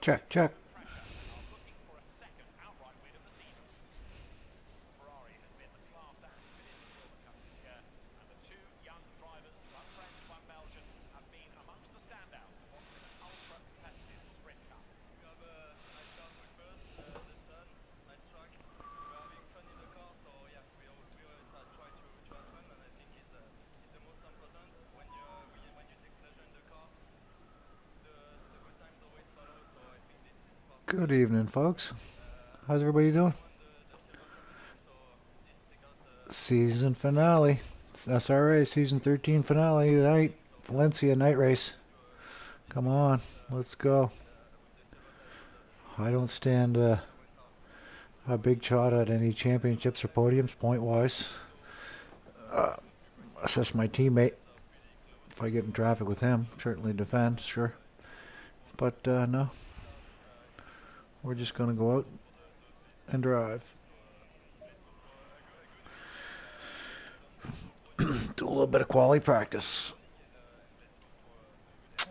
Check, check. Good evening, folks. How's everybody doing? Season finale. It's SRA season 13 finale tonight. Valencia night race. Come on, let's go. I don't stand a big shot at any championships or podiums point-wise. That's just my teammate. If I get in traffic with him, certainly defend, sure. But no. We're just going to go out and drive. Do a little bit of quality practice.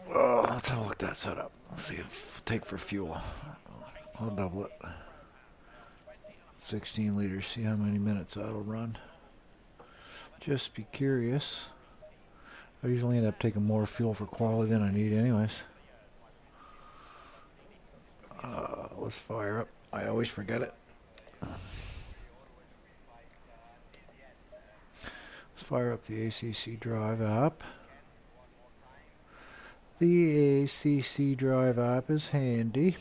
Let's have a look at that setup. Let's see if take for fuel. I'll double it. 16 liters. See how many minutes that'll run. Just be curious. I usually end up taking more fuel for quality than I need anyways. Let's fire up. I always forget it. Let's fire up the ACC drive app. The ACC drive app is handy.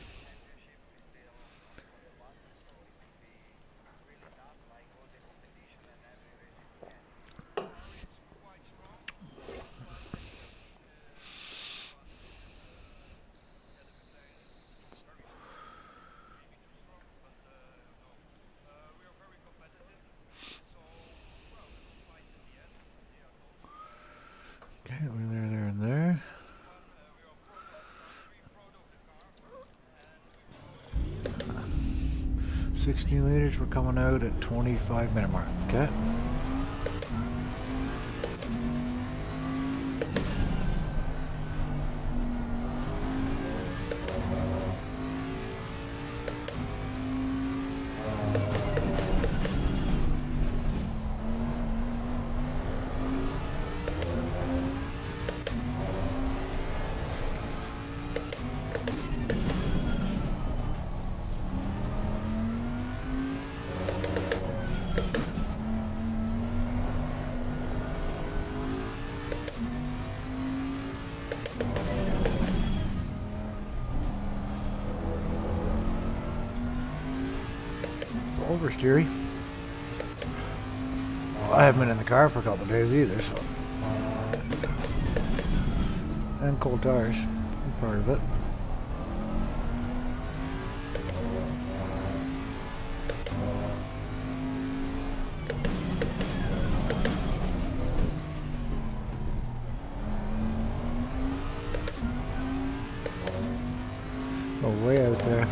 Okay, we're there, and there. Uh, 16 liters, we're coming out at 25-minute mark. Okay. Oversteery. Well, I haven't been in the car for a couple of days either, so. And cold tires, part of it. Oh, way out there.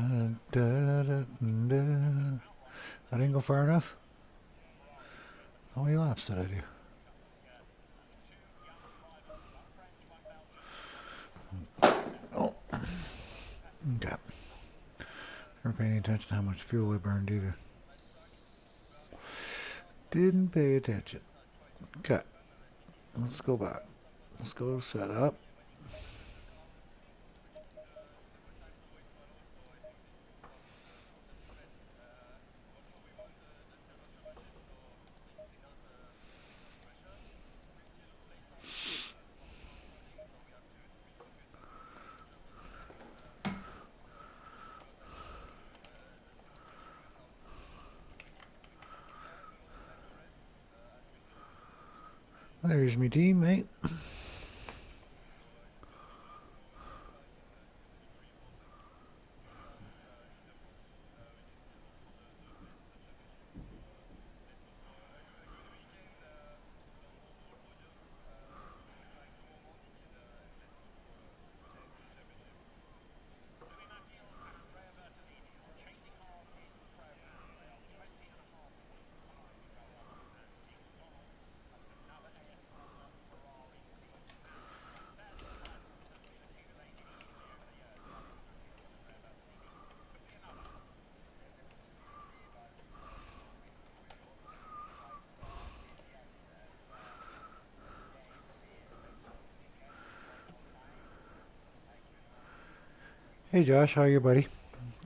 I didn't go far enough. How many laps did I do? Oh, okay. Never paying attention to how much fuel I burned either. Didn't pay attention. Okay. Let's go back. Let's go set up. There's my teammate. Hey Josh, how are you, buddy?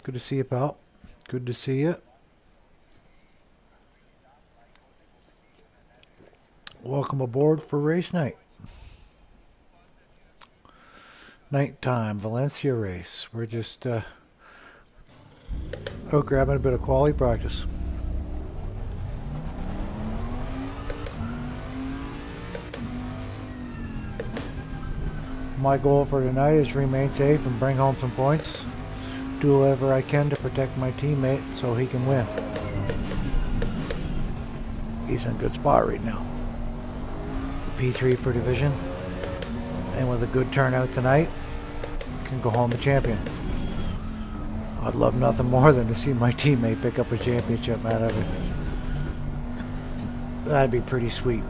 Good to see you, pal. Good to see you. Welcome aboard for race night. Nighttime, Valencia race. We're just out grabbing a bit of quality practice. My goal for tonight is to remain safe and bring home some points. Do whatever I can to protect my teammate so he can win. He's in a good spot right now. P3 for division. And with a good turnout tonight, can go home a champion. I'd love nothing more than to see my teammate pick up a championship out of it. That'd be pretty sweet.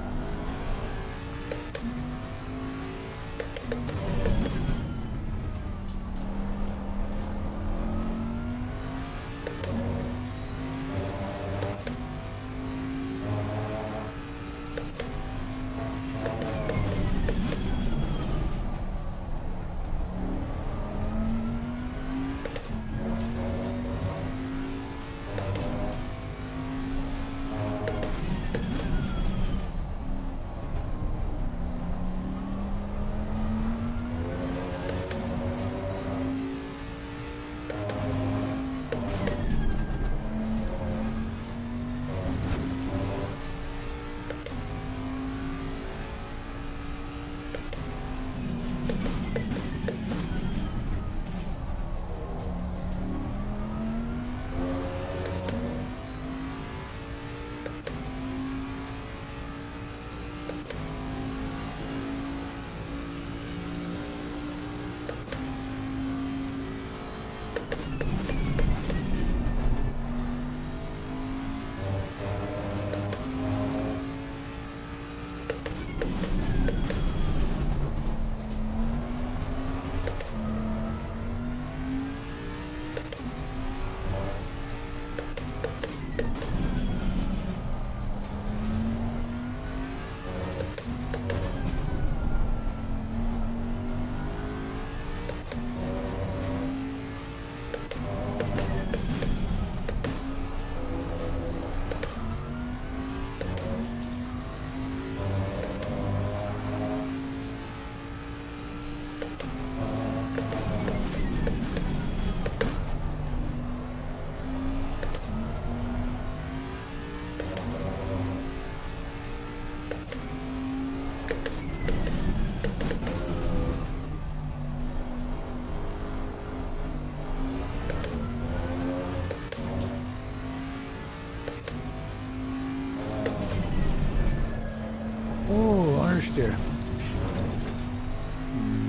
Oh, understeer.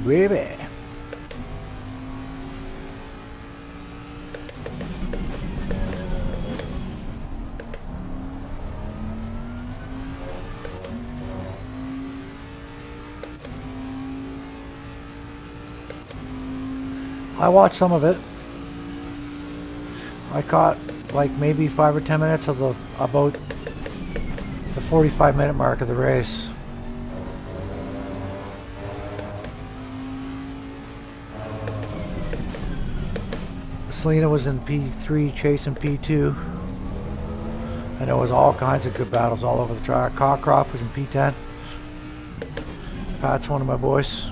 Baby. I watched some of it. I caught like maybe 5 or 10 minutes of about the 45-minute mark of the race. Selena was in P3 chasing P2. And there was all kinds of good battles all over the track. Cockcroft was in P10. Pat's one of my boys.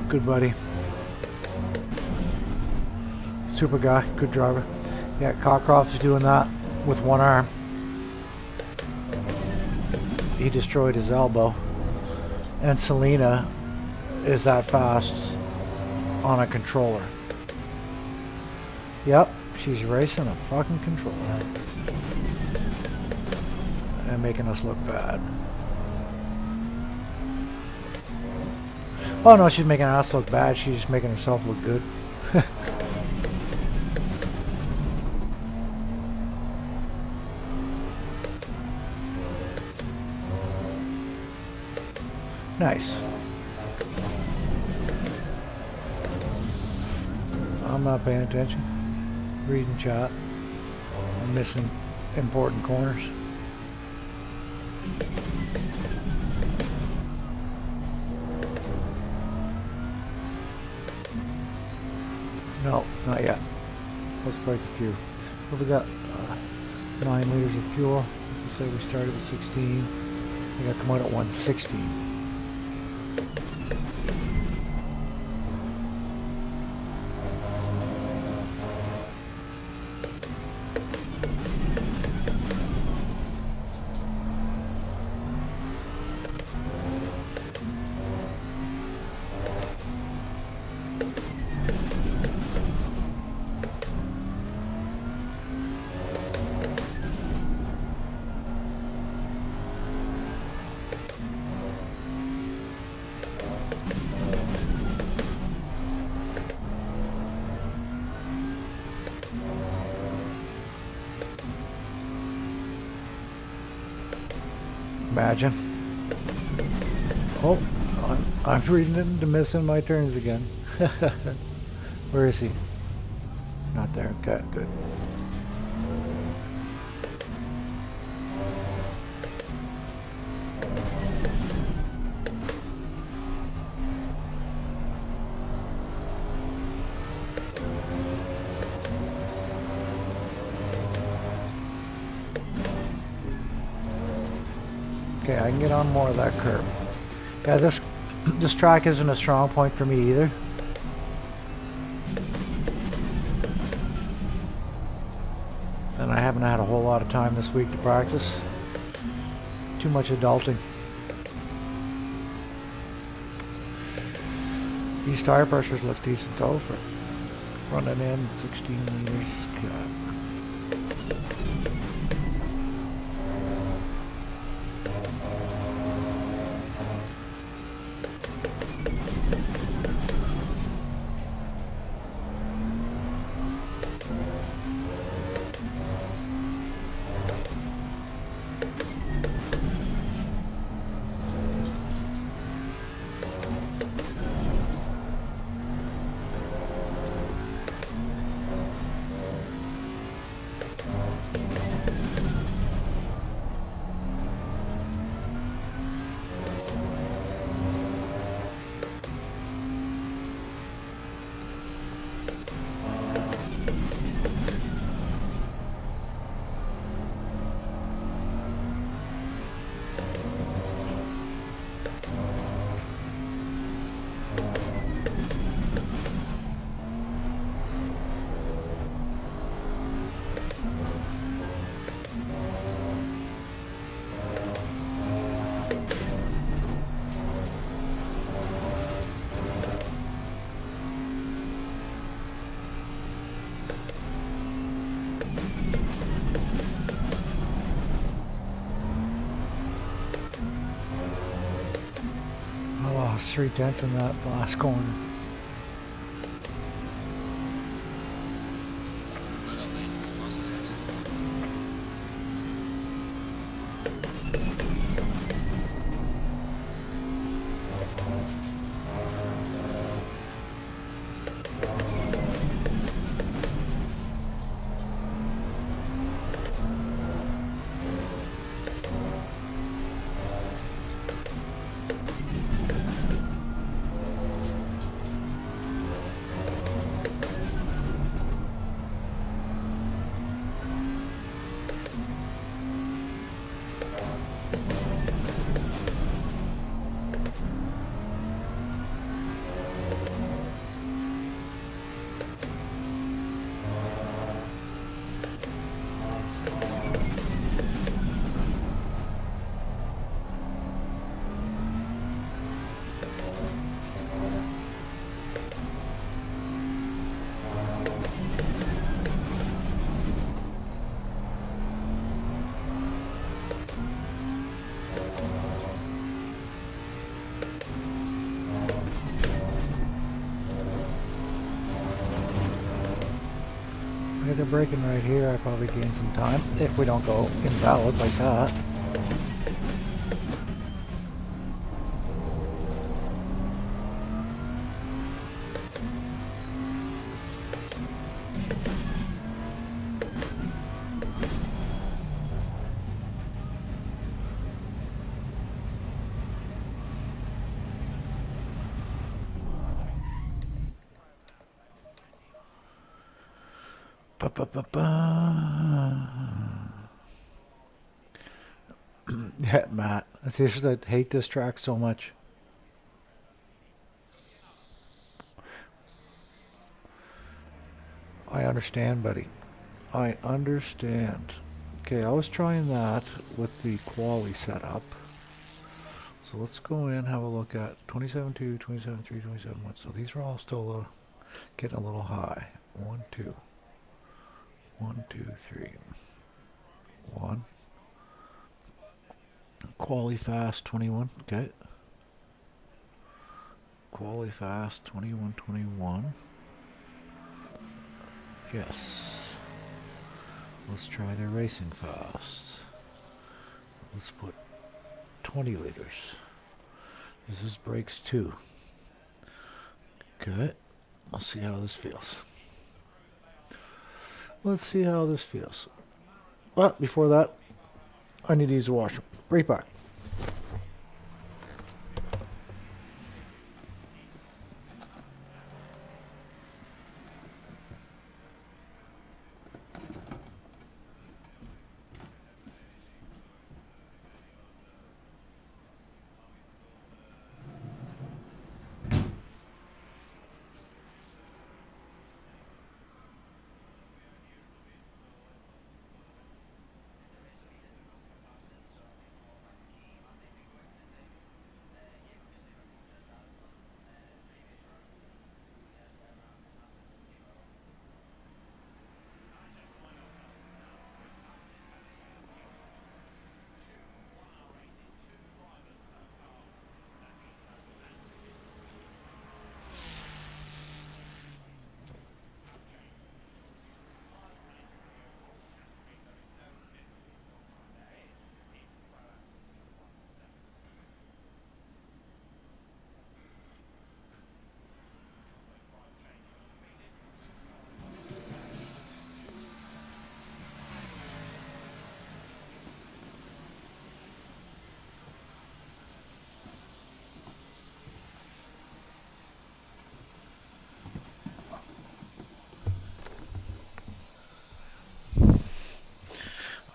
Good buddy. Super guy, good driver. Yeah, Cockcroft's doing that with one arm. He destroyed his elbow. And Selena is that fast on a controller. Yep, she's racing a fucking controller. And making us look bad. Oh no, she's making us look bad. She's just making herself look good. Nice. I'm not paying attention. Reading chat. I'm missing important corners. No, not yet. Let's break a few. What we got? 9 liters of fuel. We say we started at 16. We got to come out at 116. Imagine. Oh, I'm reading into missing my turns again. Where is he? Not there. Okay, good. Okay, I can get on more of that curb. Yeah, this track isn't a strong point for me either. And I haven't had a whole lot of time this week to practice. Too much adulting. These tire pressures look decent though for running in 16 meters. God. I lost 3/10 in that last corner. I get the braking right here. I probably gain some time if we don't go invalid like that. Yeah, Matt. I seriously hate this track so much. I understand, buddy. I understand. Okay, I was trying that with the quali setup. So let's go in and have a look at 27.2, 27.3, 27.1. So these are all still getting a little high. 1, 2. 1, 2, 3. 1. Quali fast 21. Okay. Quali fast 21, 21. Yes. Let's try the racing fast. Let's put 20 liters. This is brakes 2. Okay. Let's see how this feels. Let's see how this feels. But before that, I need to use the washroom. Right back.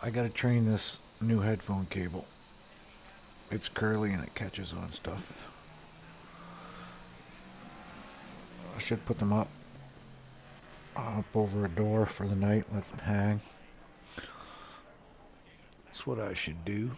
I gotta train this new headphone cable. It's curly and it catches on stuff. I should put them up over a door for the night, let it hang. That's what I should do.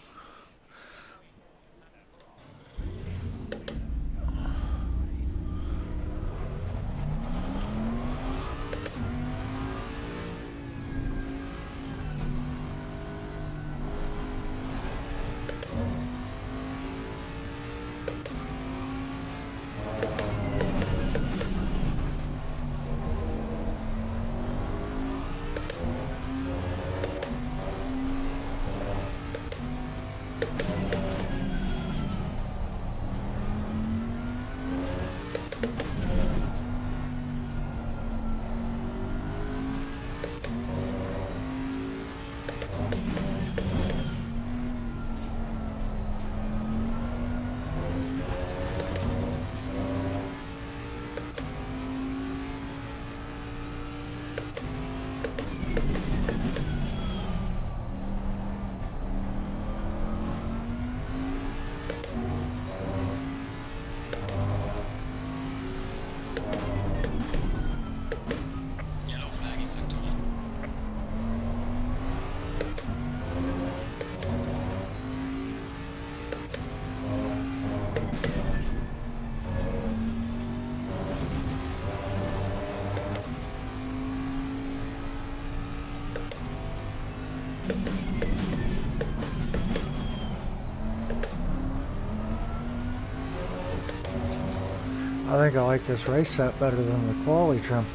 I think I like this race set better than the quali trim.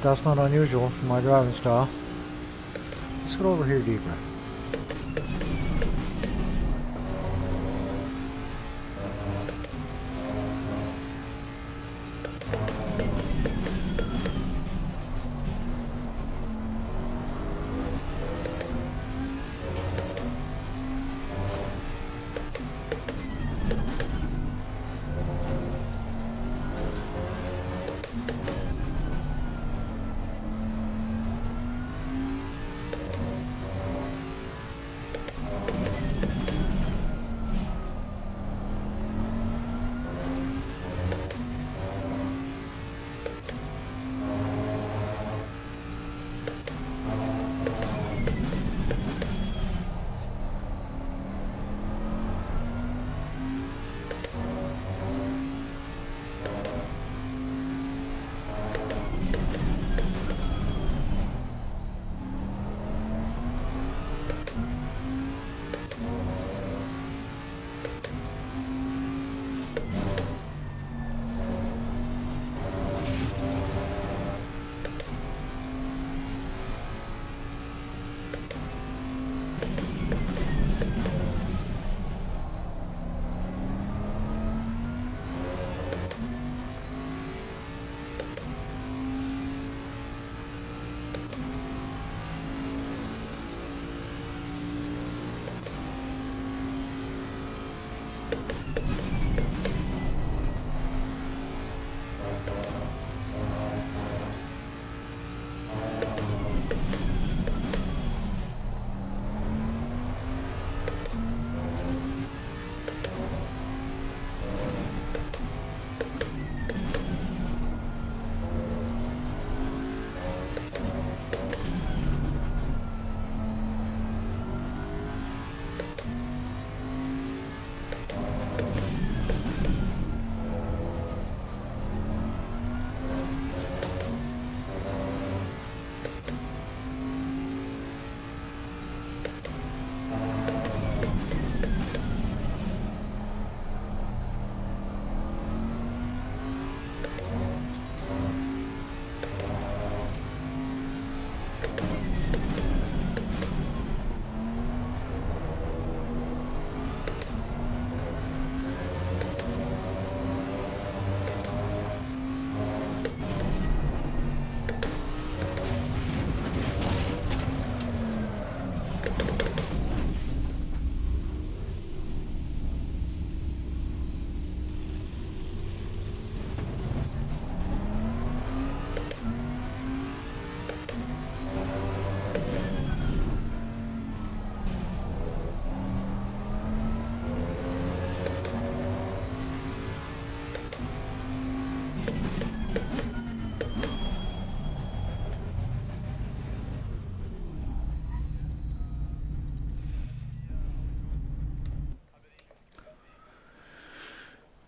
That's not unusual for my driving style. Let's get over here deeper.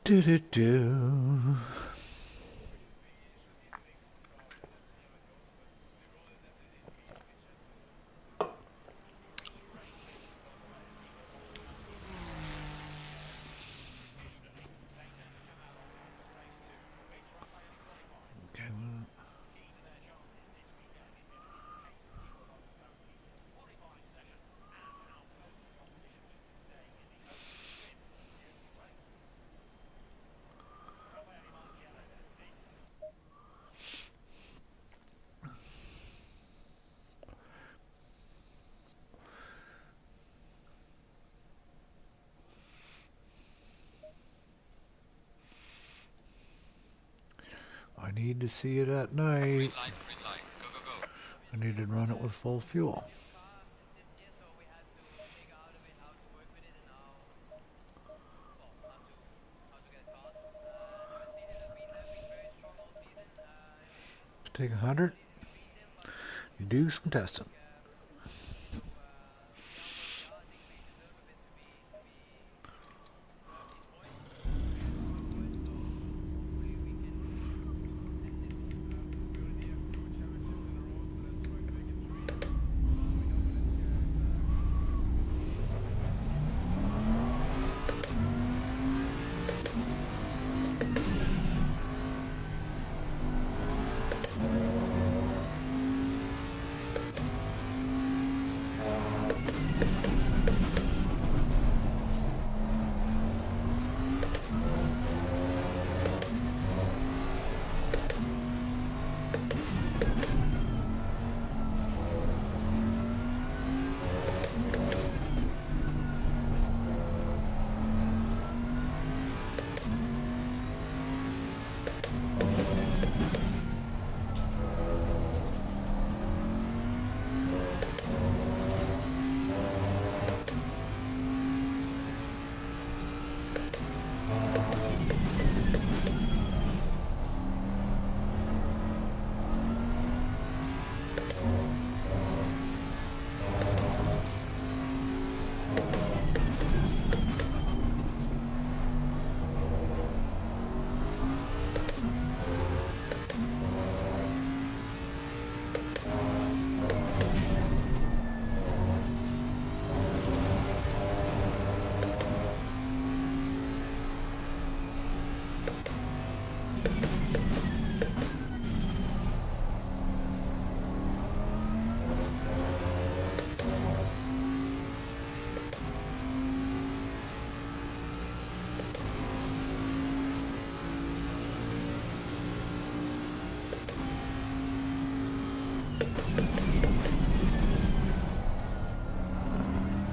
Do do do. Okay. I need to see it at night. Green light. Go, go, go. I need to run it with full fuel. Take 100. You do some testing.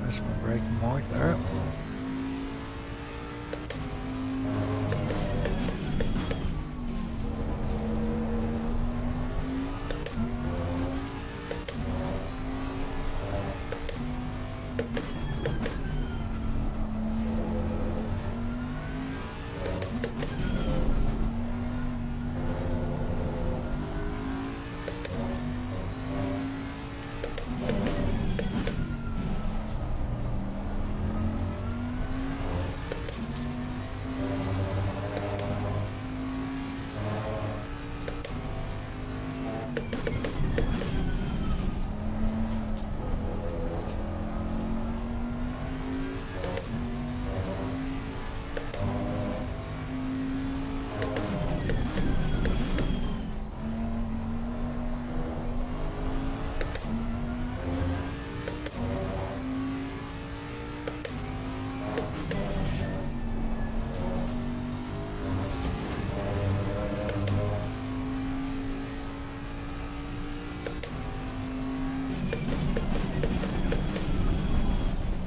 Missed my braking mark there.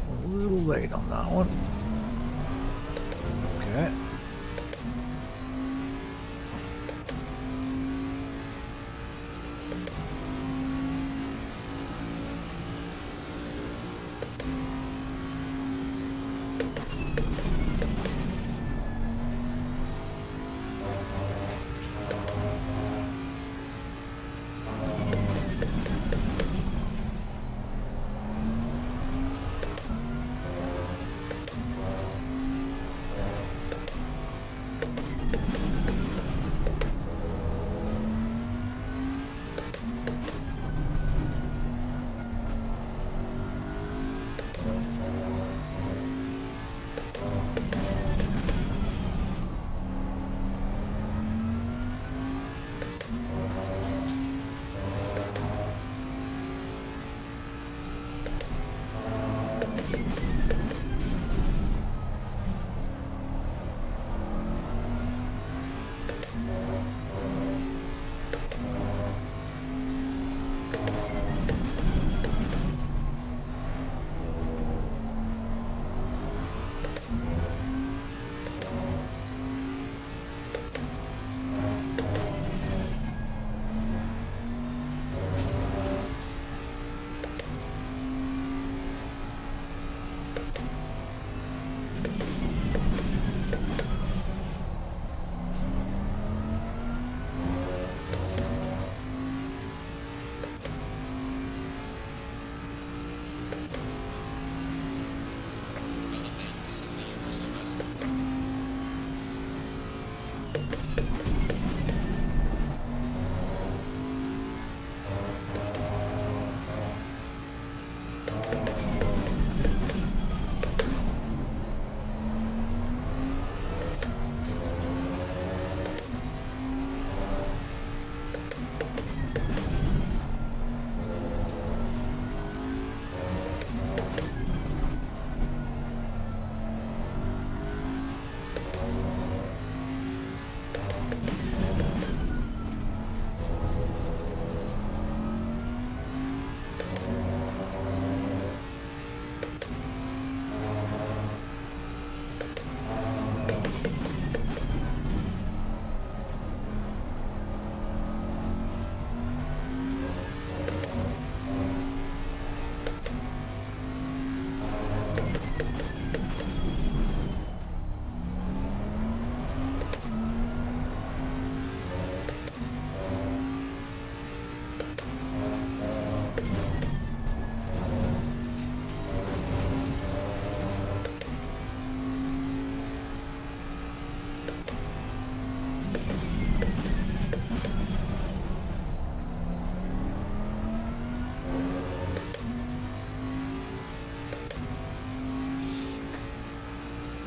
A little late on that one. Okay.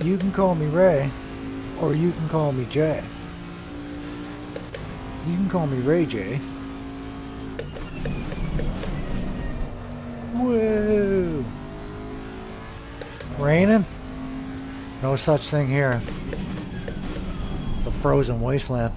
You can call me Ray, or you can call me Jay. You can call me Ray J. Whoa! Raining? No such thing here. The frozen wasteland.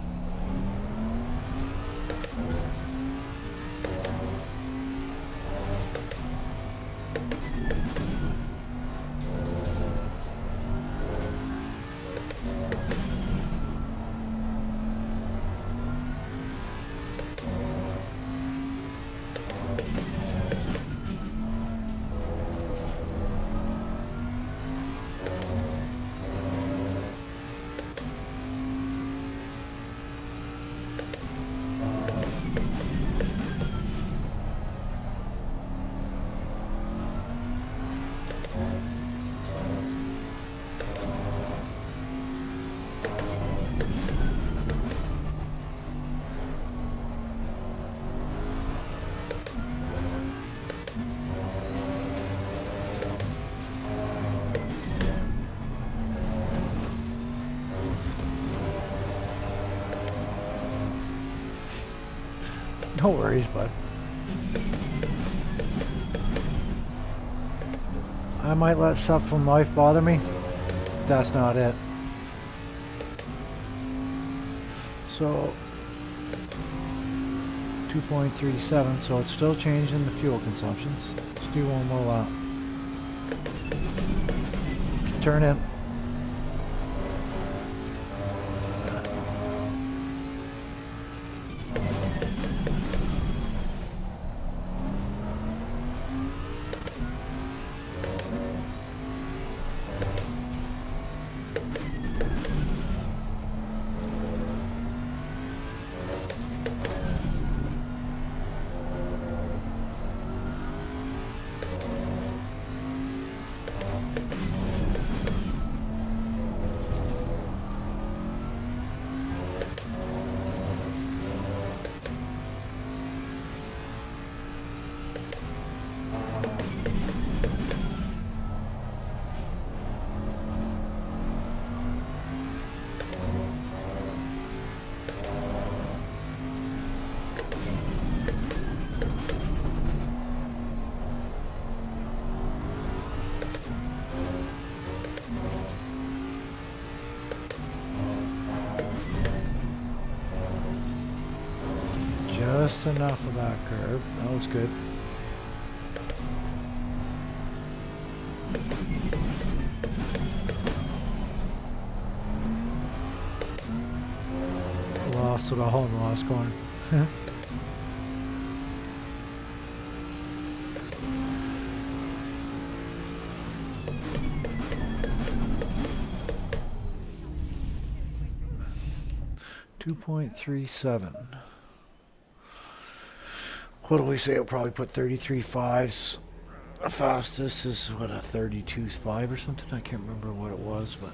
No worries, bud. I might let stuff from life bother me. That's not it. So 2.37, so it's still changing the fuel consumptions. Let's do one more lap. Turn in. Just enough of that curve. That was good. Lost it all in the last corner. 2.37. What do we say? I'll probably put 33 fives. The fastest is what, a 32.5 or something? I can't remember what it was, but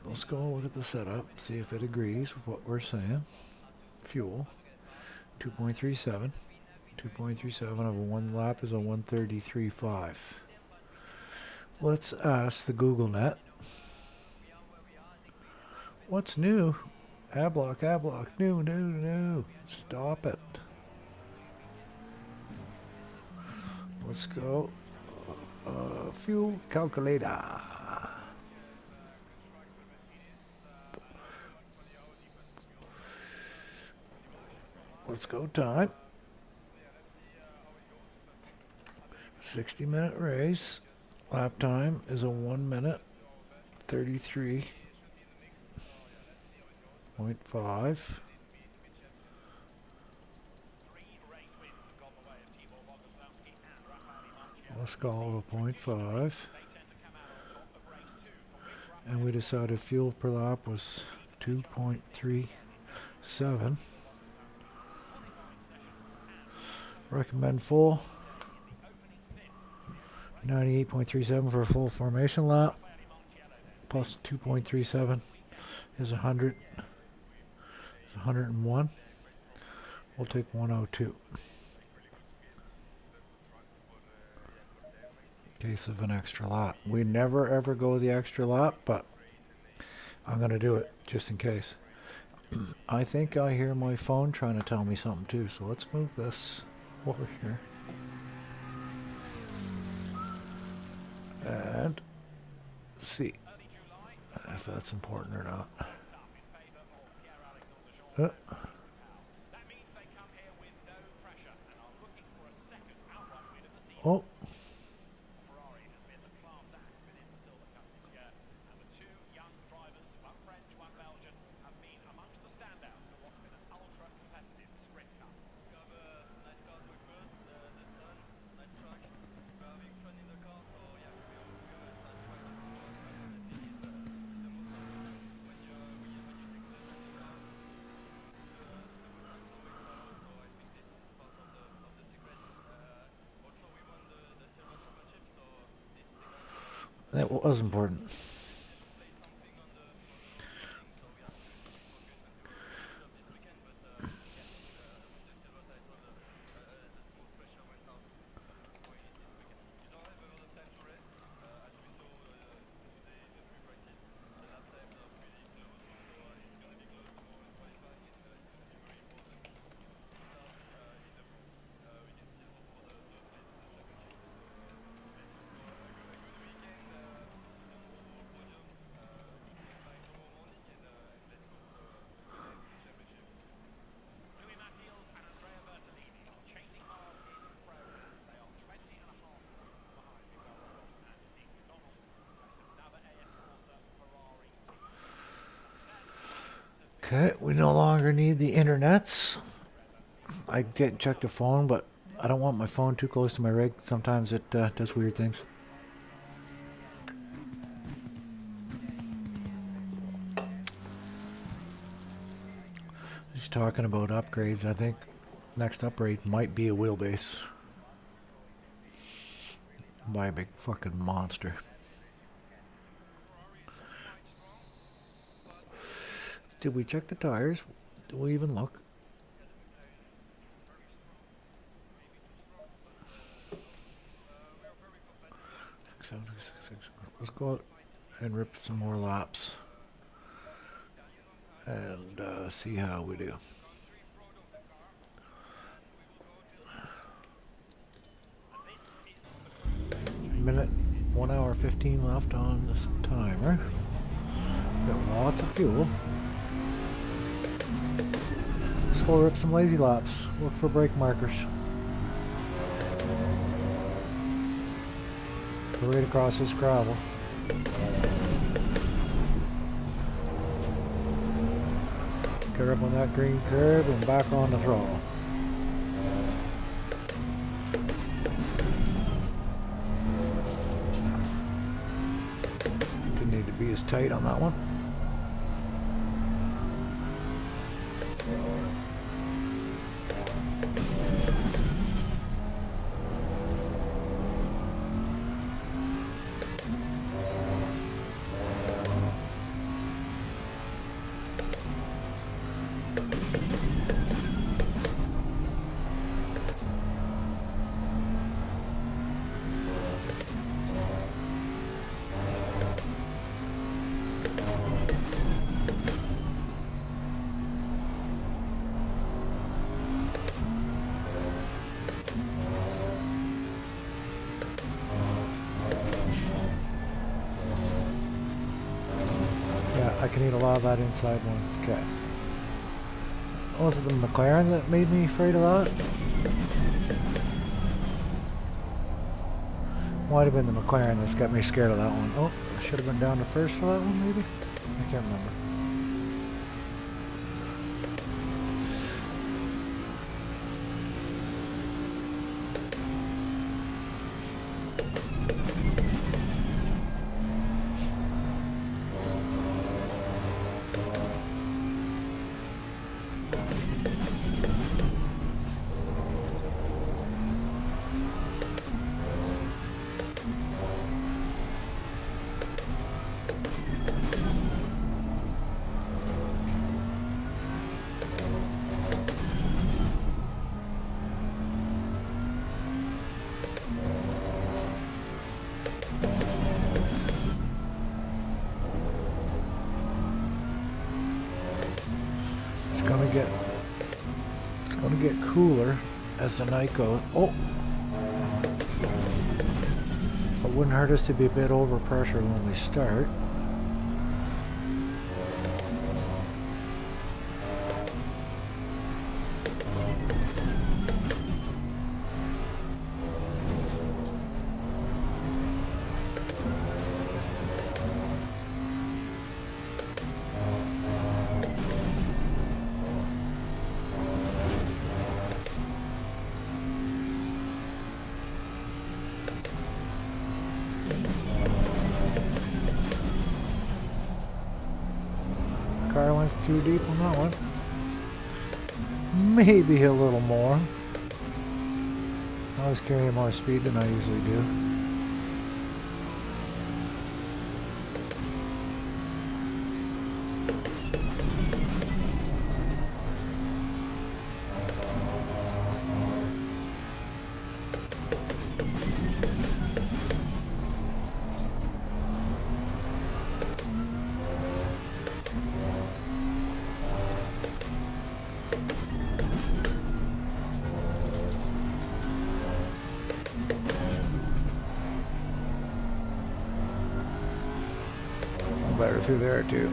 let's go look at the setup, see if it agrees with what we're saying. Fuel 2.37. 2.37 of a one lap is a 133.5. Let's ask the Google Net. What's new? Adblock, new. Stop it. Let's go. Fuel calculator. Let's go time. 60-minute race. Lap time is a 1 minute 33.5. Let's call it a 0.5. And we decided fuel per lap was 2.37. Recommend full. 98.37 for a full formation lap. Plus 2.37 is 100. It's 101. We'll take 102. case of an extra lap. We never ever go the extra lap, but I'm going to do it just in case. I think I hear my phone trying to tell me something too, so let's move this over here. And see if that's important or not. Oh. That was important. Okay, we no longer need the internets. I get check the phone, but I don't want my phone too close to my rig. Sometimes it does weird things. Just talking about upgrades, I think next upgrade might be a wheelbase. Buy a big fucking monster. Did we check the tires? Did we even look? Let's go out and rip some more laps and see how we do. Minute, 1 hour 15 left on this timer. Got lots of fuel. Let's go rip some lazy laps. Look for brake markers. Go right across this gravel. Get up on that green curb and back on the throttle. Didn't need to be as tight on that one. I can eat a lot of that inside one. Okay. Was it the McLaren that made me afraid of that? Might have been the McLaren that's got me scared of that one. Oh, I should have been down to first for that one, maybe? I can't remember. It's gonna get cooler as the night goes. Oh, it wouldn't hurt us to be a bit over pressure when we start. Car length too deep on that one. Maybe a little more. I was carrying more speed than I usually do. Better through there too.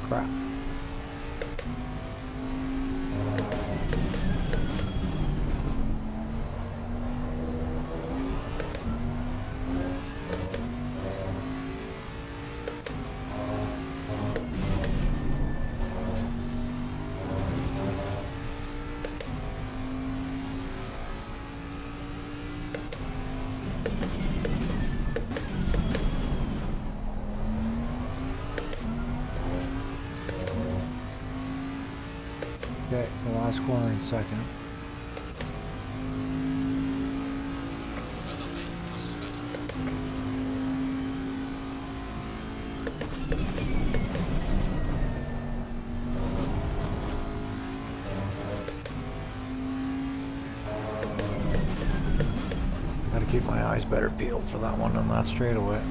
Crap. Okay, the last corner in second. Well done, mate. That's the best. Gotta keep my eyes better peeled for that one on that straightaway.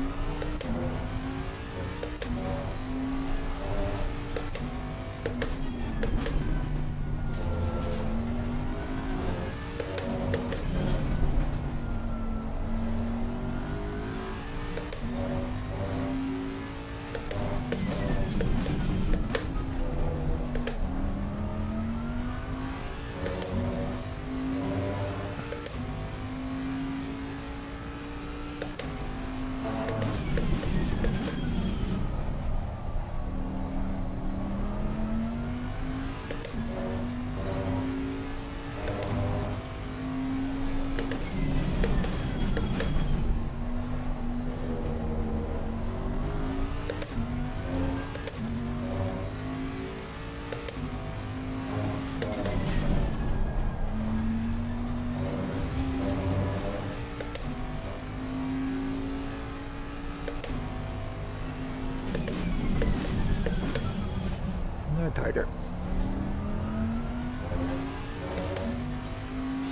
Tighter.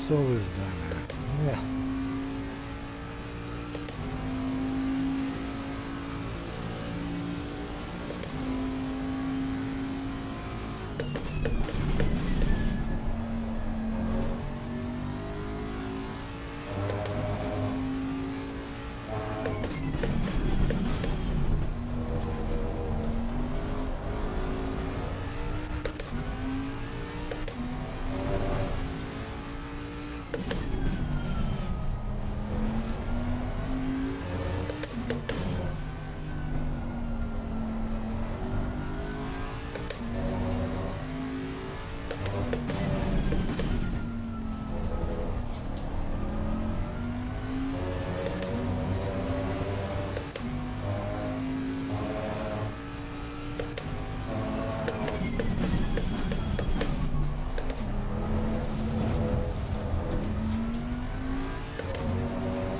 Still is down there. Yeah.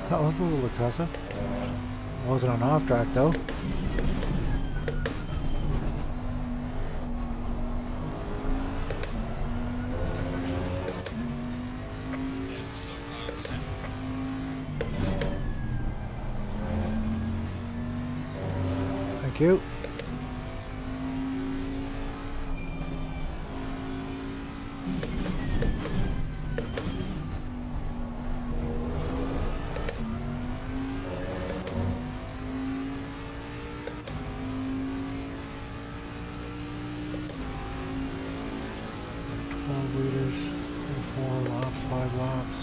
That was a little excessive. Wasn't on off track though. There's a slow car up ahead. Thank you. Liters, 4 laps, 5 laps.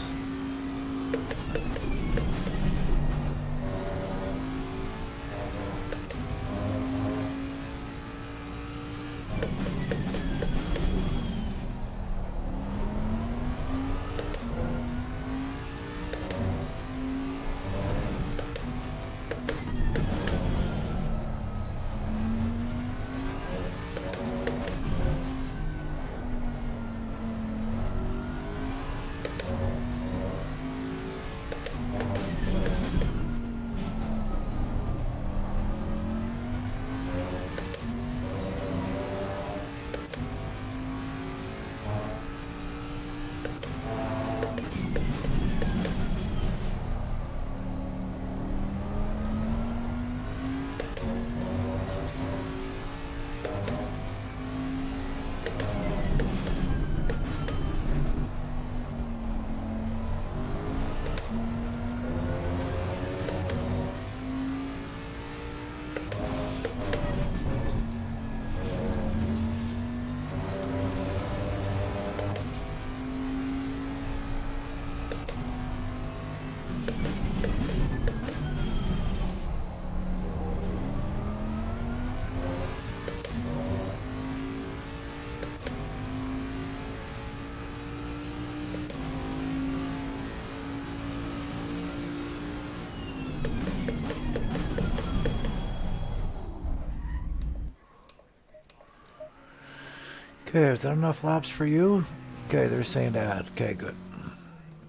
Okay, is that enough laps for you? Okay, they're saying to add. Okay, good.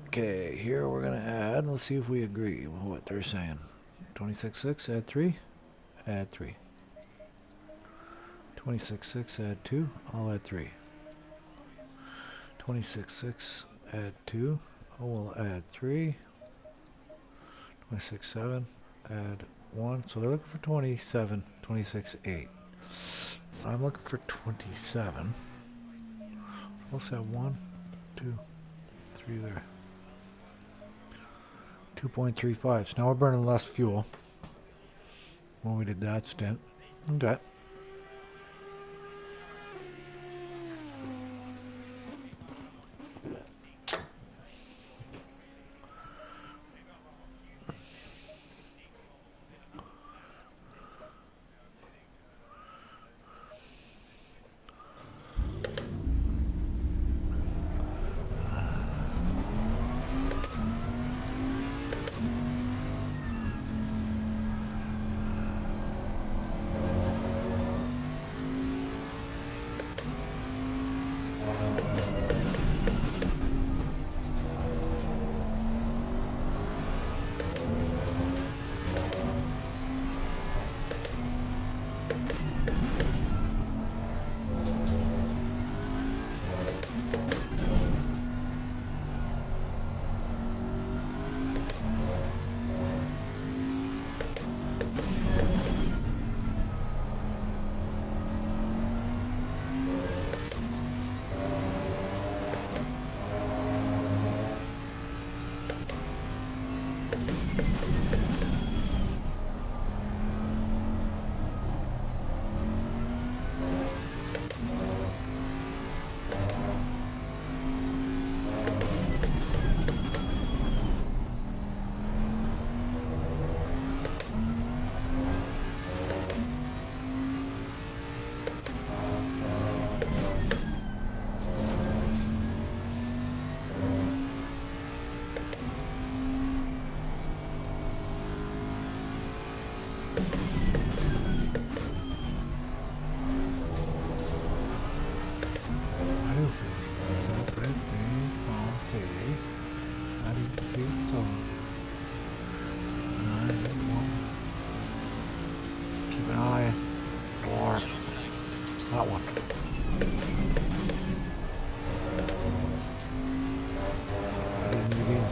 Okay, here we're gonna add. Let's see if we agree with what they're saying. 26.6, add 3. Add 3. 26.6, add 2. I'll add 3. 26.6, add 2. I will add 3. 26.7, add 1. So they're looking for 27. 26.8. I'm looking for 27. Let's have 1, 2, 3 there. 2.35. So now we're burning less fuel when we did that stint. Okay.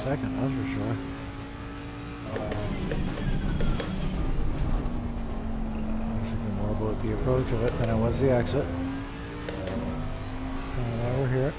second, that's for sure. I was thinking more about the approach of it than I was the exit. Now we're here.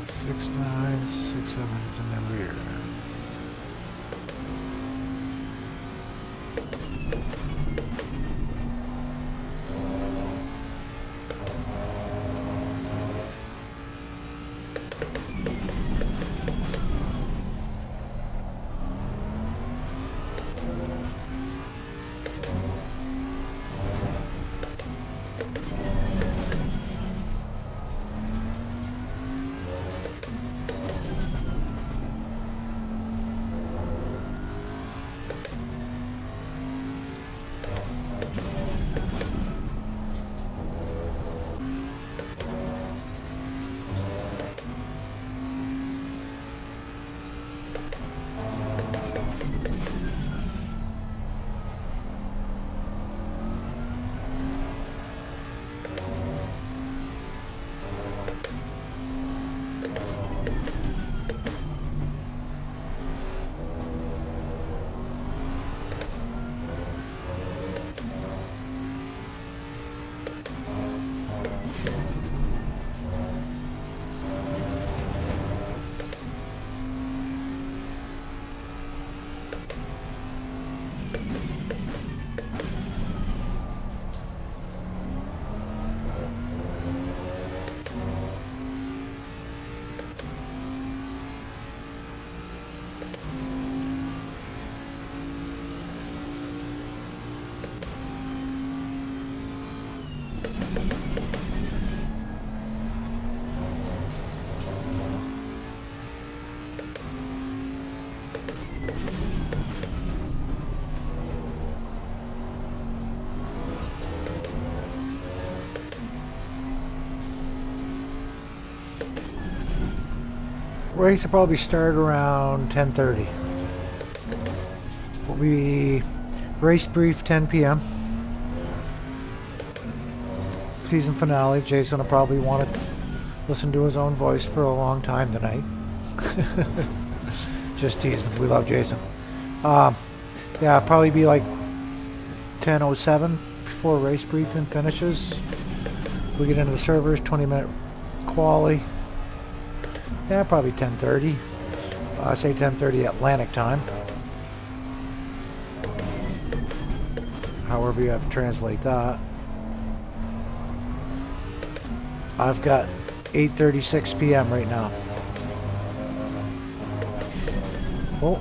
Six, nine, 6, 7 is in the rear. Race will probably start around 10:30. We'll be race brief 10 p.m. Season finale. Jason will probably want to listen to his own voice for a long time tonight. Just teasing. We love Jason. Yeah, probably be like 10:07 before race briefing finishes. We get into the servers, 20-minute quali. Yeah, probably 10:30. I say 10:30 Atlantic time. However you have to translate that. I've got 8:36 p.m. right now. Oh.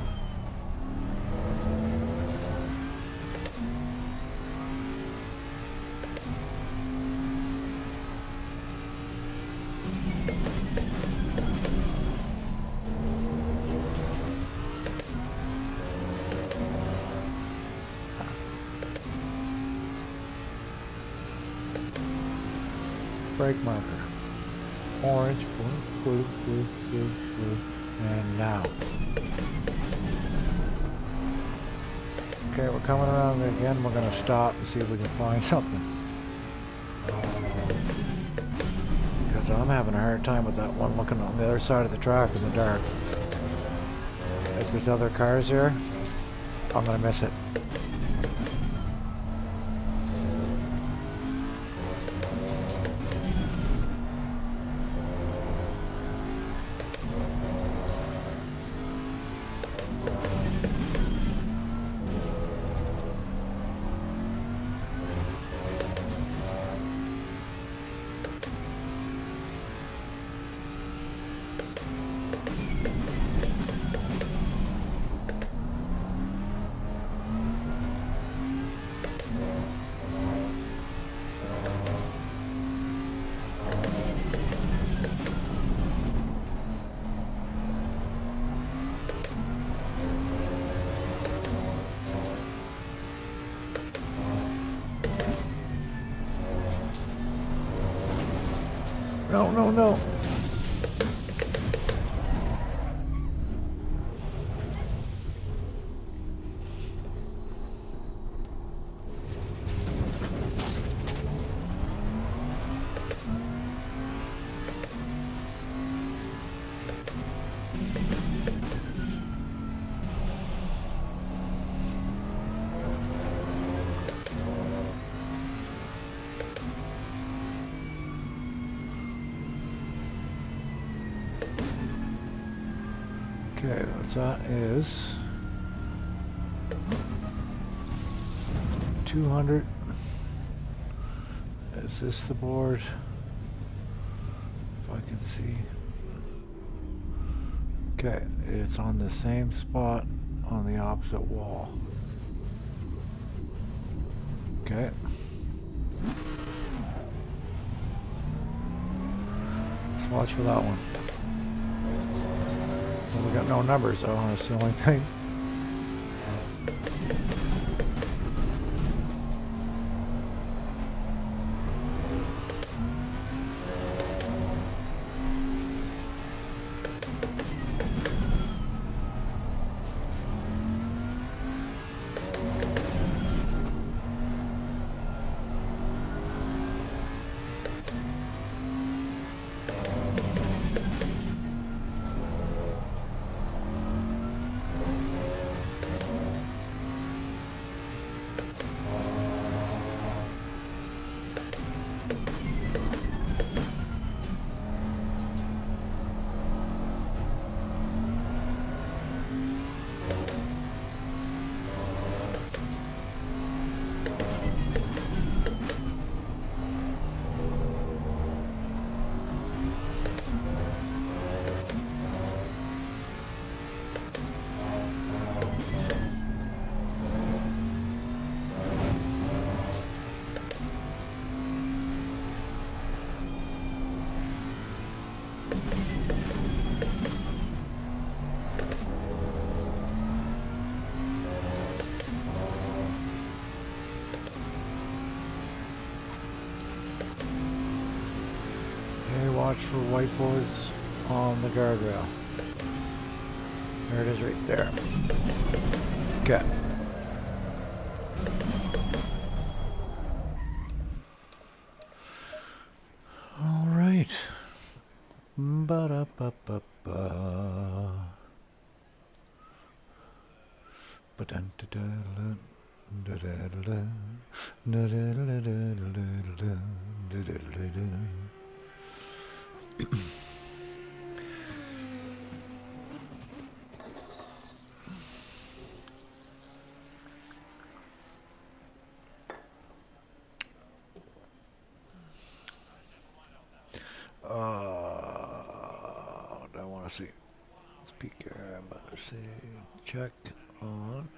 Brake marker. Orange, blue, blue, blue, blue, and now. Okay, we're coming around again. We're going to stop and see if we can find something. Because I'm having a hard time with that one looking on the other side of the track in the dark. If there's other cars there, I'm going to miss it. No, no, no. Okay, that is 200. Is this the board? If I can see. Okay, it's on the same spot on the opposite wall. Okay. Let's watch for that one. Well, we got no numbers though, that's the only thing. Watch for whiteboards on the guardrail. There it is right there. Okay. All right. Ba-da-ba-ba-ba. Ba-dun-da-da-da. Da-da-da-da. Da-da-da-da-da-da-da. Da-da-da-da. I want to see speaker. I'm about to say check on.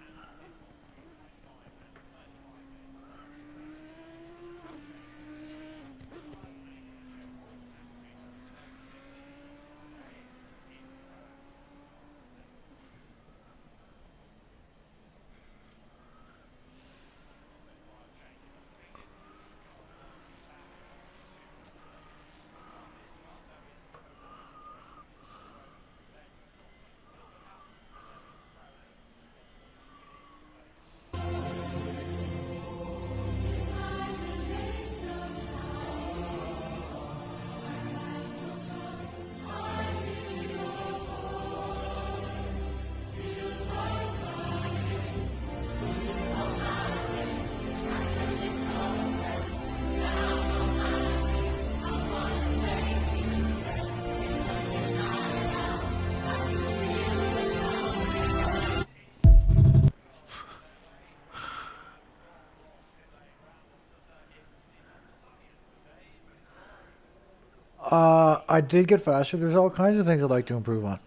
I did get faster. There's all kinds of things I'd like to improve on.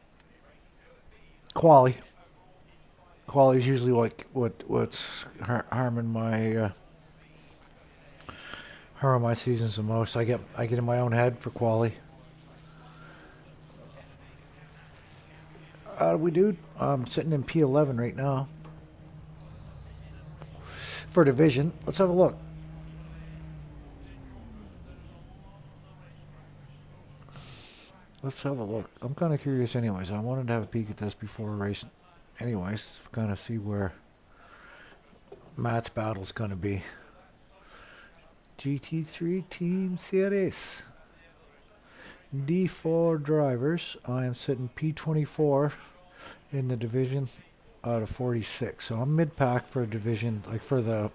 Quali. Quali is usually what's harming my seasons the most. I get in my own head for quali. We do. I'm sitting in P11 right now for division. Let's have a look. Let's have a look. I'm kind of curious anyways. I wanted to have a peek at this before racing. Anyways, kind of see where Matt's battle's going to be. GT3 Team Series. D4 drivers. I am sitting P24 in the division out of 46. So I'm mid-pack for a division, like for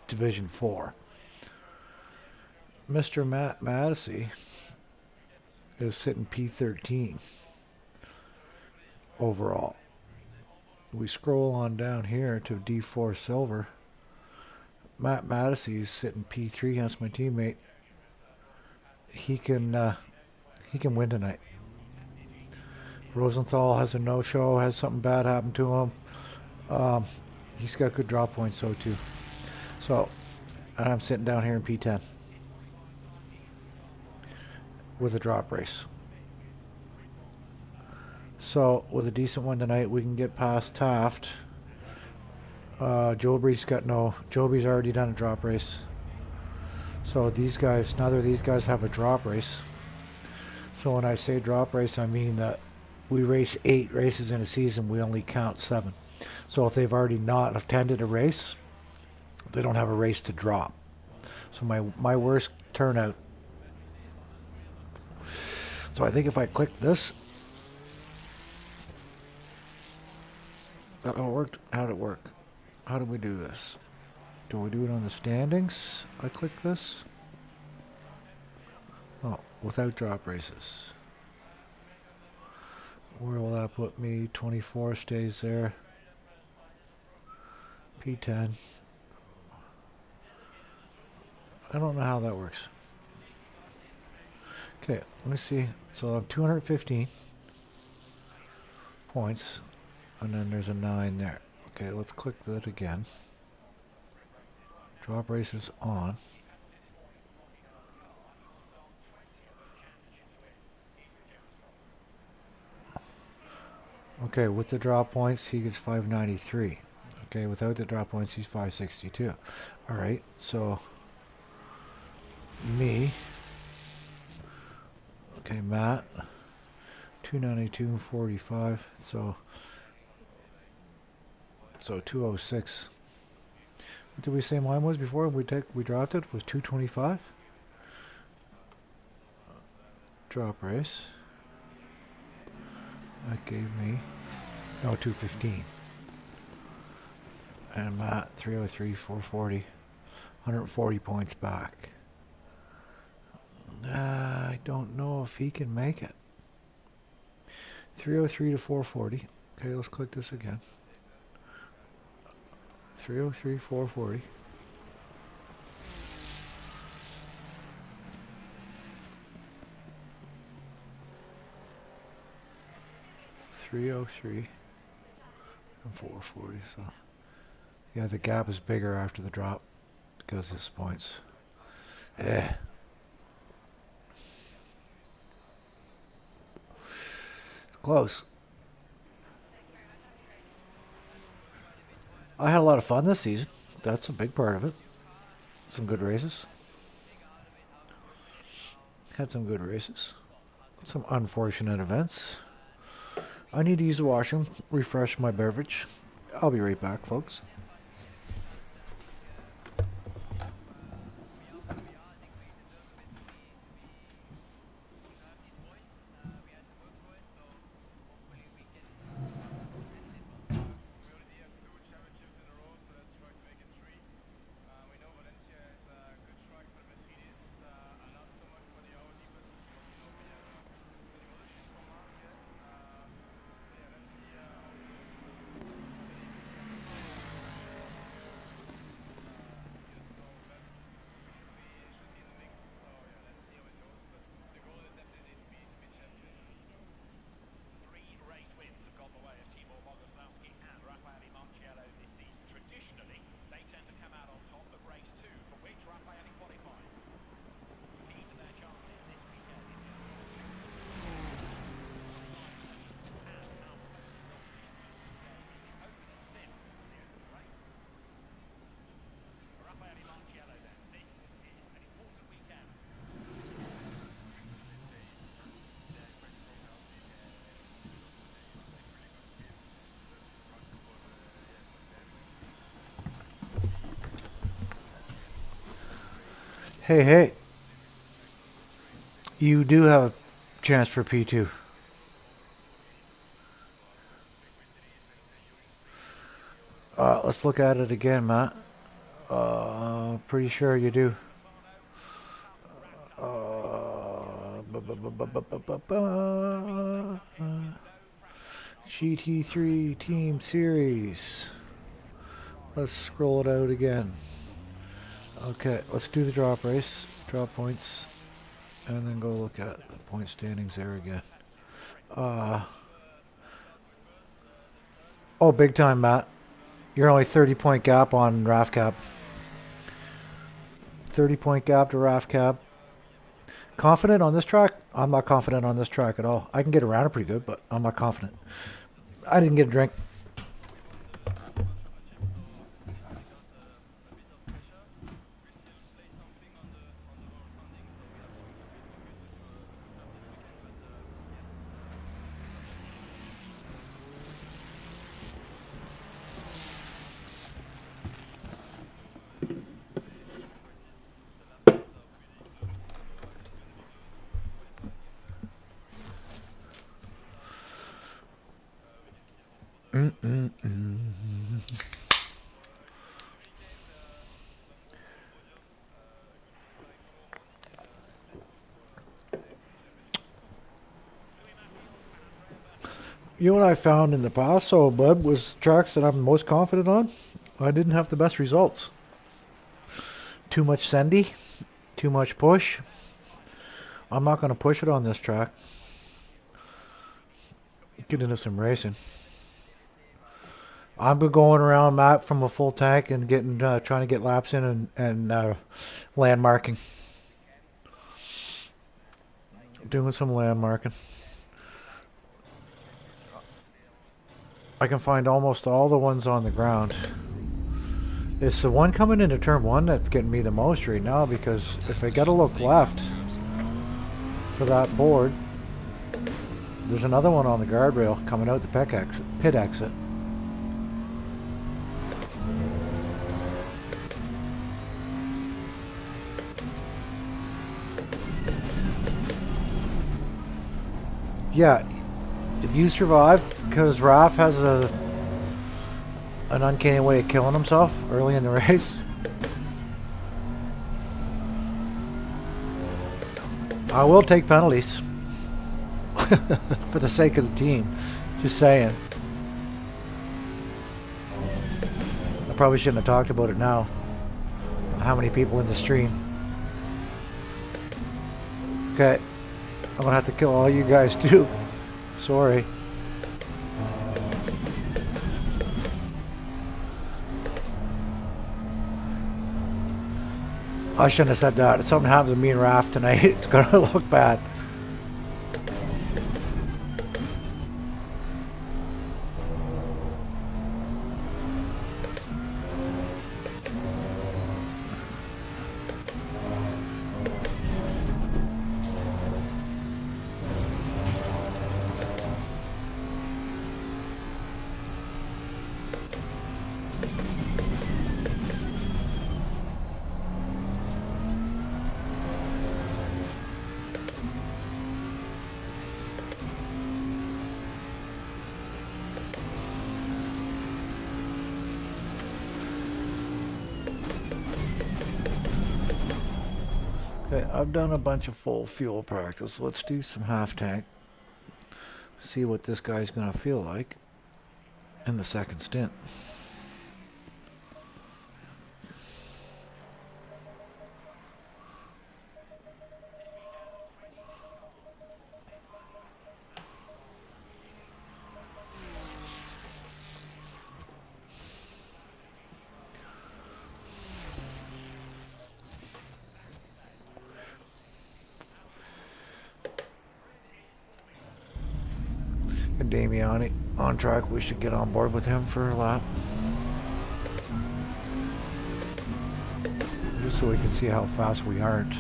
Division 4. Mr. Matt Maddesy is sitting P13 overall. We scroll on down here to D4 Silver. Matt Maddesy is sitting P3. That's my teammate. He can win tonight. Rosenthal has a no-show. Has something bad happen to him. He's got good drop points though too. So, and I'm sitting down here in P10 with a drop race. So with a decent one tonight, we can get past Taft. Joby's already done a drop race. So neither of these guys have a drop race. So when I say drop race, I mean that we race 8 races in a season, we only count 7. So if they've already not attended a race, they don't have a race to drop. So my worst turnout. So I think if I click this, that all worked. How'd it work? How do we do this? Do we do it on the standings? I click this. Oh, without drop races. Where will that put me? 24 stays there. P10. I don't know how that works. Okay, let me see. So I'm 215 points, and then there's a 9 there. Okay, let's click that again. Drop races on. Okay, with the drop points, he gets 593. Okay, without the drop points, he's 562. All right, so me. Okay, Matt. 292.45. So 206. What did we say mine was before we dropped it? Was 225? Drop race. That gave me 215. And Matt 303, 440. 140 points back. I don't know if he can make it. 303 to 440. Okay, let's click this again. 303, 440. .303 and 440. So yeah, the gap is bigger after the drop because of his points. Close. I had a lot of fun this season. That's a big part of it. Some good races. Had some good races. Some unfortunate events. I need to use the washroom, refresh my beverage. I'll be right back, folks. Hey, hey. You do have a chance for P2. Let's look at it again, Matt. Pretty sure you do. GT3 Team Series. Let's scroll it out again. Okay, let's do the drop race. Drop points. And then go look at the point standings there again. Oh, big time, Matt. You're only 30-point gap on RAF Cab. 30-point gap to RAF Cab. Confident on this track? I'm not confident on this track at all. I can get around it pretty good, but I'm not confident. I didn't get a drink. You know what I found in the past, so Bud, was tracks that I'm most confident on. I didn't have the best results. Too much sendy, too much push. I'm not going to push it on this track. Get into some racing. I'm going around Matt from a full tank and getting trying to get laps in and landmarking. Doing some landmarking. I can find almost all the ones on the ground. It's the one coming into turn 1 that's getting me the most right now, because if I gotta look left for that board, there's another one on the guardrail coming out the pit exit. Yeah, if you survive, because Raf has an uncanny way of killing himself early in the race. I will take penalties for the sake of the team. Just saying. I probably shouldn't have talked about it now. How many people in the stream? Okay. I'm gonna have to kill all you guys too. Sorry. I shouldn't have said that. If something happens to me and Raph tonight, it's gonna look bad. Okay, I've done a bunch of full fuel practice. Let's do some half tank. See what this guy's gonna feel like in the second stint. And Damiani on track. We should get on board with him for a lap. Just so we can see how fast we aren't.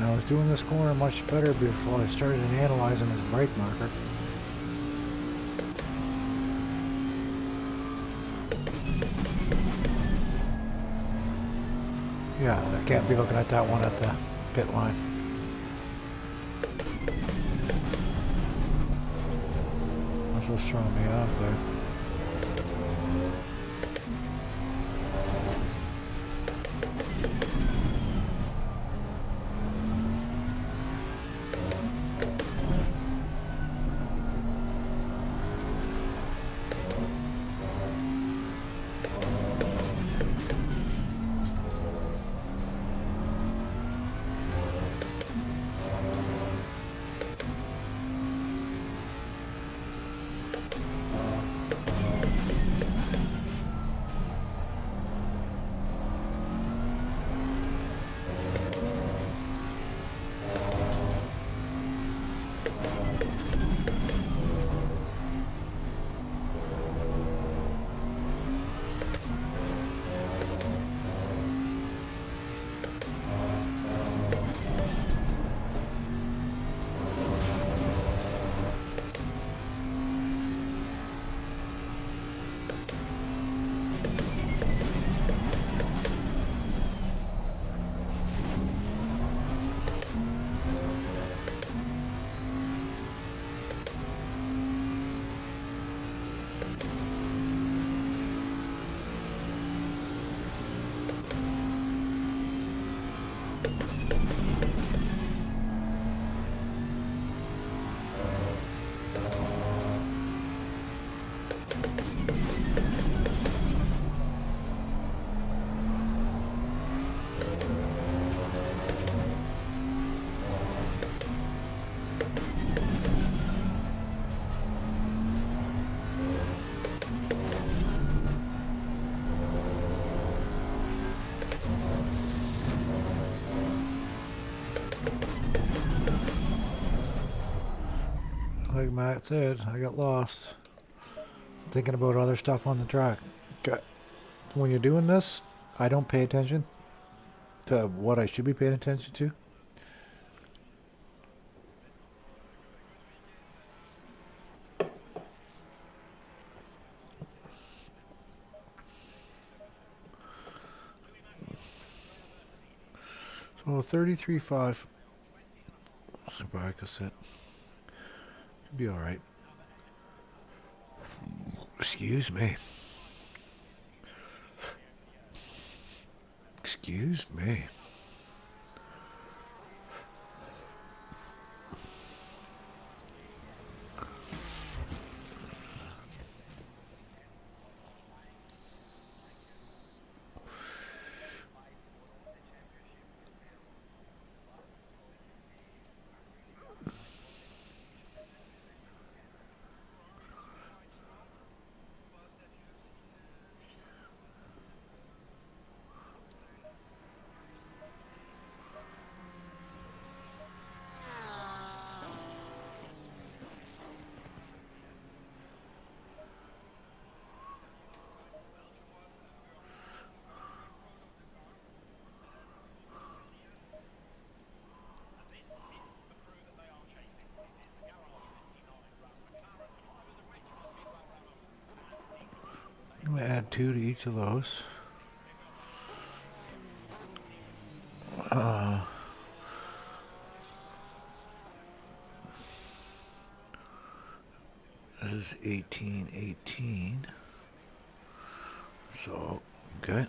I was doing this corner much better before I started analyzing his brake marker. Yeah, I can't be looking at that one at the pit line. That's what's throwing me off there. Like Matt said, I got lost thinking about other stuff on the track. When you're doing this, I don't pay attention to what I should be paying attention to. So 33.5. So practice it. Should be alright. Excuse me. Excuse me. I'm going to add 2 to each of those. This is 18. So, okay.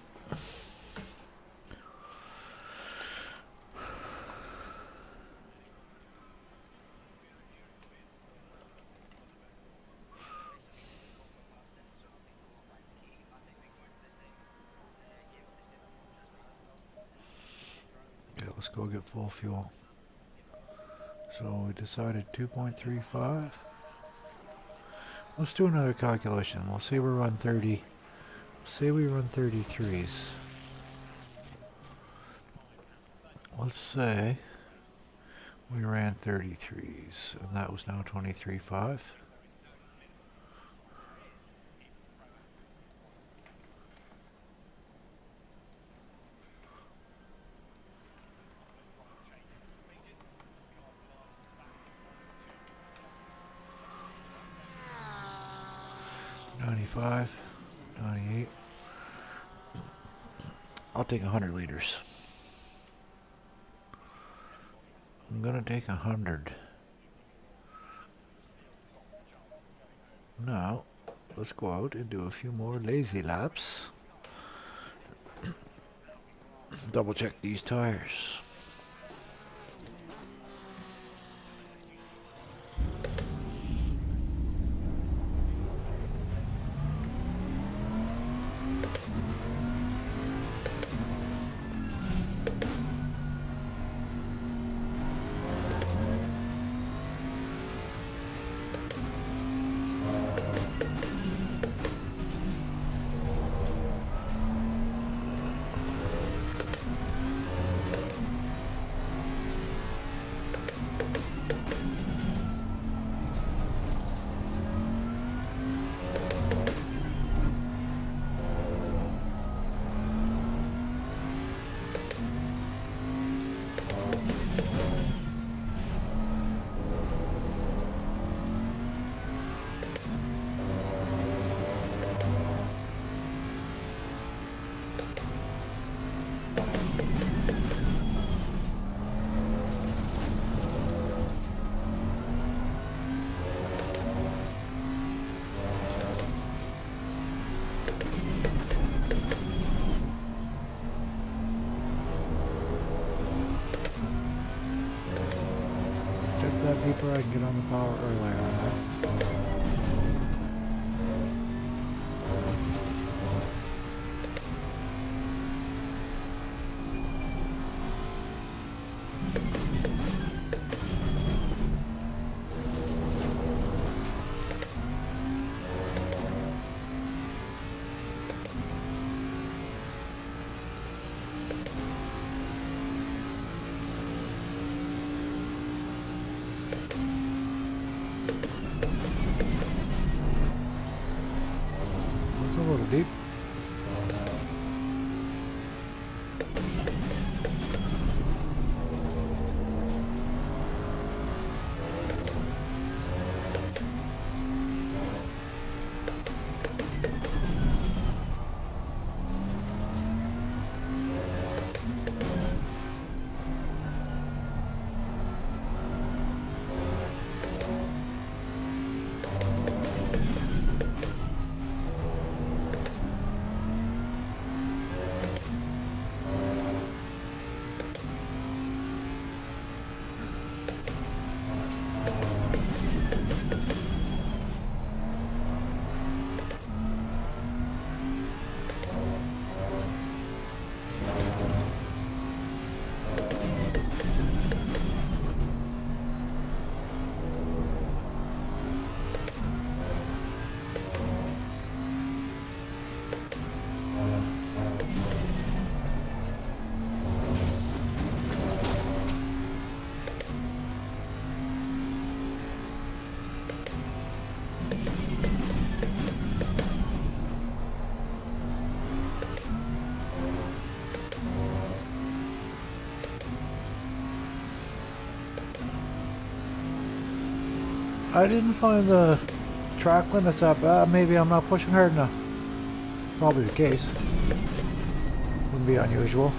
Okay, let's go get full fuel. So we decided 2.35. Let's do another calculation. We'll say we run 30. Say we run 33s. Let's say we ran 33s, and that was now 23.5. 95, 98. I'll take 100 liters. I'm gonna take 100. Now, let's go out and do a few more lazy laps. Double check these tires. That deeper, I can get on the power earlier. It's a little deep. I didn't find the track limits that bad. Maybe I'm not pushing hard enough. Probably the case. Wouldn't be unusual.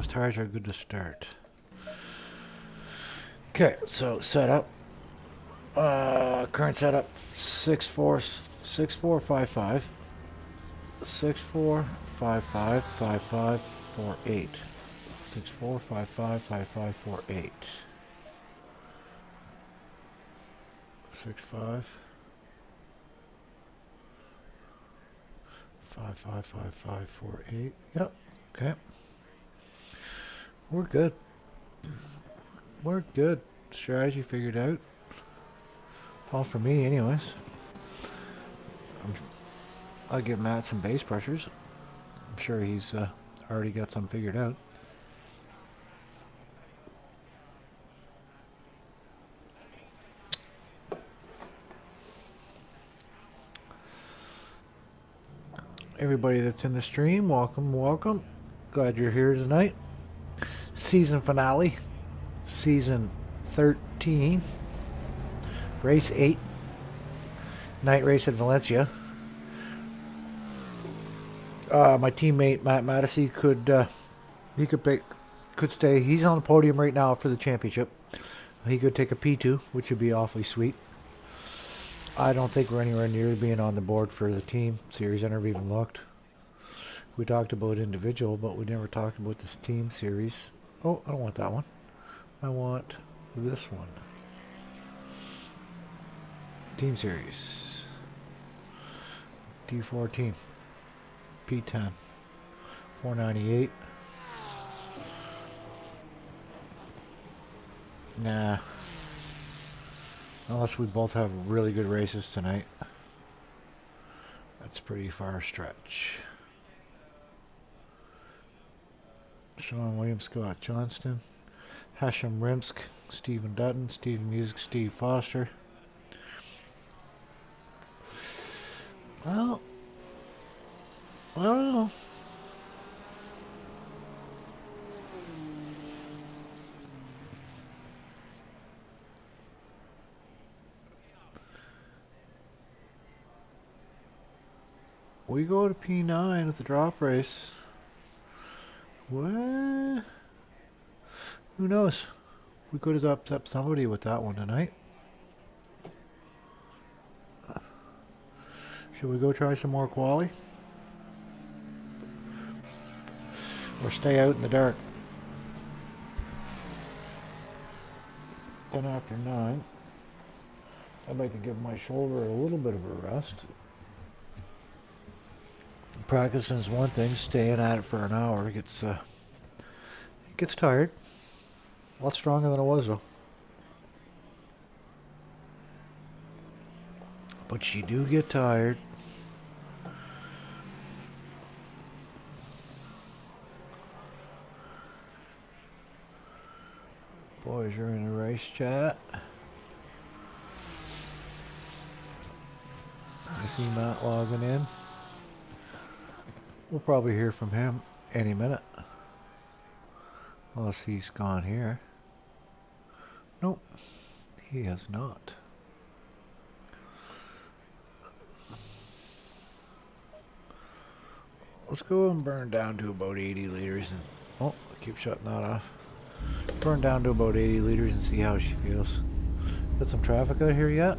Those tires are good to start. Okay, so setup. Current setup 6455 6455 5548 6455 5548 65 555548. Yep. Okay. We're good. We're good. Strategy figured out. All for me, anyways. I'll give Matt some base pressures. I'm sure he's already got some figured out. Everybody that's in the stream, welcome, welcome. Glad you're here tonight. Season finale. Season 13. Race 8. Night race at Valencia. My teammate Matt Mattisey could stay. He's on the podium right now for the championship. He could take a P2, which would be awfully sweet. I don't think we're anywhere near being on the board for the team series. I never even looked. We talked about individual, but we never talked about this team series. Oh, I don't want that one. I want this one. Team series. D14. P10. 498. Nah. Unless we both have really good races tonight. That's pretty far stretch. Sean Williams, Scott Johnston, Hashem Rimsk, Stephen Dutton, Stephen Music, Steve Foster. Well, I don't know. We go to P9 at the drop race. What? Who knows? We could have upset somebody with that one tonight. Should we go try some more quali? Or stay out in the dark? 10 after 9. I'd like to give my shoulder a little bit of a rest. Practicing's one thing, staying at it for an hour gets tired. A lot stronger than it was though. But you do get tired. Boys are in a race chat. I see Matt logging in. We'll probably hear from him any minute. Unless he's gone here. Nope, he has not. Let's go and burn down to about 80 liters. And, oh, I keep shutting that off. Burn down to about 80 liters and see how she feels. Got some traffic out here yet?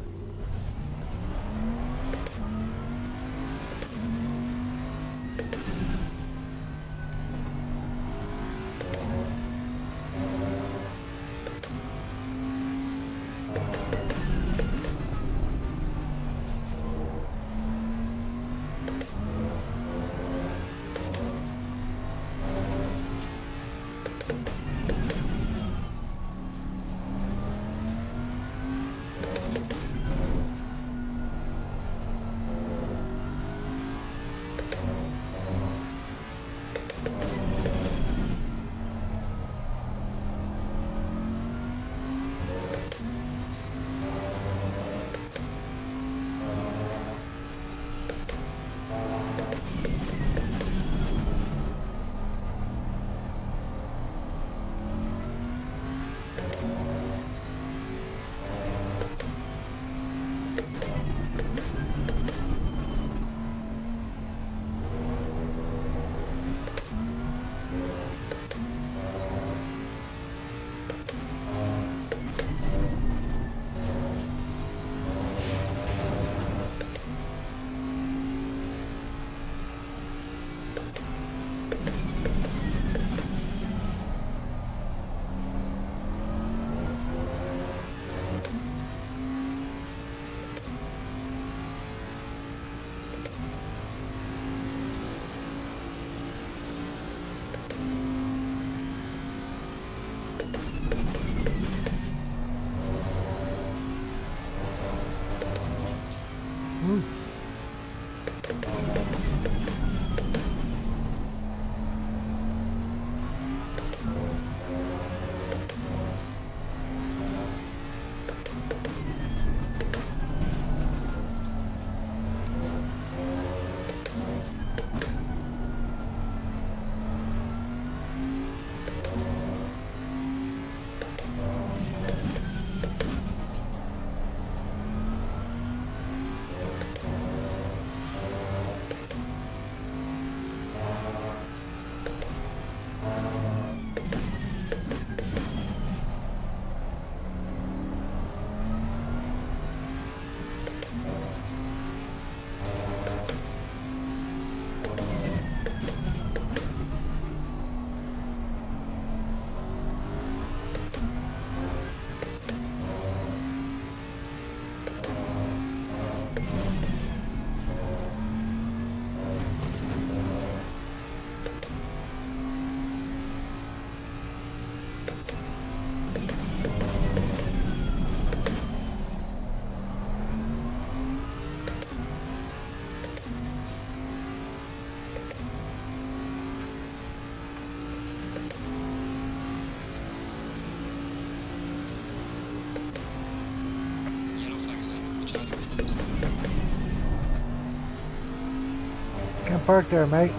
Can't park there, mate.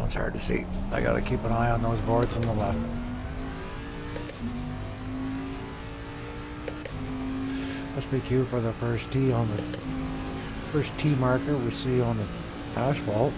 It's hard to see. I gotta keep an eye on those boards on the left. Must be cue for the first tee on the first tee marker we see on the asphalt.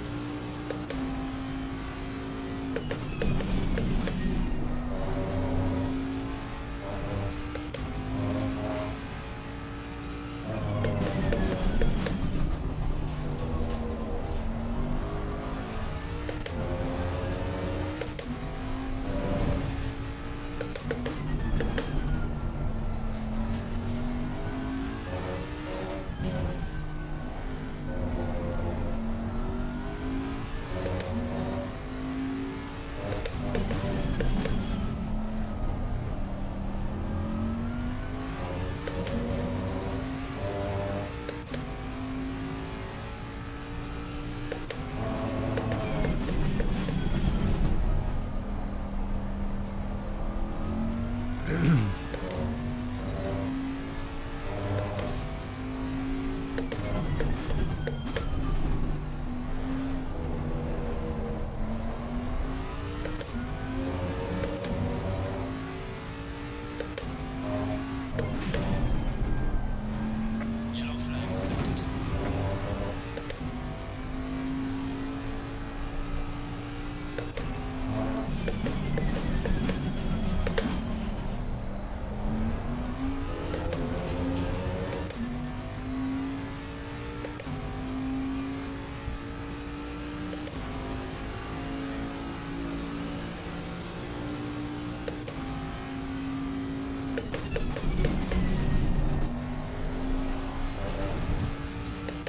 Yellow flag accepted.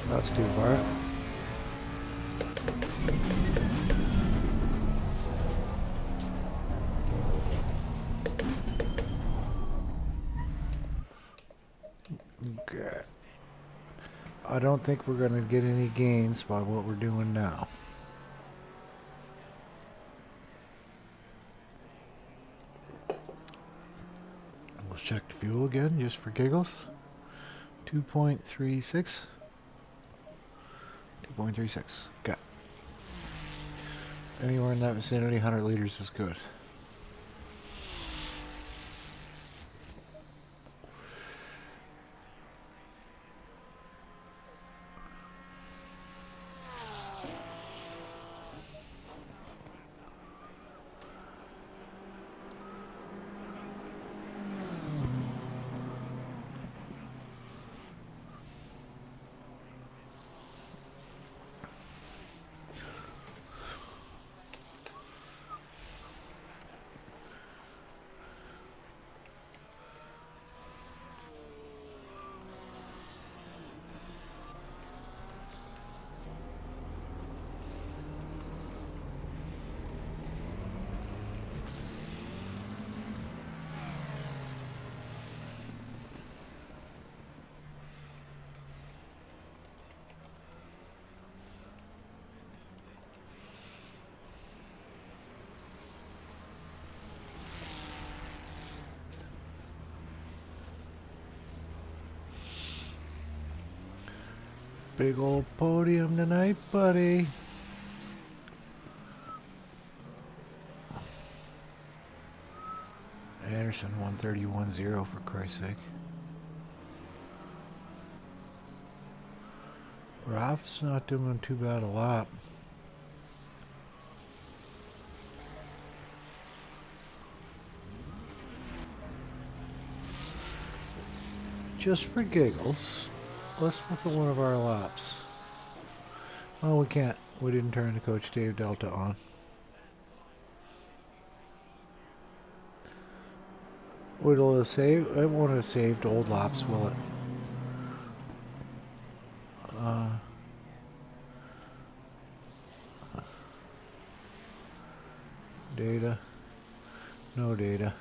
That's too far. Okay. I don't think we're going to get any gains by what we're doing now. We'll check the fuel again just for giggles. 2.36. 2.36. Okay. Anywhere in that vicinity, 100 liters is good. Big old podium tonight, buddy. Anderson 1:31.0 for Christ's sake. Ralph's not doing too bad a lap. Just for giggles, let's look at one of our laps. Oh, we can't. We didn't turn the Coach Dave Delta on. Would it have saved? It won't have saved old laps, will it? Data. No data.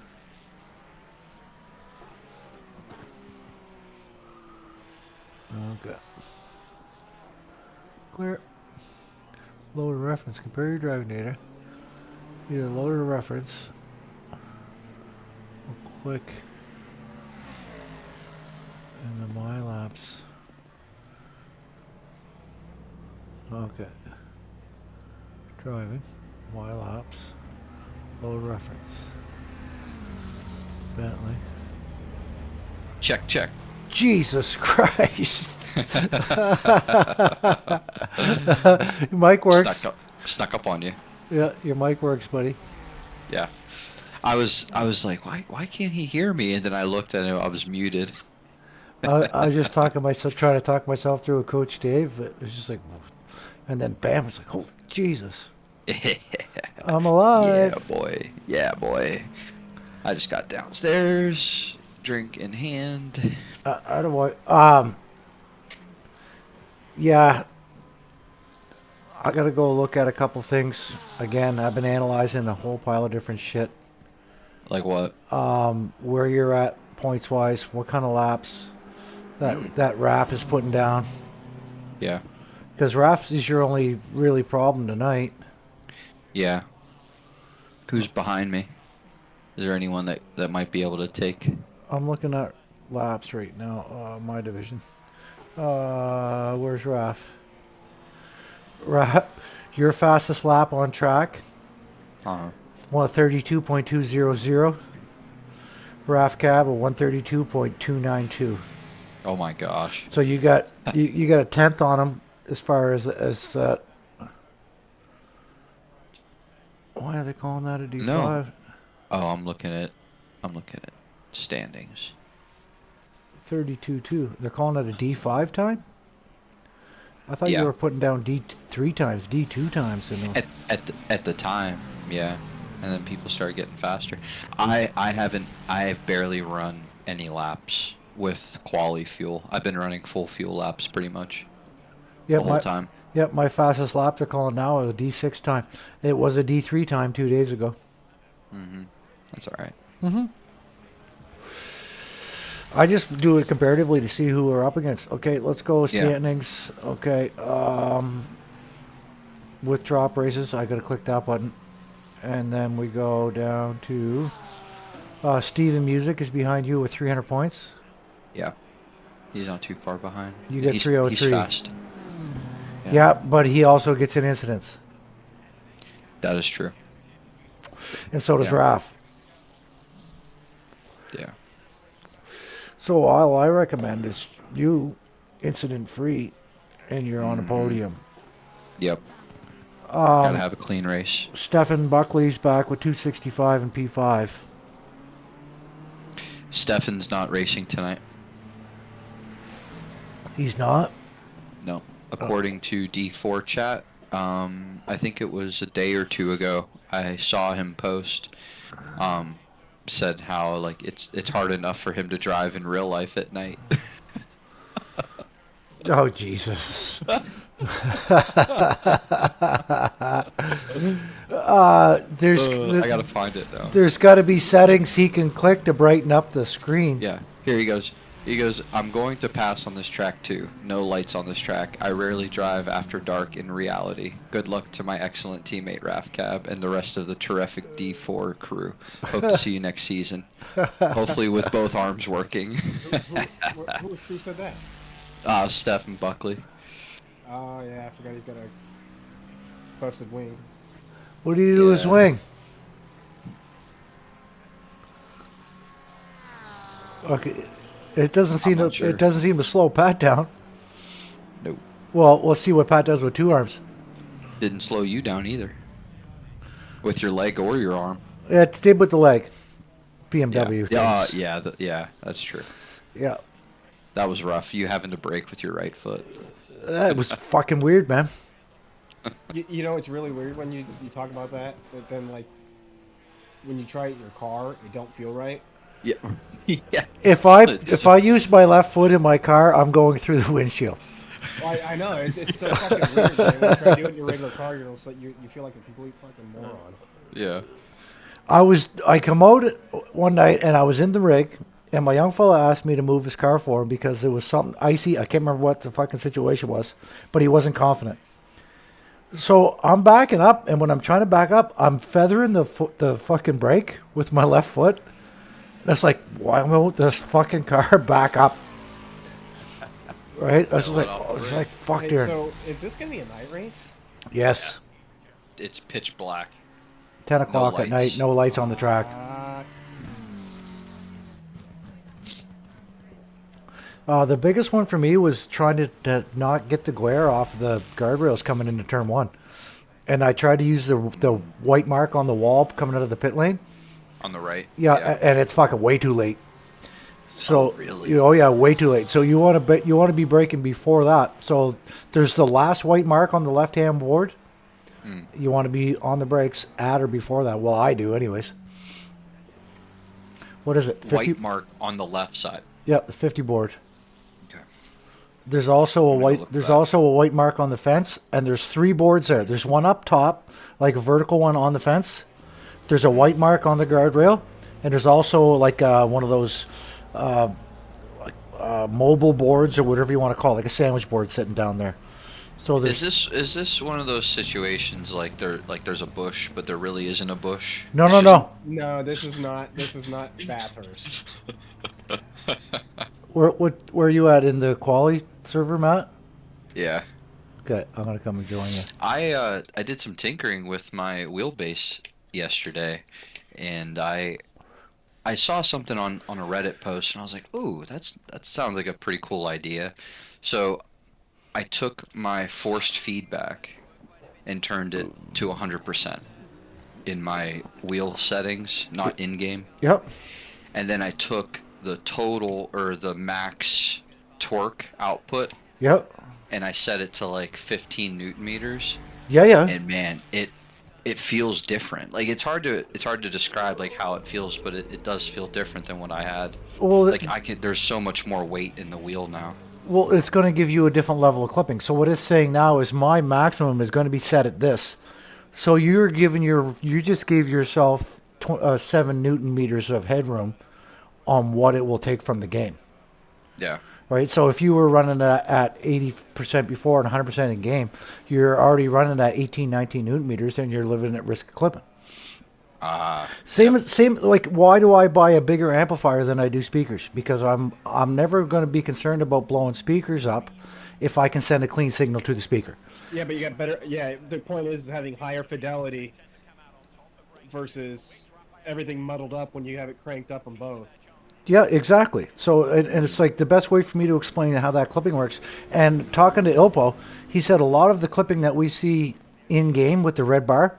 Okay. Clear. Load a reference. Compare your driving data. Either load a reference. We'll click. And the my laps. Okay. Driving. My laps. Load reference. Bentley. Check, check. Jesus Christ. Your mic works. Stuck up on you. Yeah, your mic works, buddy. Yeah. I was like, why can't he hear me? And then I looked at him, I was muted. I was just trying to talk myself through a Coach Dave, but it's just like, and then bam, it's like, holy Jesus. I'm alive. Yeah, boy. Yeah, boy. I just got downstairs, drink in hand. I don't want. Yeah. I gotta go look at a couple things again. I've been analyzing a whole pile of different shit. Like what? Where you're at points wise, what kind of laps that RAF is putting down. Yeah. Because RAF is your only really problem tonight. Yeah. Who's behind me? Is there anyone that might be able to take? I'm looking at laps right now. My division. Where's RAF? RAF, your fastest lap on track. 132.200. RAF cab a 132.292. Oh my gosh. So you got you got a tenth on them as far as why are they calling that a D5? No. Oh, I'm looking at standings. 32.2. They're calling it a D5 time? I thought Yeah. you were putting down D3 times, D2 times in them. At the time, yeah. And then people started getting faster. I've barely run any laps with quali fuel. I've been running full fuel laps pretty much the whole time. Yep, my fastest lap they're calling now is a D6 time. It was a D3 time 2 days ago. Mm-hmm. That's all right. Mm-hmm. I just do it comparatively to see who we're up against. Okay, let's go standings. Yeah. Okay, with drop races, I got to click that button. And then we go down to Steven Music is behind you with 300 points. Yeah. He's not too far behind. You get 303. He's fast. Yeah, but he also gets in incidents. That is true. And so does Raf. Yeah. So all I recommend is you incident free and you're on a podium. Yep. Gotta have a clean race. Stefan Buckley's back with 265 and P5. Stefan's not racing tonight. He's not? No. According to D4 chat, I think it was a day or two ago, I saw him post, said how like it's hard enough for him to drive in real life at night. Oh, Jesus. There's I gotta find it now. There's got to be settings he can click to brighten up the screen. Yeah, here he goes. He goes, I'm going to pass on this track too. No lights on this track. I rarely drive after dark in reality. Good luck to my excellent teammate Raf Cab and the rest of the terrific D4 crew. Hope to see you next season. Hopefully with both arms working. Who said that? Stephen Buckley. Oh, yeah, I forgot he's got a busted wing. What do you do with his wing? Okay, it doesn't seem to not sure. it doesn't seem to slow Pat down. Nope. Well, let's see what Pat does with two arms. Didn't slow you down either. With your leg or your arm. Yeah, it did with the leg. Yeah. BMW Yeah. things. Yeah. That's true. Yeah, That was rough. You having to brake with your right foot. that was fucking weird, man. You know, it's really weird when you talk about that. But then, like, when you try it in your car, it don't feel right. Yeah. Yeah. If I use my left foot in my car, I'm going through the windshield. I know it's so fucking weird. Man. When you try to do it in your regular car, you're just like, you feel like a complete fucking moron. Yeah. I come out one night and I was in the rig, and my young fella asked me to move his car for him because there was something icy. I can't remember what the fucking situation was, but he wasn't confident. So I'm backing up, and when I'm trying to back up, I'm feathering the fucking brake with my left foot. That's like, why won't this fucking car back up? Right? I was like, fuck, Hey, dear. so is this gonna be a night race? Yes. It's pitch black. 10 o'clock at night, lights. no lights on the track. The biggest one for me was trying to not get the glare off the guardrails coming into turn one. And I tried to use the white mark on the wall coming out of the pit lane. On the right. Yeah, and it's fucking way too late. So, Oh, really? oh yeah, way too late. So you want to be braking before that. So there's the last white mark on the left-hand board. You want to be on the brakes at or before that. Well, I do anyways. What is it? 50? White mark on the left side. Yeah, the 50 board. Okay. There's also a I'm gonna white. look for There's that. also a white mark on the fence, and there's 3 boards there. There's one up top, like a vertical one on the fence. There's a white mark on the guardrail, and there's also like one of those mobile boards or whatever you want to call it, like a sandwich board sitting down there. So there's Is this one of those situations like there's a bush but there really isn't a bush? no, It's no, just- no. No, this is not Bathurst. Where are you at in the quality server, Matt? Yeah. Okay, I'm gonna come and join you. I did some tinkering with my wheelbase yesterday, and I saw something on a Reddit post, and I was like, "Ooh, that sounds like a pretty cool idea." So I took my forced feedback and turned it to 100% in my wheel settings, not in game, Yep. and then I took the total or the max torque output Yep. and I set it to like 15 newton meters. Yeah, yeah. And man, it feels different. Like it's hard to describe like how it feels, but it does feel different than what I had. Well, Like there's so much more weight in the wheel now. Well, it's going to give you a different level of clipping. So what it's saying now is my maximum is going to be set at this. So you just gave yourself 7 newton meters of headroom on what it will take from the game, Yeah. right? So if you were running at 80% before and 100% in game, you're already running at 18, 19 newton meters, and you're living at risk of clipping. Same. Like, why do I buy a bigger amplifier than I do speakers? Because I'm never going to be concerned about blowing speakers up if I can send a clean signal to the speaker. Yeah, but you got better. Yeah, the point is having higher fidelity versus everything muddled up when you have it cranked up on both. Yeah, exactly. So, and it's like the best way for me to explain how that clipping works. And talking to Ilpo, he said a lot of the clipping that we see in game with the red bar,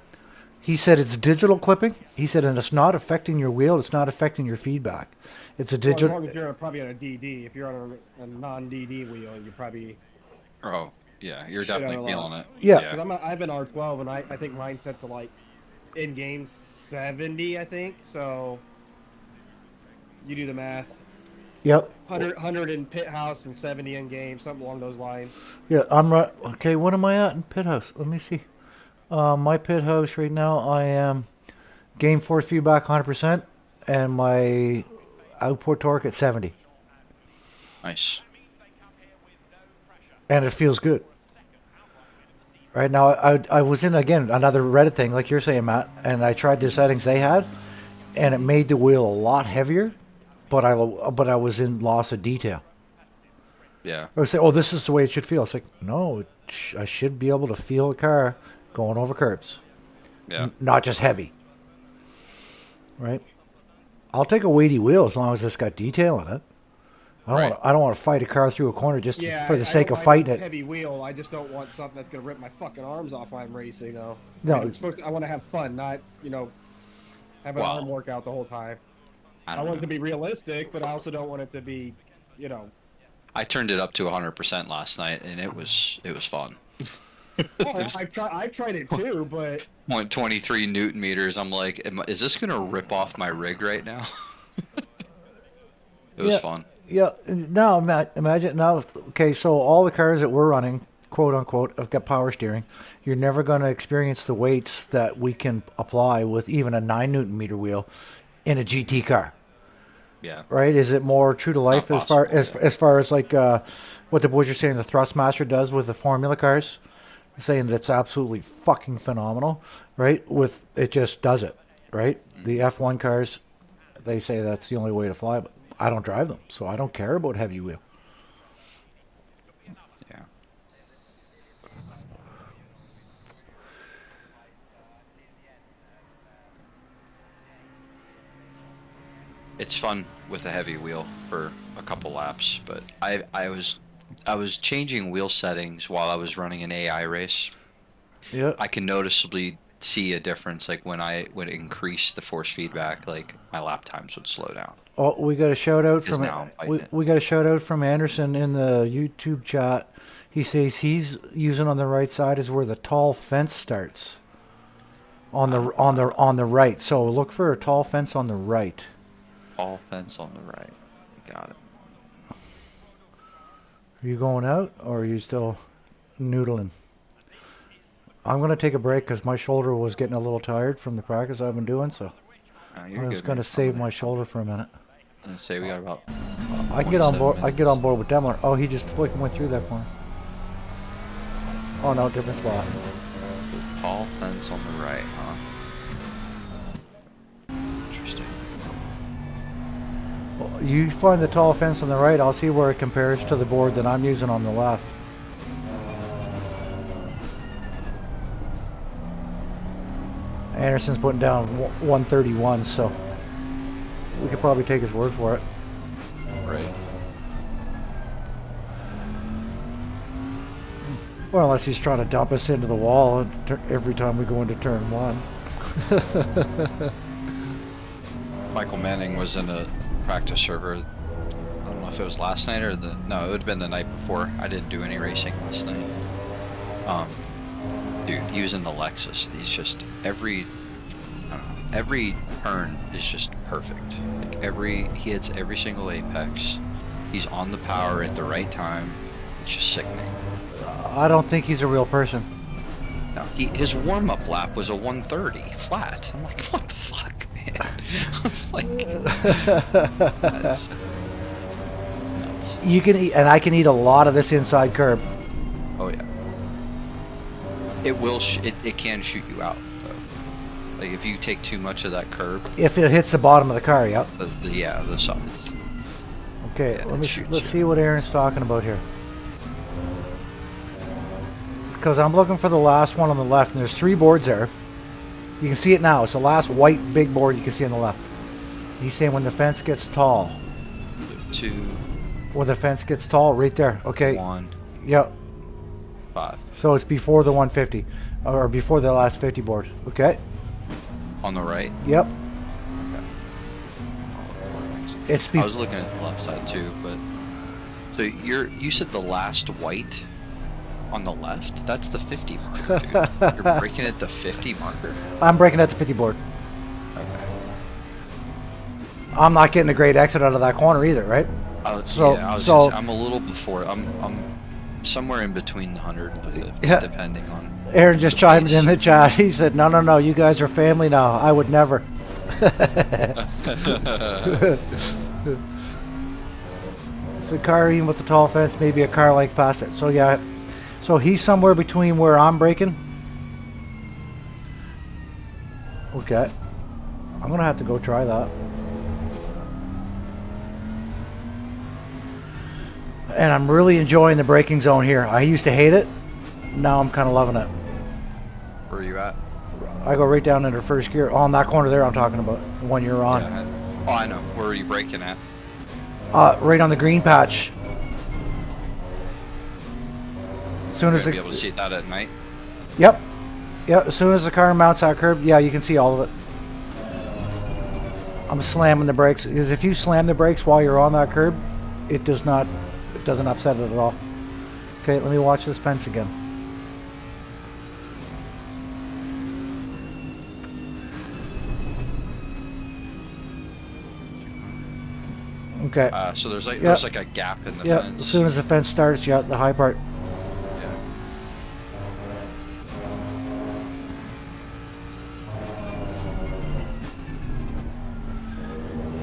he said it's digital clipping. He said, and it's not affecting your wheel. It's not affecting your feedback. It's a Well, as digital. long as you're probably on a DD. If you're on a non-DD wheel, you're probably. Oh, yeah, you're Shit, definitely I feeling it. Yeah. Because I have an R12 and I think mine's set to like in game 70, I think. So you do the math. Yep. 100 in pit house and 70 in game, something along those lines. Yeah, I'm right. Okay, what am I at in pit house? Let me see. My pit house right now, I am game force feedback 100%, and my output torque at 70, Nice. and it feels good. Right now, I was in again another Reddit thing, like you're saying, Matt, and I tried the settings they had, and it made the wheel a lot heavier, but I was in loss of detail. Yeah. I would say, oh, this is the way it should feel. It's like, no, I should be able to feel the car going over curbs. Yeah. Not just heavy. Right? I'll take a weighty wheel as long as it's got detail in it. Right. I don't want to fight a car through a corner just Yeah, for the I sake don't of mind fighting a it. heavy wheel. I just don't want something that's gonna rip my fucking arms off while I'm racing. Though. No. I want to have fun, not have an Well, arm workout the whole time. I I don't want it to know. be realistic, but I also don't want it to be, I turned it up to 100% last night, and it was fun. I've tried it too, but 23 Newton meters. I'm like, is this gonna rip off my rig right now? It was fun. Yeah. Now imagine now. Okay, so all the cars that we're running, quote unquote, have got power steering. You're never going to experience the weights that we can apply with even a 9 Newton meter wheel in a GT car. Yeah. Right? Is it more true to life Not as far as like what the boys are saying the Thrustmaster does with the Formula cars, saying that it's absolutely fucking phenomenal, right? With it just does it, right? The F1 cars, they say that's the only way to fly, but I don't drive them, so I don't care about heavy wheel. Yeah. It's fun with a heavy wheel for a couple laps, but I was changing wheel settings while I was running an AI race. Yeah. I can noticeably see a difference, like when I would increase the force feedback, like my lap times would slow down. Oh, we got a shout out Because from now I'm fighting it. we got a shout out from Anderson in the YouTube chat. He says he's using on the right side is where the tall fence starts. On the right. So look for a tall fence on the right. All fence on the right. Got it. Are you going out or are you still noodling? I'm going to take a break because my shoulder was getting a little tired from the practice I've been doing, so You're I was good, going to man. save my shoulder for a minute. I'm gonna say we got about. I can get on 27 board. I can get on minutes. board with Demler. Oh, he just fucking went through that corner. Oh no, different spot. Tall fence on the right, huh? Interesting. Well, you find the tall fence on the right. I'll see where it compares to the board that I'm using on the left. Anderson's putting down 131, so we could probably take his word for it. Right. Well, unless he's trying to dump us into the wall every time we go into turn one. Michael Manning was in a practice server. I don't know if it was last night or no, it would have been the night before. I didn't do any racing last night. Dude, he was in the Lexus. He's just every turn is just perfect. Like he hits every single apex. He's on the power at the right time. It's just sickening. I don't think he's a real person. No, his warm-up lap was a 130 flat. I'm like, what the fuck, man? It's like, it's nuts. You can eat, and I can eat a lot of this inside curb. Oh yeah. It will. It can shoot you out though. Like if you take too much of that curb. If it hits the bottom of the car, yep. The sides. Okay, Yeah, let's see what Aaron's talking about here. Because I'm looking for the last one on the left, and there's 3 boards there. You can see it now. It's the last white big board you can see on the left. He's saying when the fence gets tall. 2, When the fence gets tall, right there. Okay. 1, Yep. 5. So it's before the 150, or before the last 50 board. Okay. On the right. Yep. It's I was looking at the left side too, but so you said the last white on the left. That's the 50 marker, dude. You're breaking at the 50 marker. I'm breaking at the 50 board. Okay. I'm not getting a great exit out of that corner either, right? I'm a little before. I'm somewhere in between the 100 and the 50, Yeah. depending on. Aaron just the chimed pace. in the chat. He said, no, you guys are family now. I would never. It's a car even with the tall fence, maybe a car length past it. So yeah, so he's somewhere between where I'm braking. Okay. I'm going to have to go try that. And I'm really enjoying the braking zone here. I used to hate it. Now I'm kind of loving it. Where are you at? I go right down into first gear. On that corner there I'm talking about. The one you're on. Yeah, Oh, I know. Where are you braking at? Right on the green patch. As soon You're as gonna be the able to see that at night. yep, yep. As soon as the car mounts that curb, yeah, you can see all of it. I'm slamming the brakes because if you slam the brakes while you're on that curb, it doesn't upset it at all. Okay, let me watch this fence again. Okay. So there's like Yeah. there's like a gap in the Yeah. fence. As soon as the fence starts, yeah, the high part. Yeah.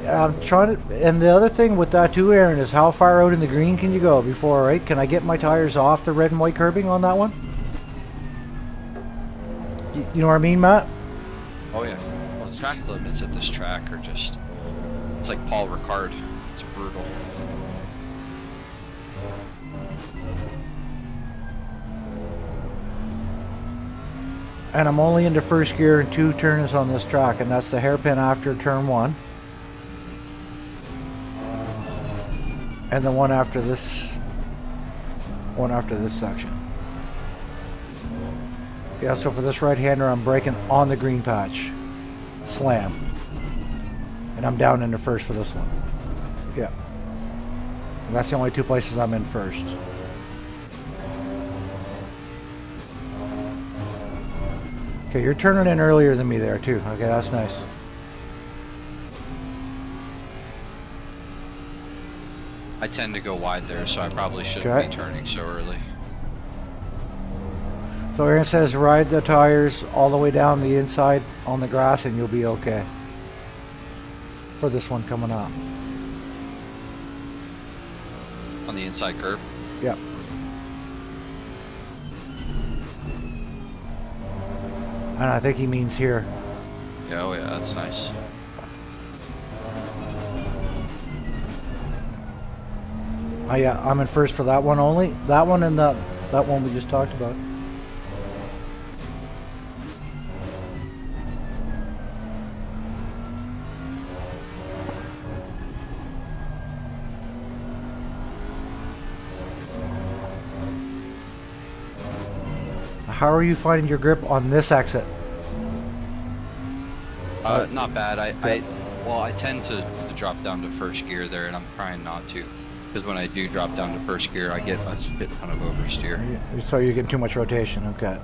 I'm trying to, and the other thing with that too, Aaron, is how far out in the green can you go before, right? Can I get my tires off the red and white curbing on that one? You know what I mean, Matt? Oh yeah. Well, track limits at this track are just, it's like Paul Ricard. It's brutal. And I'm only into first gear and 2 turns on this track, and that's the hairpin after turn 1. And the one after this section. Yeah, so for this right-hander, I'm braking on the green patch. Slam. And I'm down into first for this one. Yeah. And that's the only 2 places I'm in first. Okay, you're turning in earlier than me there too. Okay, that's nice. I tend to go wide there, so I probably shouldn't Okay. be turning so early. So Aaron says ride the tires all the way down the inside on the grass and you'll be okay. For this one coming up. On the inside curb. Yep. And I think he means here. Yeah, oh yeah, that's nice. Yeah, I'm in first for that one only. That one and that one we just talked about. How are you finding your grip on this exit? Not bad. I tend to drop down to first gear there, and I'm trying not to. Because when I do drop down to first gear, I get a shit ton of oversteer. So you're getting too much rotation. Okay.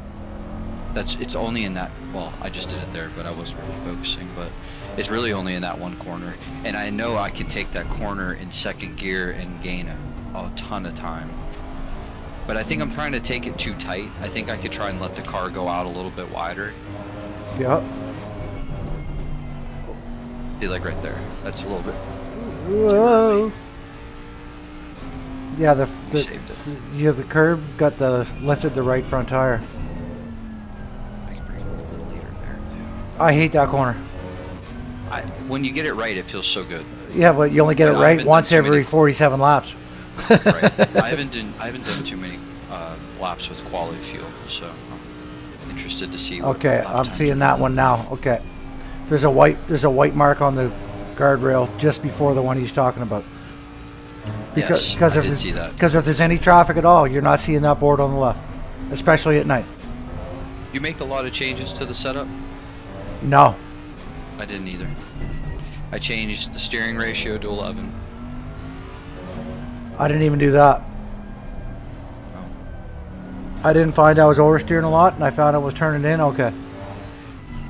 It's only in that, well, I just did it there, but I wasn't really focusing, but it's really only in that one corner. And I know I can take that corner in second gear and gain a ton of time. But I think I'm trying to take it too tight. I think I could try and let the car go out a little bit wider. Yep. See, like right there. That's a little bit. Whoa. Yeah, Saved it. the curb got lifted the right front tire. I can bring it a little bit later there, too. I hate that corner. When you get it right, it feels so good. Yeah, but you only get it I right haven't once done too every many- 47 laps. Right. I haven't done too many laps with quality fuel, so I'm interested to see. What Okay, lap I'm times seeing are. that one now. Okay, there's a white mark on the guardrail just before the one he's talking about. Yes, I did see that. Because if there's any traffic at all, you're not seeing that board on the left, especially at night. You make a lot of changes to the setup? No. I didn't either. I changed the steering ratio to 11. I didn't even do that. Oh. I didn't find I was oversteering a lot, and I found I was turning in okay.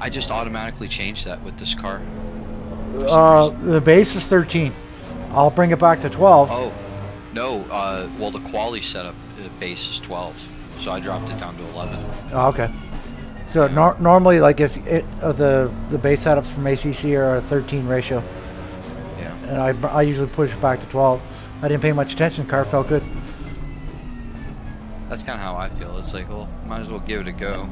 I just automatically changed that with this car. for some reason. The base is 13. I'll bring it back to 12. Oh, no. Well, the quality setup base is 12, so I dropped it down to 11. Oh, okay. So normally, like if the base setups from ACC are a 13 ratio, Yeah. and I usually push it back to 12. I didn't pay much attention. Car felt good. That's kind of how I feel. It's like, well, might as well give it a go.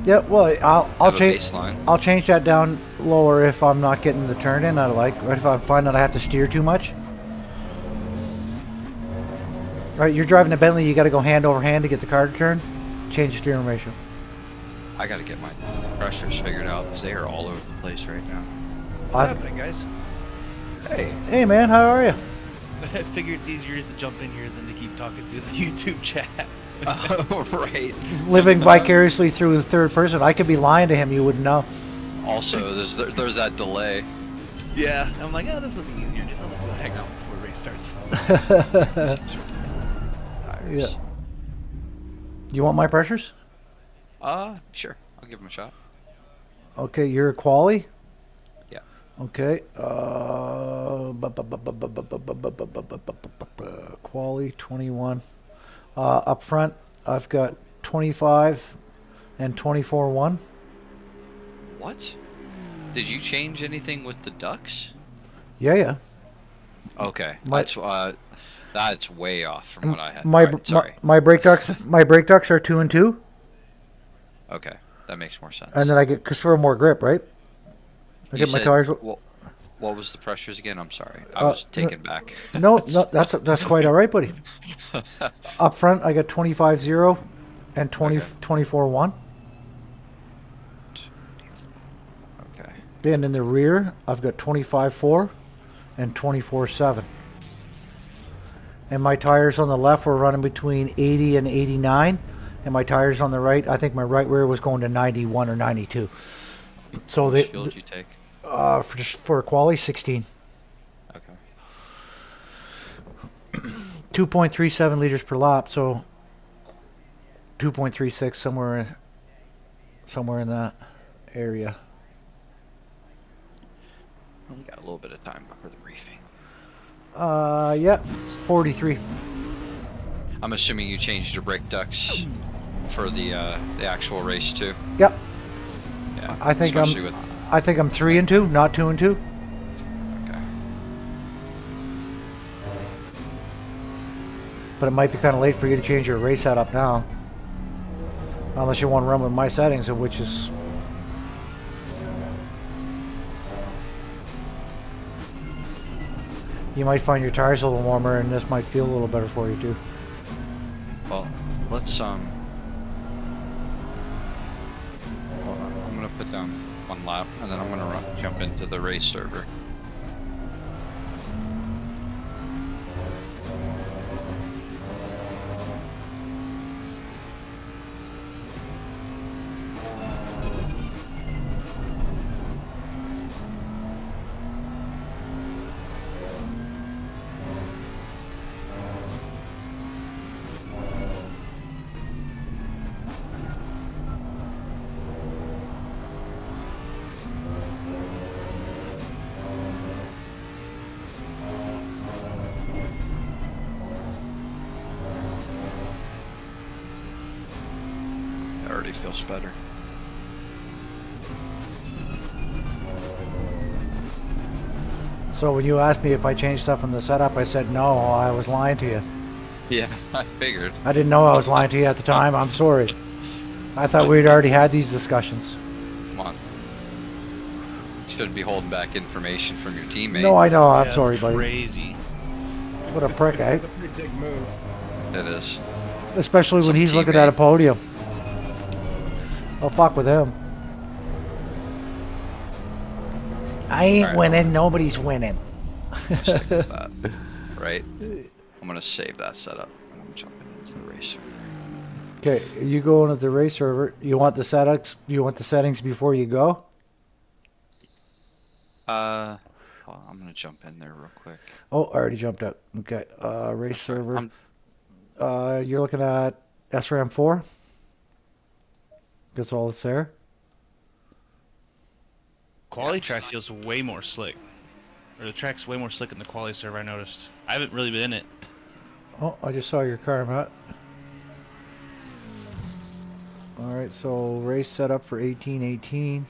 Yeah. Well, I'll Have a change. baseline. I'll change that down lower if I'm not getting the turn in I like. Or if I find that I have to steer too much. Right. You're driving a Bentley. You got to go hand over hand to get the car to turn. Change the steering ratio. I got to get my pressures figured out because they are all over the place right now. What's happening, guys? Hey. Hey, man, how are you? I figure it's easier just to jump in here than to keep talking through the YouTube chat. Oh, right. Living vicariously through the third person. I could be lying to him. You wouldn't know. Also, there's that delay. Yeah, I'm like, oh, this will be easier. Just I'll just go hang out before the race starts. Yeah. Tires. You want my pressures? Sure. I'll give him a shot. Okay, you're a quali. Yeah. Okay. Quali 21. Up front, I've got 25 and 24-1. What? Did you change anything with the ducks? Yeah. Okay. My- That's way off from what I had. My Alright, sorry. my brake ducts are 2 and 2, Okay. That makes more sense. and then I get for more grip, right? I You get my said- tires. What was the pressures again? I'm sorry. I was taken back. No, that's quite all right, buddy. Up front, I got 25-0 and 24-1. Okay. And in the rear, I've got 25-4 and 24-7. And my tires on the left were running between 80 and 89. And my tires on the right, I think my right rear was going to 91 or 92. So What fuel did you take? for a quali, 16. Okay. 2.37 liters per lap, so 2.36 somewhere in that area. We got a little bit of time before the briefing. Yeah, it's 43. I'm assuming you changed your brake ducts for the actual race too. Yep. Yeah. I think especially I'm. with I think I'm 3 and 2, not 2 and 2. okay. But it might be kind of late for you to change your race setup now, unless you want to run with my settings, which is. You might find your tires a little warmer, and this might feel a little better for you too. Well, let's hold on. I'm gonna put down one lap, and then I'm gonna jump into the race server. It already feels better. So when you asked me if I changed stuff in the setup, I said no. I was lying to you. Yeah, I figured. I didn't know I was lying to you at the time. I'm sorry. I thought we'd already had these discussions. Come on. You shouldn't be holding back information from your teammate. No, I know. I'm Yeah, sorry, that's buddy. Crazy. What a prick, eh? It's a pretty big move. It is. Especially when Some he's looking teammate. at a podium. I'll fuck with him. I ain't Alright. winning. Nobody's winning. Stick with that. Right? I'm gonna save that setup. I'm gonna jump into the race server. Okay, you go into the race server. You want the settings? You want the settings before you go? Hold on, I'm gonna jump in there real quick. Oh, I already jumped out. Okay, race server. I'm- You're looking at SRAM 4. That's all that's there. Quali track feels way more slick. Or the track's way more slick in the quali server, I noticed. I haven't really been in it. Oh, I just saw your car, Matt. All right, so race setup for 1818.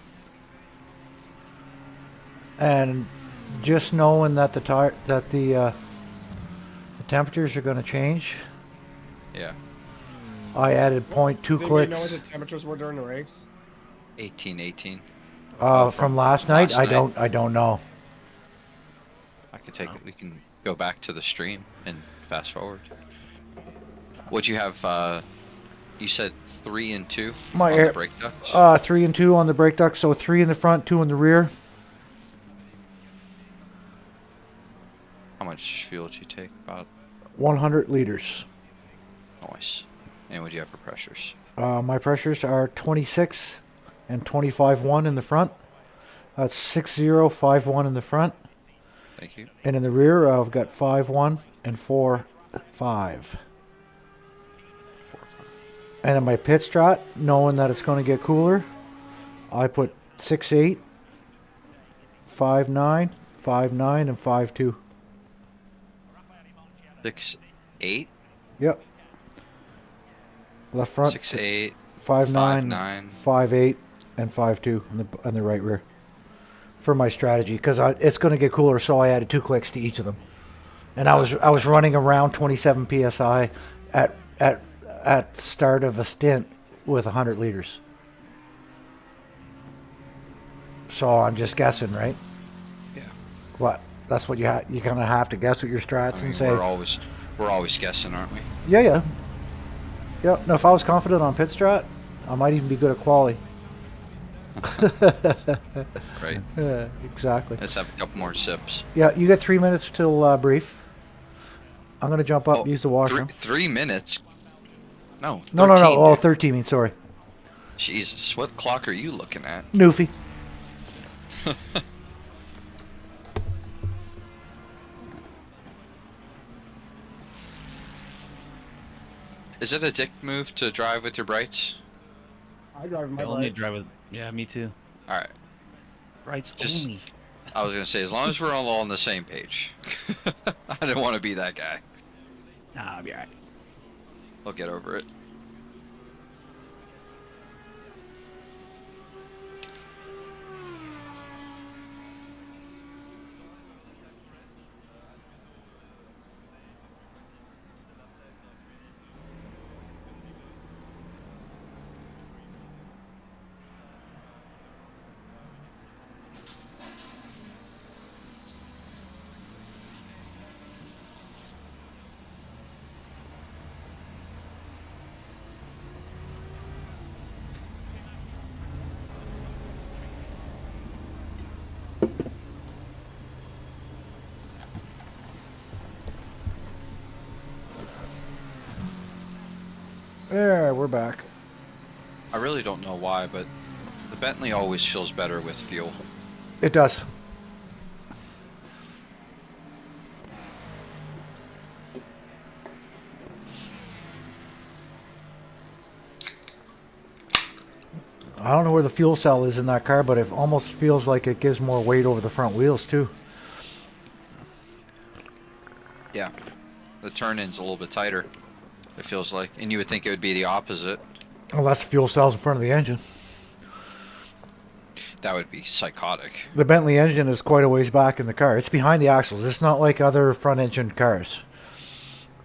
And just knowing that the temperatures are going to change, Yeah. I added 0.2 Does anybody clicks know what the temperatures were during the race? 18. from last night. last night. I don't know. I can take it. We can go back to the stream and fast forward. What'd you have? You said 3 and 2 My on air- the brake ducts? 3 and 2 on the brake duct, so 3 in the front, 2 in the rear. much fuel did you take? About 100 liters. nice. And what do you have for pressures? My pressures are 26 and 25.1 in the front. That's 6051 in the front. Thank you. And in the rear, I've got 5.1 and 4.5. And in my pit strat, knowing that it's going to get cooler, I put 6.8, 5.9, 5.9, and 5.2. 6'8", Yep. Left front, 6'8", 5.9, 5'9". 5.8, and 5.2 on the right rear. For my strategy, because it's going to get cooler, so I added 2 clicks to each of them. And I was running around 27 psi at start of a stint with 100 liters. So I'm just guessing, right? Yeah. What? That's what you kind of have to guess with your strats I mean, and say. we're always guessing, aren't we? Yeah. No, if I was confident on pit strat, I might even be good at quali. Right. Yeah, exactly. Let's have a couple more sips. Yeah, you got 3 minutes till brief. I'm gonna jump up, use the washroom. 3 minutes? No. No. 13, Oh, dude. 13 means sorry. Jesus, what clock are you looking at? Newfie. Is it a dick move to drive with your brights? I drive my I only bike. drive with. Yeah, me too. All right. Rights Just- only. I was gonna say, as long as we're all on the same page. I didn't want to be that guy. Nah, I'll be alright. I'll get over it. There, we're back. I really don't know why, but the Bentley always feels better with fuel. It does. I don't know where the fuel cell is in that car, but it almost feels like it gives more weight over the front wheels too. Yeah. The turn-in's a little bit tighter, it feels like. And you would think it would be the opposite. Unless the fuel cell's in front of the engine. That would be psychotic. The Bentley engine is quite a ways back in the car. It's behind the axles. It's not like other front-engine cars.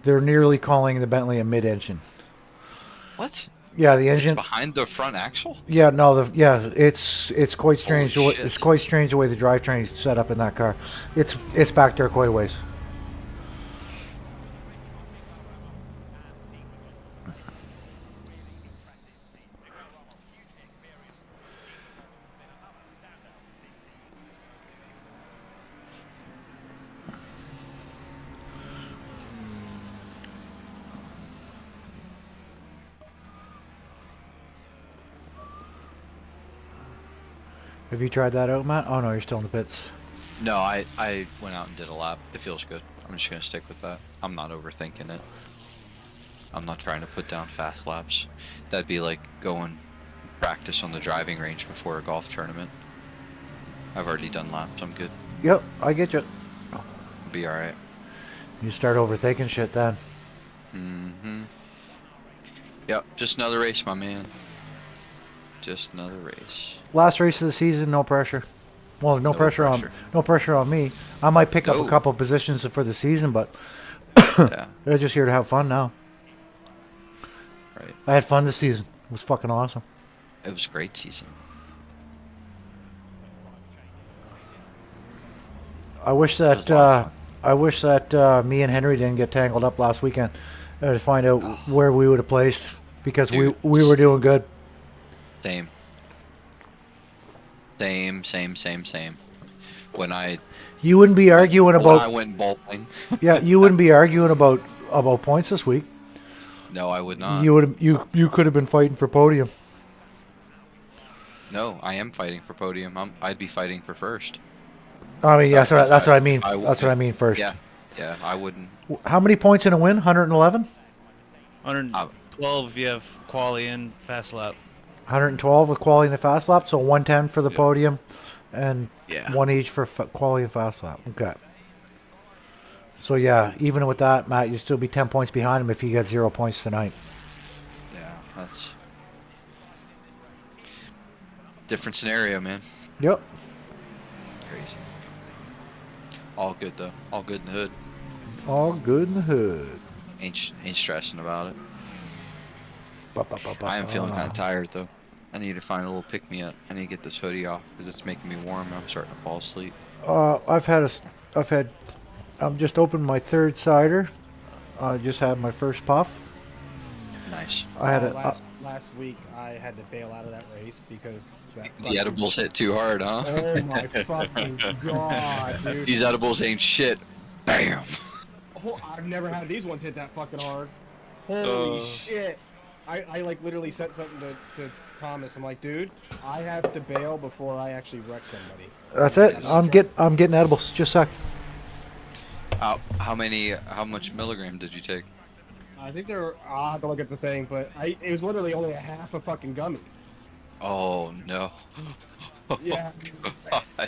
They're nearly calling the Bentley a mid-engine. What? Yeah, the It's engine. behind the front axle? Yeah, no, it's quite strange. Holy It's shit. quite strange the way the drivetrain's set up in that car. It's back there quite a ways. Have you tried that out, Matt? Oh no, you're still in the pits. No, I went out and did a lap. It feels good. I'm just going to stick with that. I'm not overthinking it. I'm not trying to put down fast laps. That'd be like going practice on the driving range before a golf tournament. I've already done laps. I'm good. Yep, I get you. I'll be alright. You start overthinking shit then. Mm-hmm. Yep, just another race, my man. Just another race. Last race of the season, no pressure. Well, no pressure on me. I might pick up a No. couple positions for the season, but Yeah, they're just here to have fun now. right. I had fun this season. It was fucking awesome. It was a great season. I wish It was that a lot of me and Henry didn't get tangled up last weekend to find out where we would have placed because Dude. we were doing good. Same. Same. when I You wouldn't be arguing when I about. went bowling. Yeah, you wouldn't be arguing about points this week. No, I would not. You could have been fighting for podium. No, I am fighting for podium. I'd be fighting for first. I mean, yeah, that's what I mean. That's what I If- mean first. Yeah, yeah, I wouldn't. How many points in a win? 111? 112 if you have quali and fast lap. 112 with quality and a fast lap, so 110 for the Yep. podium, and Yeah. one each for quality and fast lap. Okay. So yeah, even with that, Matt, you'd still be 10 points behind him if he gets 0 points tonight. Yeah, that's different scenario, man. Yep. Crazy. All good though. All good in the hood. All good in the hood. Ain't stressing about it. Ba, ba, ba, ba, I am feeling kind ba. of tired though. I need to find a little pick me up. I need to get this hoodie off because it's making me warm. I'm starting to fall asleep. I'm just opened my third cider. I just had my first puff. Nice. I had last week I had to bail out of that race because that The edibles hit too hard, huh? Oh my fucking god, dude! These edibles ain't shit. Bam. Oh, I've never had these ones hit that fucking hard. Holy Uh. shit! I like literally said something to Thomas. I'm like, dude, I have to bail before I actually wreck somebody. That's it. I'm getting edibles. Just a sec. How much milligram did you take? I think they're. I'll have to look at the thing, but it was literally only a half a fucking gummy. Oh no. Yeah,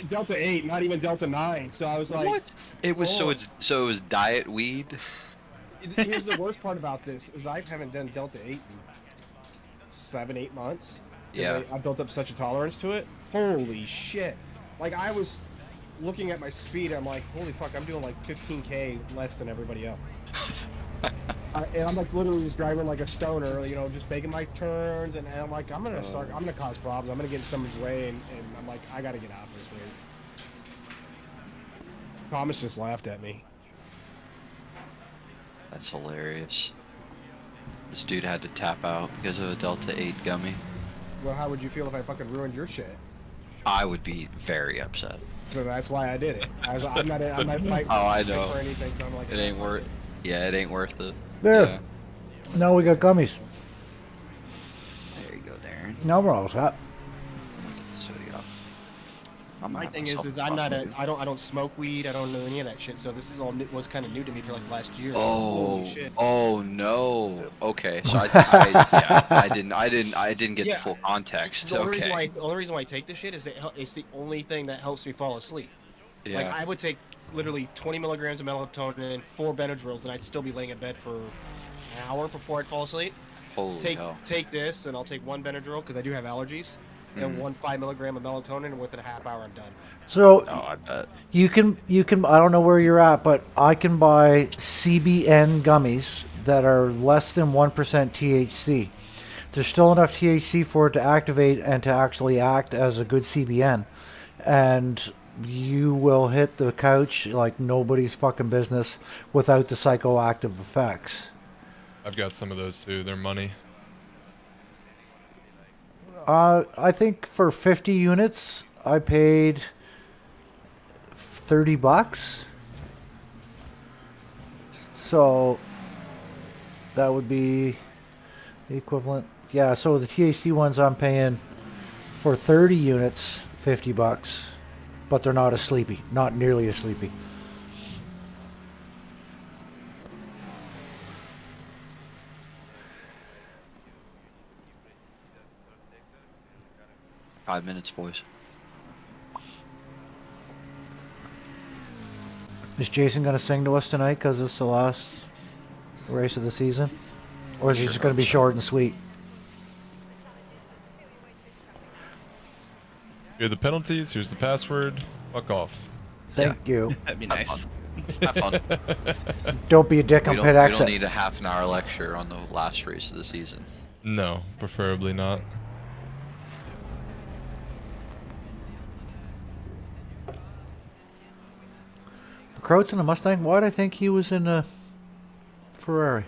Delta 8, not even Delta 9. So I was like, What? It was oh. so it was diet weed. Here's the worst part about this is I haven't done Delta 8 in 7-8 months. 'Cause Yeah. I built up such a tolerance to it. Holy shit! Like I was looking at my speed, I'm like, holy fuck, I'm doing like 15k less than everybody else. And I'm like literally just driving like a stoner, you know, just making my turns, and I'm like, I'm gonna cause problems. I'm gonna get in someone's way, and I'm like, I gotta get out of this race. Thomas just laughed at me. That's hilarious. This dude had to tap out because of a Delta 8 gummy. Well, how would you feel if I fucking ruined your shit? I would be very upset. So that's why I did it. I'm not fighting Oh, I fight know. for anything, so I'm like, It ain't worth. Yeah, it ain't worth it. There. Yeah. Now we got gummies. There you go, Darren. Now we're all set. Get this hoodie off. I'm My gonna thing have is myself I'm not coffee. I don't smoke weed. I don't know any of that shit. So this is all was kind of new to me for like the last year. Oh, Holy shit. oh no. Okay, so I didn't get Yeah. the full context. The only, Okay. the only reason why I take this shit is that it's the only thing that helps me fall asleep. Yeah. Like I would take literally 20 milligrams of melatonin and 4 Benadryls, and I'd still be laying in bed for an hour before I'd fall asleep. Holy hell. Take this, and I'll take 1 Benadryl because I do have allergies, and 1 5 milligram of melatonin, and within a half hour I'm done. So Oh, I bet. you can I don't know where you're at, but I can buy CBN gummies that are less than 1% THC. There's still enough THC for it to activate and to actually act as a good CBN, and you will hit the couch like nobody's fucking business without the psychoactive effects. I've got some of those too. They're money. I think for 50 units, I paid $30. So that would be the equivalent. Yeah, so the THC ones I'm paying for 30 units, $50, but they're not as sleepy, not nearly as sleepy. Five minutes, boys. Is Jason going to sing to us tonight because it's the last race of the season? Or is he Sure just going to be hope so. short and sweet? Here are the penalties. Here's the password. Fuck off. Thank you. That'd be Have nice. fun. Have fun. Don't be a dick on We pit don't exit. need a half an hour lecture on the last race of the season. No, preferably not. Crouch in a Mustang? Why'd I think he was in a Ferrari?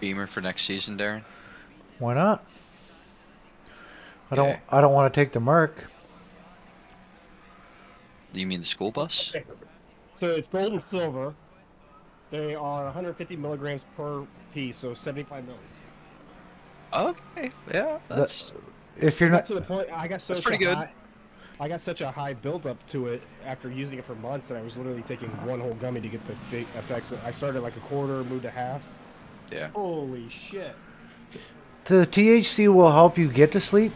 Beamer for next season, Darren? Why not? Okay. I don't want to take the mark. You mean the school bus? Okay. So it's gold and silver. They are 150 milligrams per piece, so 75 mils. Okay. Yeah, The, that's if It you're got not, to the point that's pretty good. I got such a high buildup to it after using it for months that I was literally taking one whole gummy to get the effects. I started like a quarter, moved to half. Yeah. Holy shit! the THC will help you get to sleep.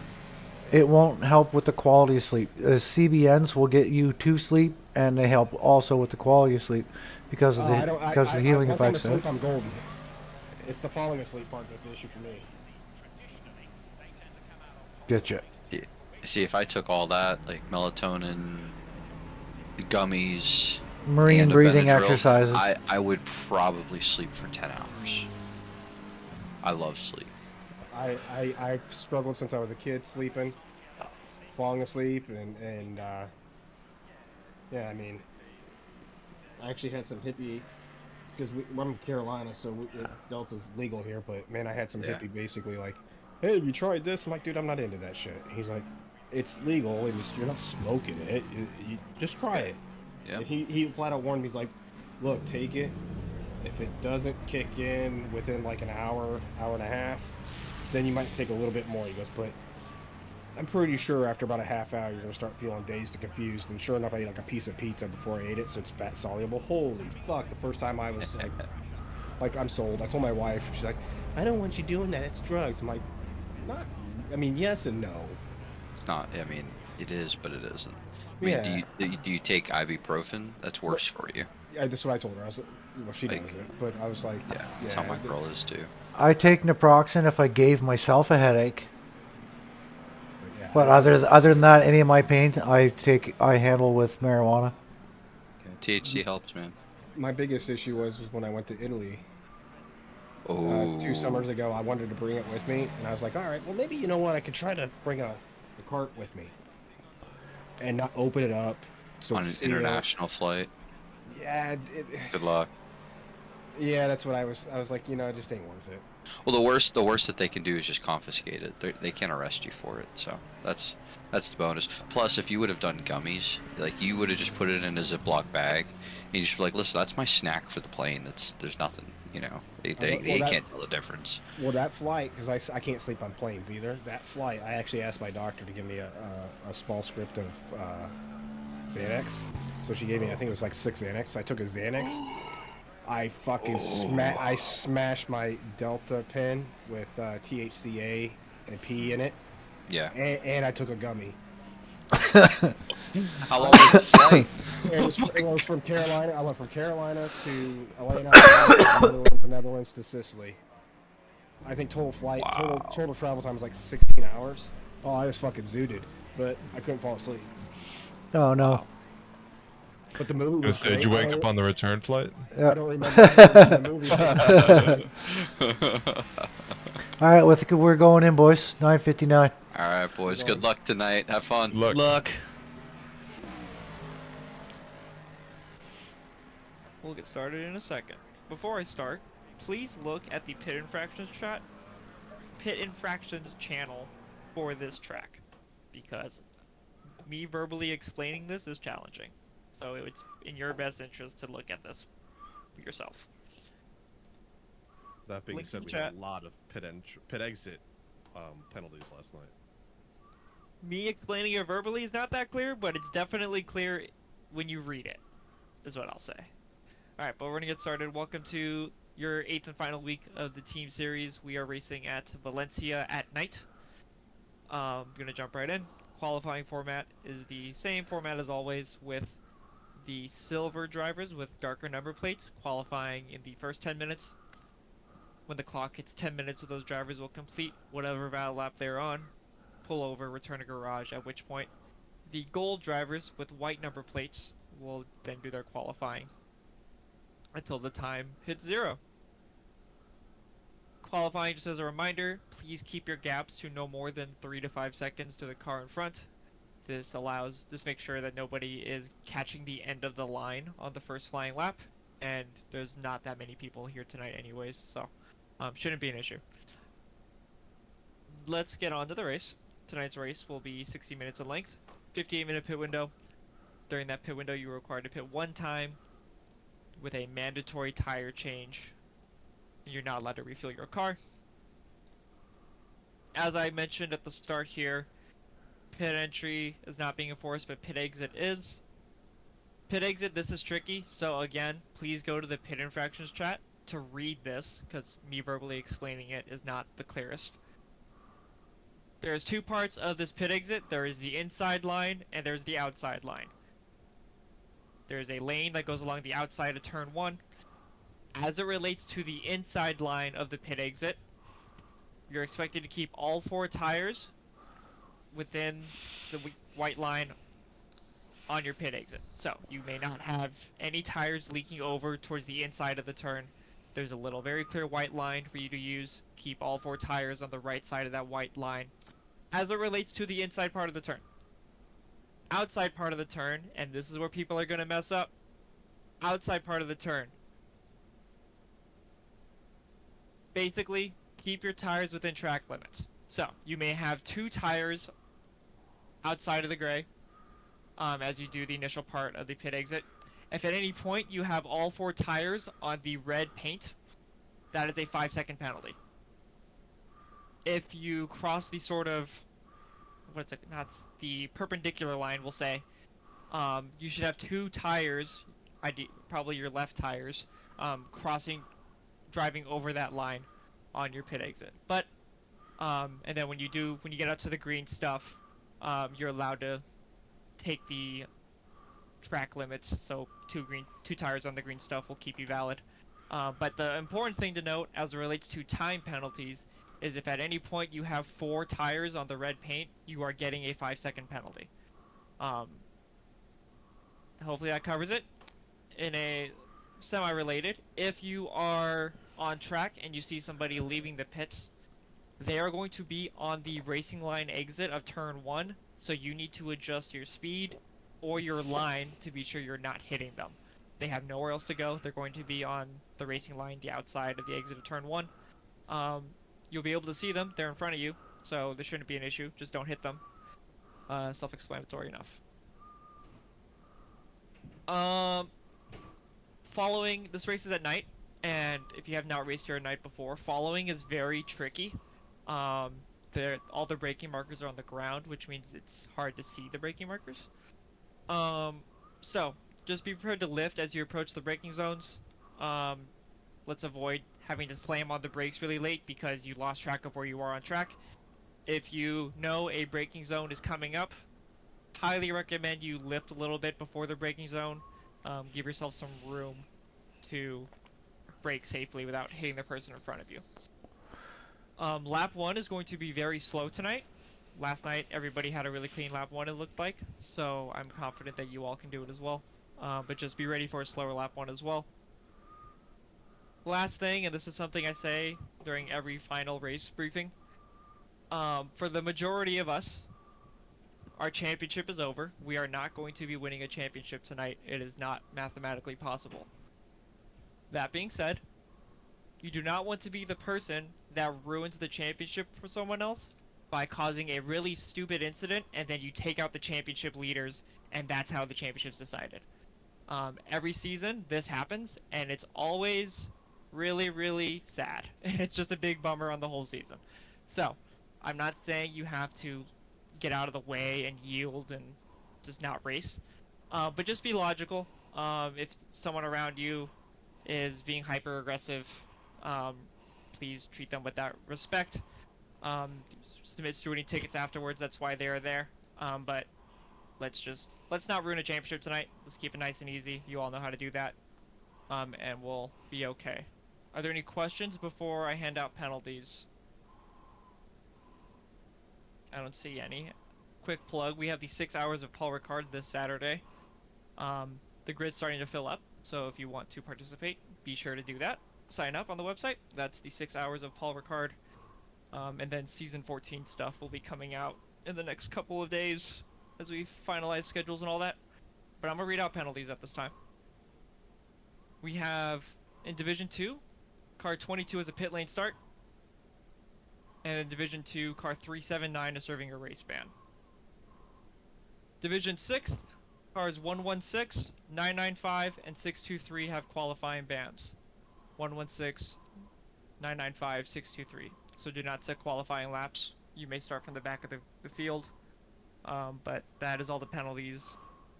It won't help with the quality of sleep. CBNs will get you to sleep, and they help also with the quality of sleep because of I don't. the healing Once I'm effects. asleep, I'm golden. It's the falling asleep part that's the issue for me. Getcha. Yeah. See, if I took all that, like melatonin, gummies, Marine and a breathing Benadryl, exercises. I would probably sleep for 10 hours. I love sleep. I've struggled since I was a kid sleeping, falling asleep, and yeah, I mean, I actually had some hippie because we're in Carolina, so Delta's legal here. But man, I had some Yeah. hippie basically like, "Hey, have you tried this?" I'm like, "Dude, I'm not into that shit." He's like, "It's legal, and you're not smoking it. You just try it." Yeah. And he flat out warned me. He's like, "Look, take it. If it doesn't kick in within like an hour, hour and a half, then you might take a little bit more." He goes, "But I'm pretty sure after about a half hour, you're gonna start feeling dazed and confused." And sure enough, I ate like a piece of pizza before I ate it, so it's fat soluble. Holy fuck! The first time I was like I'm sold. I told my wife. She's like, "I don't want you doing that. It's drugs." I'm like, "Not. I mean, yes and no." It's not. I mean, it is, but it isn't. I mean, Yeah. do you take ibuprofen? That's worse for you. Yeah, that's what I told her. I was like, well, she Like, doesn't, but I was like, yeah, that's how my girl is too. I take naproxen if I gave myself a headache. but yeah, But other than that, any of my pain, I handle with marijuana. Yeah, THC helps, man. my biggest issue was when I went to Italy Oh, 2 summers ago. I wanted to bring it with me, and I was like, all right, well, maybe you know what? I could try to bring a cart with me and not open it up so on it's an sealed. international flight. Yeah, Good luck. yeah, that's what I was. I was like, it just ain't worth it. Well, the worst that they can do is just confiscate it. They can't arrest you for it, so that's the bonus. Plus, if you would have done gummies, like you would have just put it in a Ziploc bag, and you just be like, listen, that's my snack for the plane. There's nothing, they can't tell the difference. Well, that flight, because I can't sleep on planes either. That flight, I actually asked my doctor to give me a small script of Xanax. So she gave me, I think it was like 6 Xanax. So I took a Xanax. I fucking smashed my Delta pen with THCA and P in it, Yeah. and I took a gummy. How long was the flight? It was from Carolina. I went from Carolina to Atlanta, to Netherlands to Sicily. I think total flight, total travel time was like 16 hours. Oh, I was fucking zooted, but I couldn't fall asleep. Oh no. But the movie was Did great. you wake up on the return flight? I don't remember the movie. All right, we're going in, boys. 9:59. All right, boys. Good luck tonight. Have fun. Look, Luck. We'll get started in a second. Before I start, please look at the Pit Infractions channel for this track, because me verbally explaining this is challenging. So it's in your best interest to look at this for yourself. That being Link to said, the we had chat. a lot of pit exit penalties last night. Me explaining it verbally is not that clear, but it's definitely clear when you read it, is what I'll say. Alright, but we're gonna get started. Welcome to your 8th and final week of the team series. We are racing at Valencia at night. Gonna jump right in. Qualifying format is the same format as always, with the silver drivers with darker number plates qualifying in the first 10 minutes. When the clock hits 10 minutes, those drivers will complete whatever battle lap they're on, pull over, return to garage, at which point the gold drivers with white number plates will then do their qualifying until the time hits 0. Qualifying, just as a reminder, please keep your gaps to no more than 3 to 5 seconds to the car in front. This makes sure that nobody is catching the end of the line on the first flying lap, and there's not that many people here tonight anyways, so shouldn't be an issue. Let's get on to the race. tonight's race will be 60 minutes in length, 58-minute pit window. During that pit window, you are required to pit one time with a mandatory tire change. You're not allowed to refuel your car. As I mentioned at the start here, pit entry is not being enforced, but pit exit is. Pit exit, this is tricky, so again, please go to the pit infractions chat to read this, because me verbally explaining it is not the clearest. There's two parts of this pit exit. There is the inside line, and there's the outside line. There's a lane that goes along the outside of turn 1. As it relates to the inside line of the pit exit, you're expected to keep all 4 tires within the white line on your pit exit. So you may not have any tires leaking over towards the inside of the turn. There's a little very clear white line for you to use. Keep all 4 tires on the right side of that white line. As it relates to the inside part of the turn. Outside part of the turn, and this is where people are going to mess up. Outside part of the turn. Basically, keep your tires within track limits. So, you may have 2 tires outside of the gray as you do the initial part of the pit exit. If at any point you have all 4 tires on the red paint, that is a 5-second penalty. If you cross the sort of, what's it, not the perpendicular line, we'll say, you should have 2 tires, probably your left tires, driving over that line on your pit exit. But, and then when you get out to the green stuff, you're allowed to take the track limits, so 2 tires on the green stuff will keep you valid. But the important thing to note as it relates to time penalties is if at any point you have 4 tires on the red paint, you are getting a 5-second penalty. Hopefully that covers it. In a semi-related, if you are on track and you see somebody leaving the pits, they are going to be on the racing line exit of turn 1, so you need to adjust your speed or your line to be sure you're not hitting them. They have nowhere else to go. They're going to be on the racing line, the outside of the exit of turn 1. You'll be able to see them. They're in front of you, so this shouldn't be an issue. Just don't hit them. Self-explanatory enough. Following, this race is at night, and if you have not raced here at night before, following is very tricky. All the braking markers are on the ground, which means it's hard to see the braking markers. So just be prepared to lift as you approach the braking zones. Let's avoid having to slam on the brakes really late because you lost track of where you are on track. If you know a braking zone is coming up, highly recommend you lift a little bit before the braking zone. Give yourself some room to brake safely without hitting the person in front of you. Lap 1 is going to be very slow tonight. Last night everybody had a really clean lap 1, it looked like, so I'm confident that you all can do it as well. But just be ready for a slower lap 1 as well. Last thing, and this is something I say during every final race briefing, for the majority of us, our championship is over. We are not going to be winning a championship tonight. It is not mathematically possible. That being said, you do not want to be the person that ruins the championship for someone else by causing a really stupid incident, and then you take out the championship leaders, and that's how the championship's decided. Every season, this happens, and it's always really, really sad. It's just a big bummer on the whole season. So, I'm not saying you have to get out of the way and yield and just not race, but just be logical. If someone around you is being hyper aggressive, please treat them with that respect. Submit stewarding tickets afterwards. That's why they are there. But let's not ruin a championship tonight. Let's keep it nice and easy. You all know how to do that, and we'll be okay. Are there any questions before I hand out penalties? I don't see any. Quick plug, we have the 6 hours of Paul Ricard this Saturday. The grid's starting to fill up, so if you want to participate, be sure to do that. Sign up on the website. That's the 6 hours of Paul Ricard. And then season 14 stuff will be coming out in the next couple of days as we finalize schedules and all that. But I'm going to read out penalties at this time. We have, in Division 2, car 22 is a pit lane start. And in Division 2, car 379 is serving a race ban. Division 6, cars 116, 995, and 623 have qualifying bans. 116, 995, 623. So do not set qualifying laps. You may start from the back of the field. But that is all the penalties.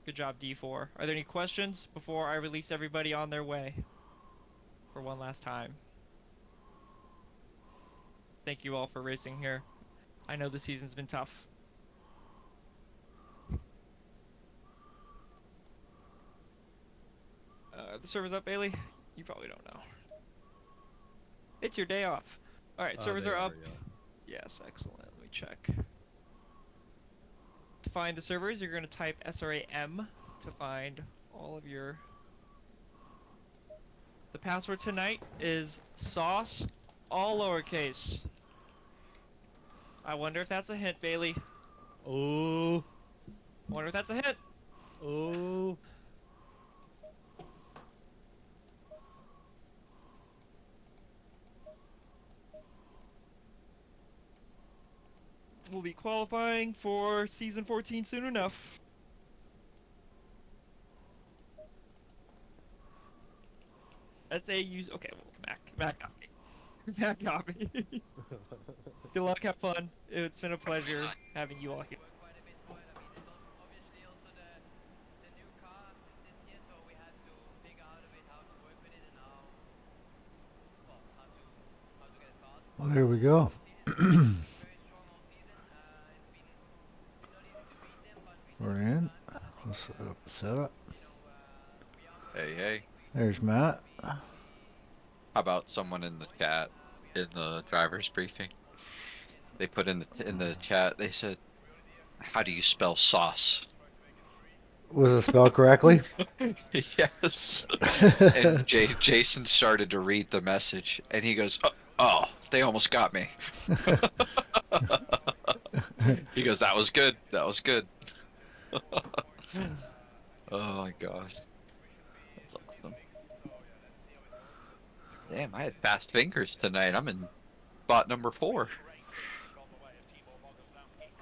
Good job, D4. Are there any questions before I release everybody on their way for one last time? Thank you all for racing here. I know the season's been tough. The server's up, Bailey? You probably don't know. It's your day off. Alright, servers They are up. yeah. Yes, excellent. Let me check. To find the servers, you're going to type SRA M to find all of your... The password tonight is sauce, all lowercase. I wonder if that's a hint, Bailey. Oh. Wonder if that's a hint. Oh. We'll be qualifying for season 14 soon enough. Okay, well, Mac copy. Mac copy. Good luck, have fun. It's been a pleasure having you all here. Well, there we go. We're in. Let's set up the setup. Hey, hey. There's Matt. How about someone in the chat in the driver's briefing? They put in the chat. They said, "How do you spell sauce?" Was it spelled correctly? Yes. And Jason started to read the message, and he goes, "Oh, they almost got me." He goes, "That was good. That was good." Oh my gosh. That's awesome. Damn, I had fast fingers tonight. I'm in spot number 4.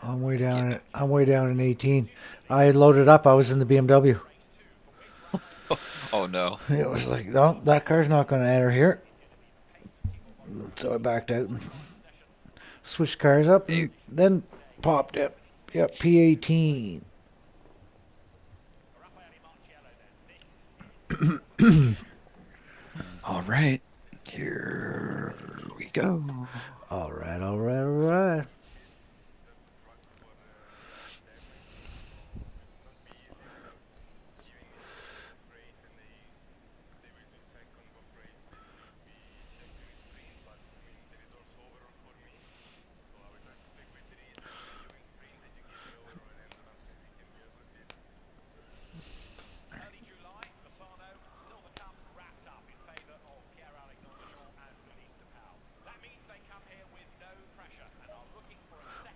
I'm way down. I'm way down in 18. I had loaded up. I was in the BMW. Oh no. It was like, no, that car's not going to enter here. So I backed out and switched cars up, and then popped it. Yep, P18. All right. Here we go. All right, all right, all right.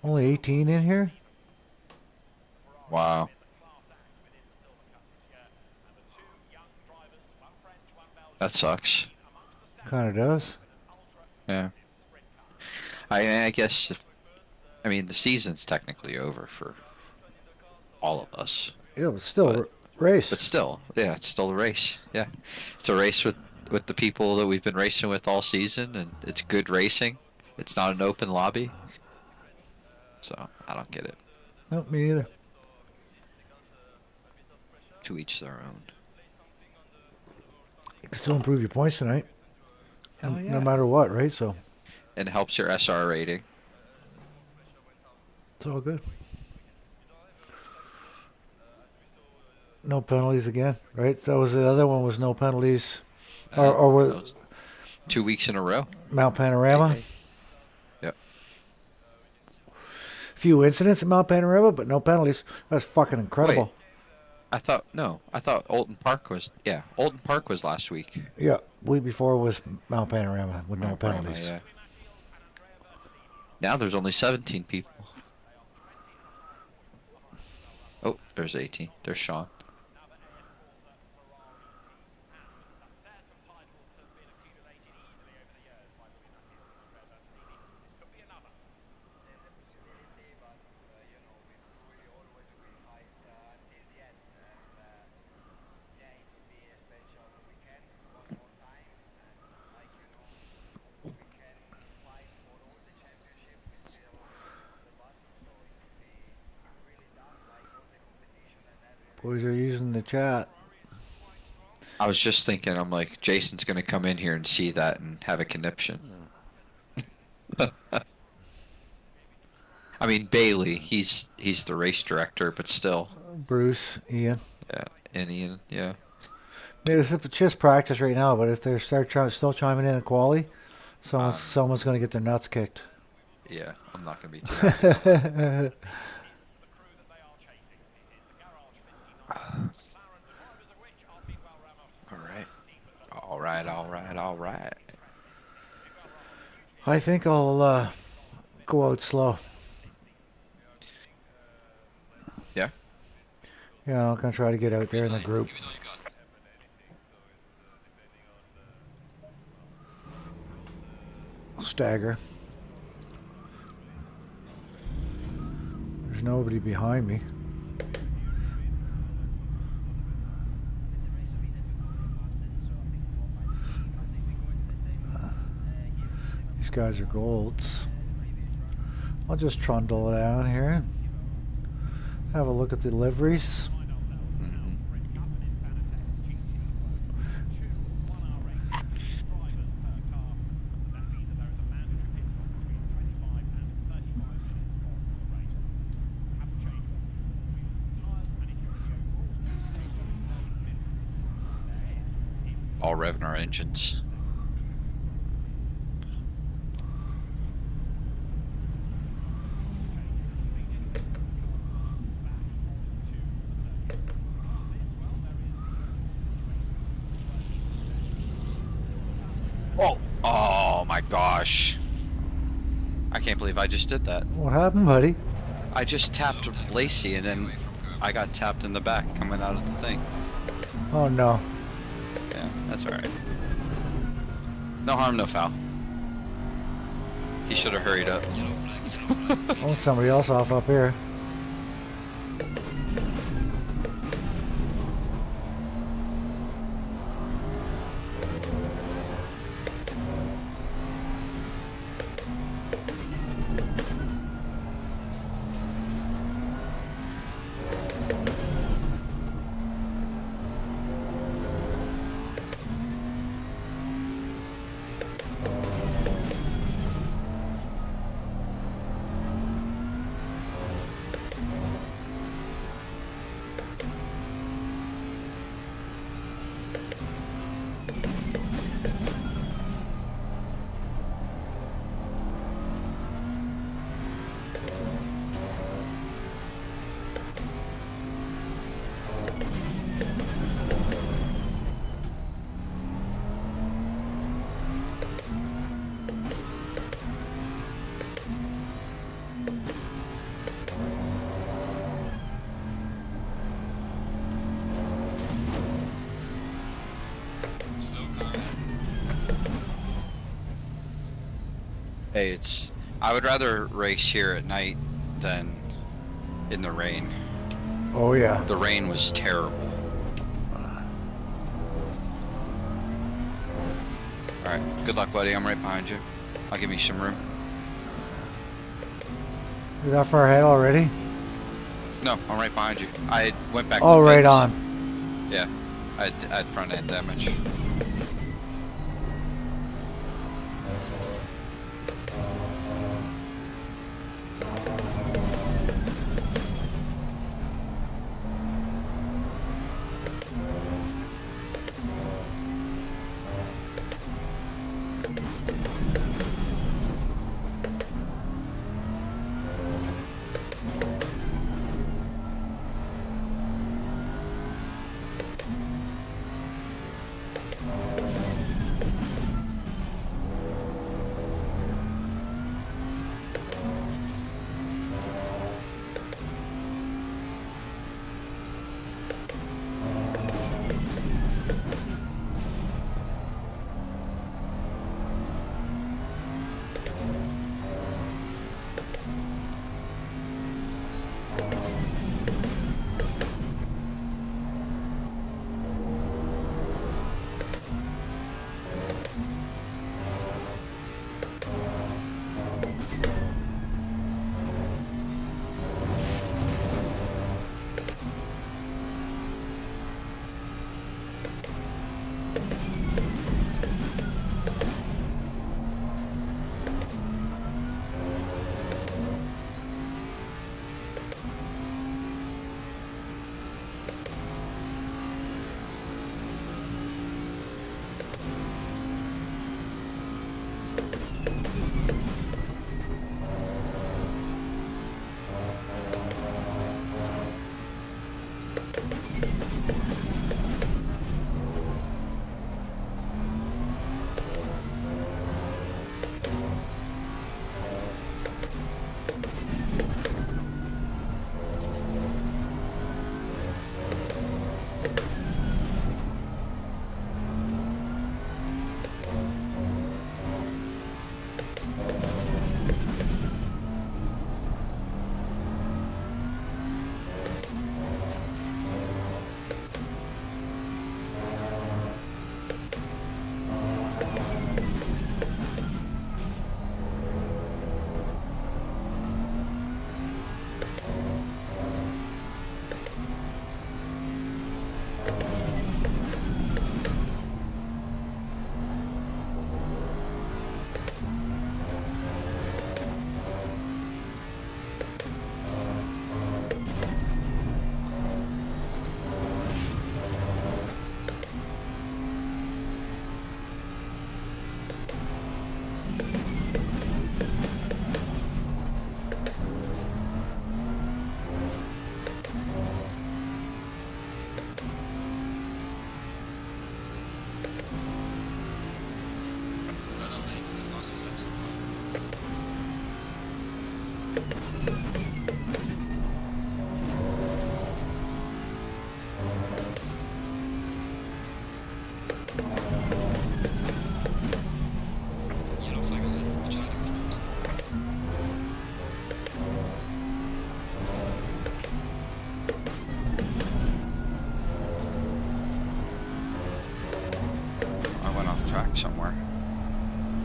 Only 18 in here? Wow. That sucks. Kind of does. Yeah. I guess I mean the season's technically over for all of us. Yeah, but still, But- race. But still, yeah, it's still a race. Yeah. It's a race with the people that we've been racing with all season, and it's good racing. It's not an open lobby. So, I don't get it. Nope, me neither. To each their own. You can still improve your points tonight. Hell yeah. No matter what, right? So And it helps your SR rating. it's all good. No penalties again, right? That was the other one was no penalties. Or were That was 2 weeks in a row. Mount Panorama. Yep. Few incidents at Mount Panorama, but no penalties. That's fucking incredible. Wait. I thought Alton Park was last week. Yeah, week before was Mount Panorama with no Mount Panorama, penalties. yeah. Now there's only 17 people. Oh, there's 18. There's Sean. Boys are using the chat. I was just thinking, I'm like, Jason's gonna come in here and see that and have a conniption. I mean, Bailey, he's the race director, but still. Bruce, Ian. Yeah, and Ian, yeah. Maybe it's just practice right now, but if they start still chiming in quali, someone's going to get their nuts kicked. Yeah, I'm not gonna be too happy. All right. I think I'll go out slow. Yeah. Yeah, I'm going to try to get out there in the group. Give it all you got. Stagger. There's nobody behind me. These guys are golds. I'll just trundle down here and have a look at the liveries. All revving our engines. Oh my gosh. I can't believe I just did that. What happened, buddy? I just tapped Lacey and then I got tapped in the back coming out of the thing. Oh no. Yeah, that's alright. No harm, no foul. He should have hurried up. Yellow flag. I want somebody else off up here. Slow car ahead. Hey, I would rather race here at night than in the rain. Oh yeah. The rain was terrible. Alright, good luck, buddy. I'm right behind you. I'll give you some room. You're that far ahead already? No, I'm right behind you. I went back to Oh, right pits. on. Yeah, I had front end damage.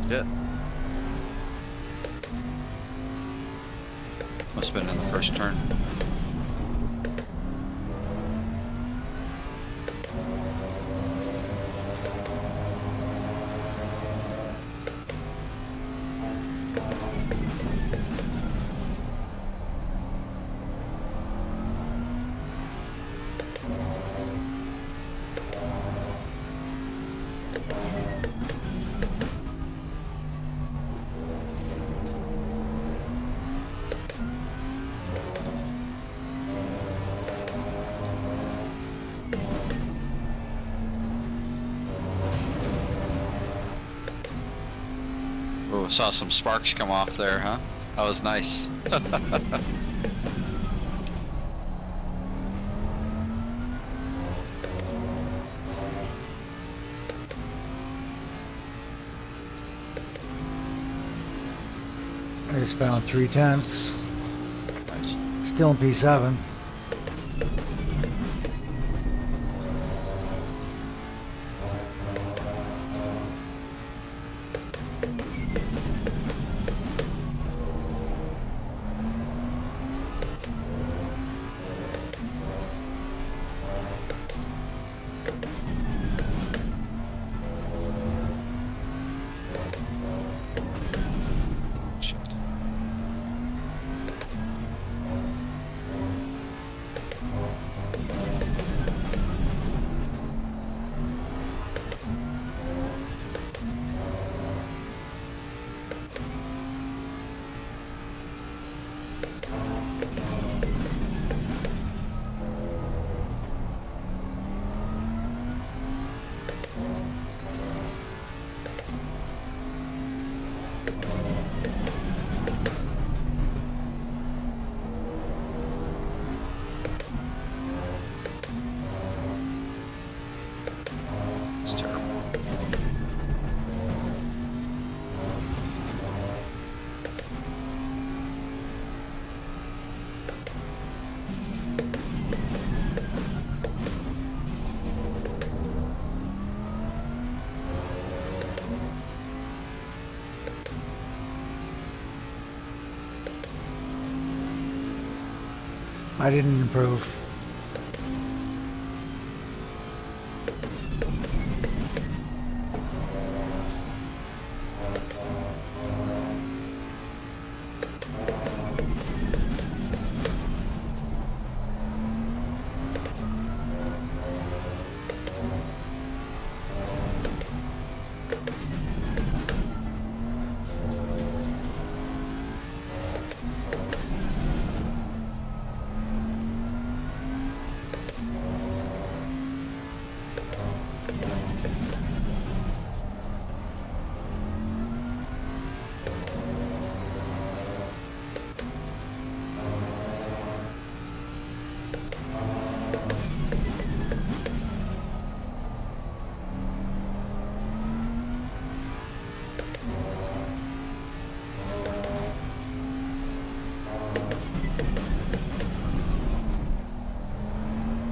Shit. Must have been in the first turn. Oh, saw some sparks come off there, huh? That was nice. I just found 3/10. Nice. Still in P7. Shit. It's terrible. I didn't improve.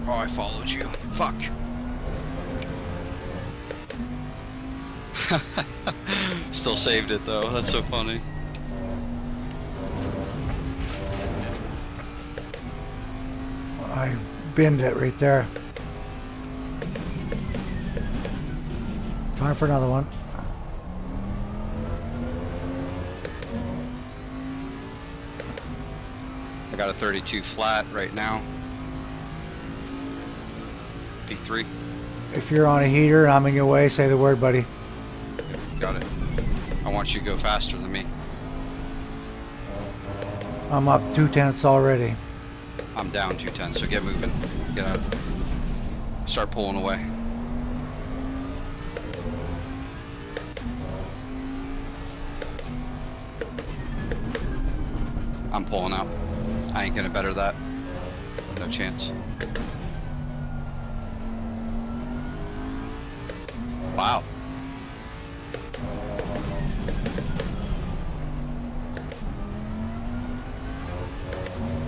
Oh, I followed you. Fuck. Still saved it though. That's so funny. I binned it right there. Time for another one. I got a 32 flat right now. P3. If you're on a heater and I'm in your way, say the word, buddy. Got it. I want you to go faster than me. I'm up 2/10 already. I'm down 210, so get moving. Get out. Start pulling away. I'm pulling out. I ain't gonna better that. No chance. Wow.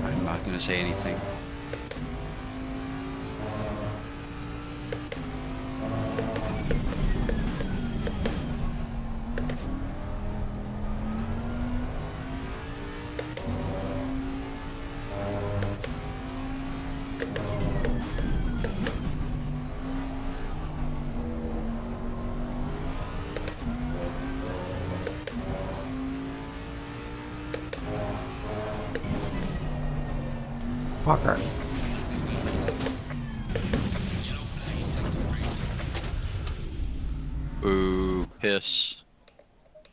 I'm not gonna say anything. Fucker. Yellow flag in sector 3. Boo. Piss.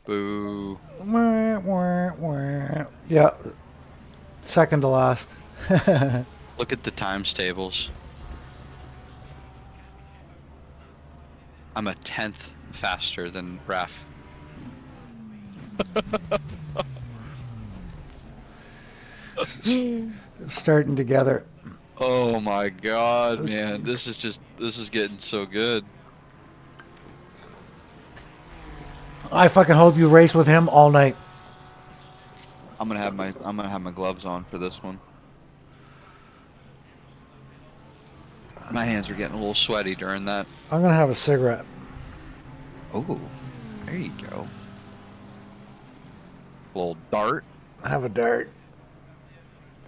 Boo. Wah, wah, wah. Yeah. Second to last. Look at the times tables. I'm a 10th faster than Raf. Starting together. Oh my god, man. This is getting so good. I fucking hope you race with him all night. I'm gonna have my gloves on for this one. My hands are getting a little sweaty during that. I'm gonna have a cigarette. Oh, there you go. Little dart. Have a dart.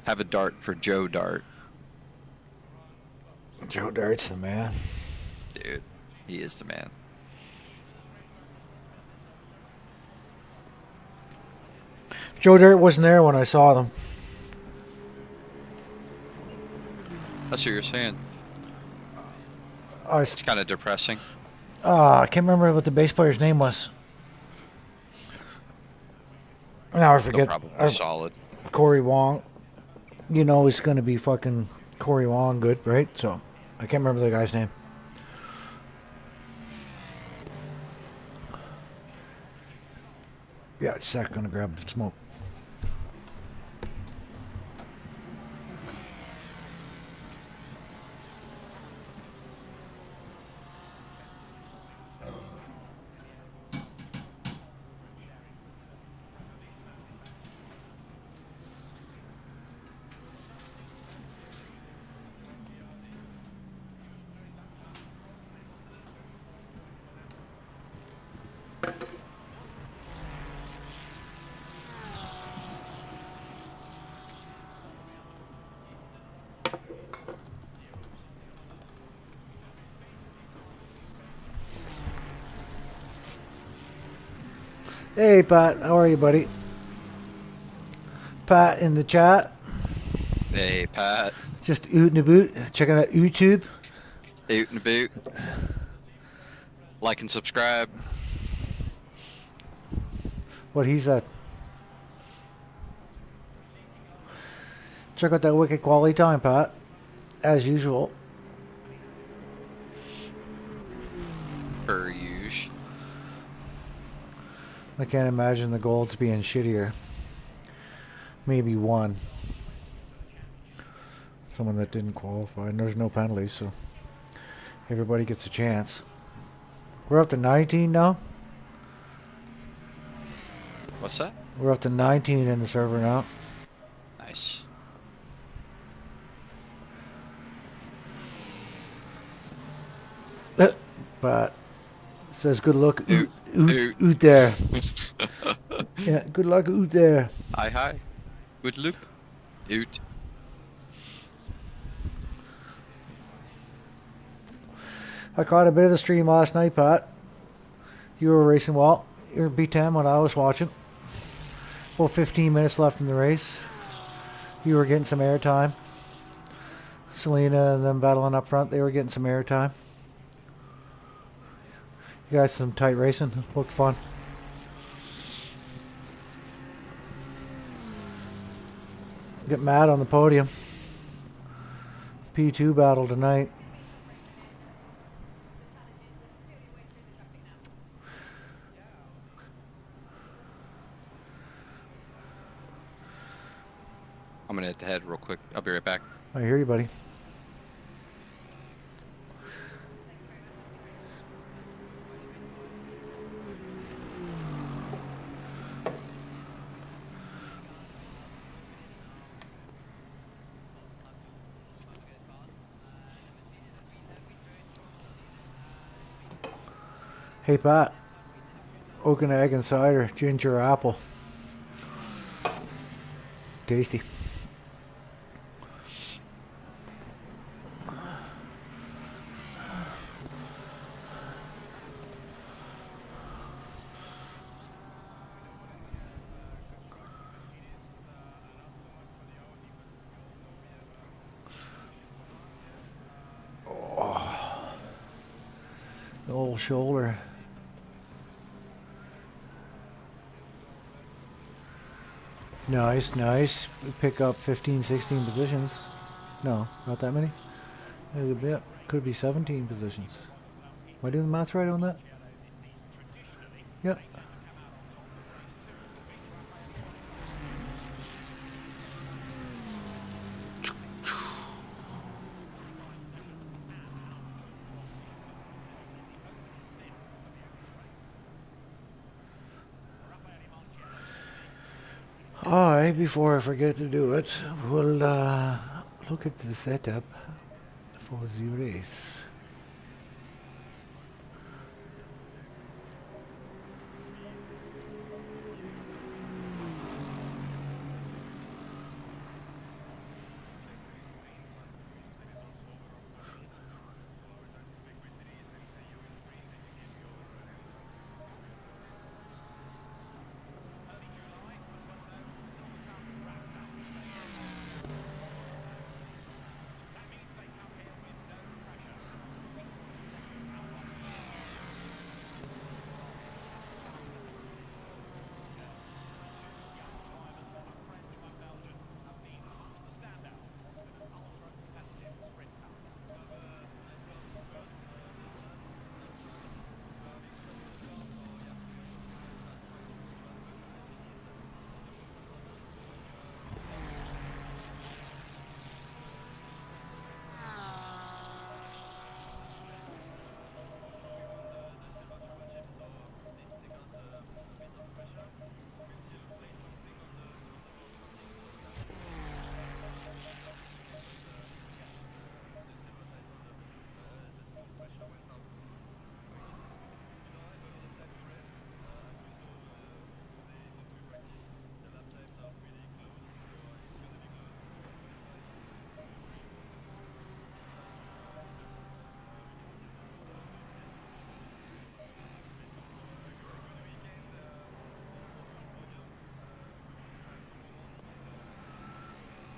Have a dart for Joe Dart. Joe Dart's the man. Dude, he is the man. Joe Dirt wasn't there when I saw them. That's what you're saying. It's kind of depressing. I can't remember what the bass player's name was. Now I They're forget. probably solid. Corey Wong. You know he's going to be fucking Corey Wong good, right? So I can't remember the guy's name. Yeah, just a sec. Gonna grab some smoke. Hey, Pat. How are you, buddy? Pat in the chat. Hey, Pat. Just ootin' a boot. Checking out YouTube. Oot and a boot. Like and subscribe. What he said. Check out that wicked quality time, Pat. As usual. Per usual. I can't imagine the Golds being shittier. Maybe one. Someone that didn't qualify. And there's no penalties, so everybody gets a chance. We're up to 19 now. What's that? We're up to 19 in the server now. Nice. But it says good luck Oot, out there. Yeah, good luck out there. Hi. Good look. Oot. I caught a bit of the stream last night, Pat. You were racing well. You were B10 when I was watching. About 15 minutes left in the race. You were getting some airtime. Selena and them battling up front, they were getting some airtime. You guys some tight racing. Looked fun. Get mad on the podium. P2 battle tonight. I'm gonna hit the head real quick. I'll be right back. I hear you, buddy. Hey, Pat. Oak and egg and cider, ginger apple. Tasty. The old shoulder. Nice, nice. We pick up 15, 16 positions. No, not that many. There's a bit. Could be 17 positions. Am I doing the math right on that? Yep. Alright, before I forget to do it, we'll look at the setup for the race.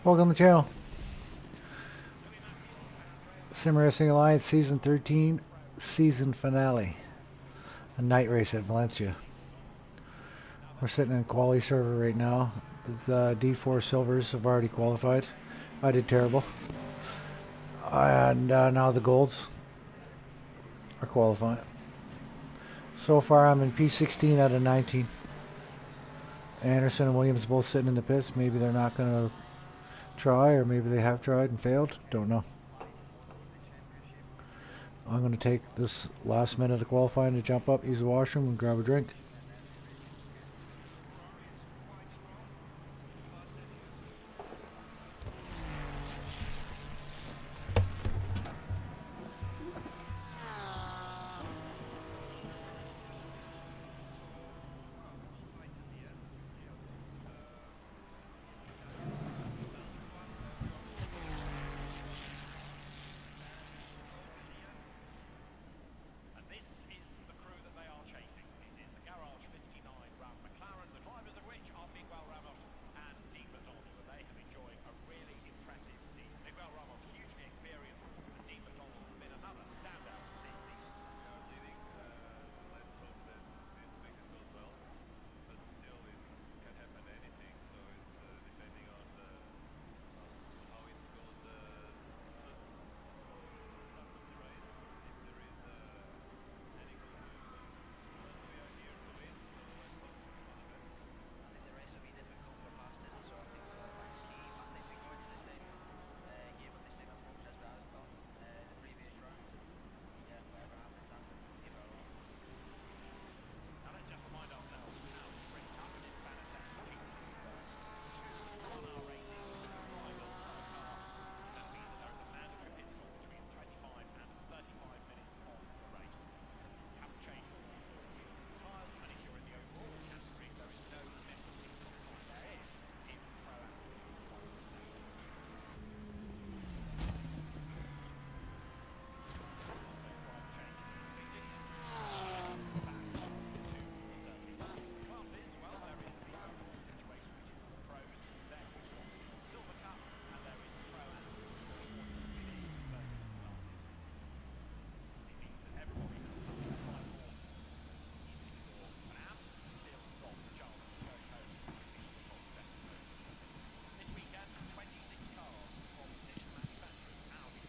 Welcome to the channel. Sim Racing Alliance Season 13 Season Finale. A night race at Valencia. We're sitting in quali server right now. The D4 Silvers have already qualified. I did terrible. And now the Golds are qualifying. So far I'm in P16 out of 19. Anderson and Williams both sitting in the pits. Maybe they're not going to try, or maybe they have tried and failed. Don't know. I'm going to take this last minute of qualifying to jump up, use the washroom, and grab a drink.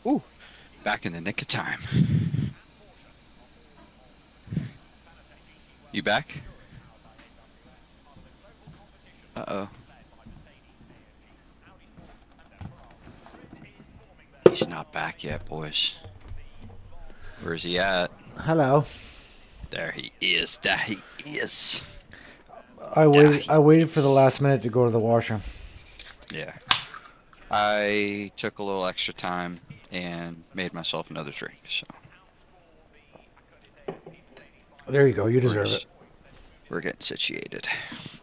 Ooh, back in the nick of time. You back? Uh-oh. He's not back yet, boys. Where's he at? Hello. There he is. There he is. I waited. I waited for the is. last minute to go to the washroom. Yeah. I took a little extra time and made myself another drink, so There you go. You we're deserve just- it. we're getting situated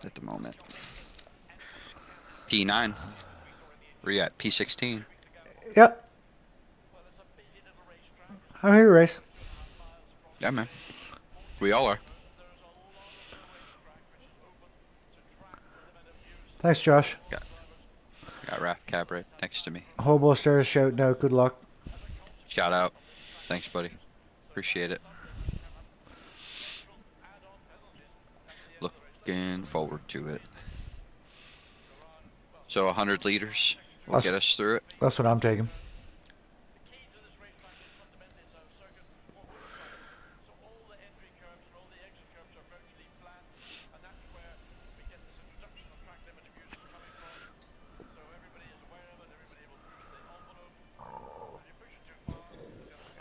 at the moment. P9. Where you at? P16. Yep. I'm here to race. Yeah, man. We all are. Thanks, Josh. Got Raph Cab right next to me. Hobo Stars shouting out. Good luck. Shout out. Thanks, buddy. Appreciate it. Looking forward to it. So 100 liters will That's- get us through it. That's what I'm taking.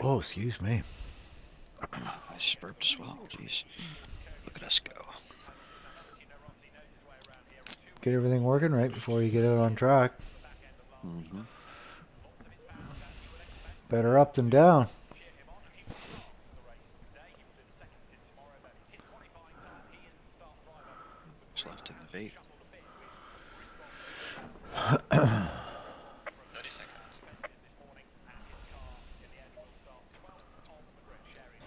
Oh, excuse me. I just burped as well. Jeez. Look at us go. Get everything working right before you get out on track. Mm-hmm. Better up than down. What's left in the vape? 30 seconds.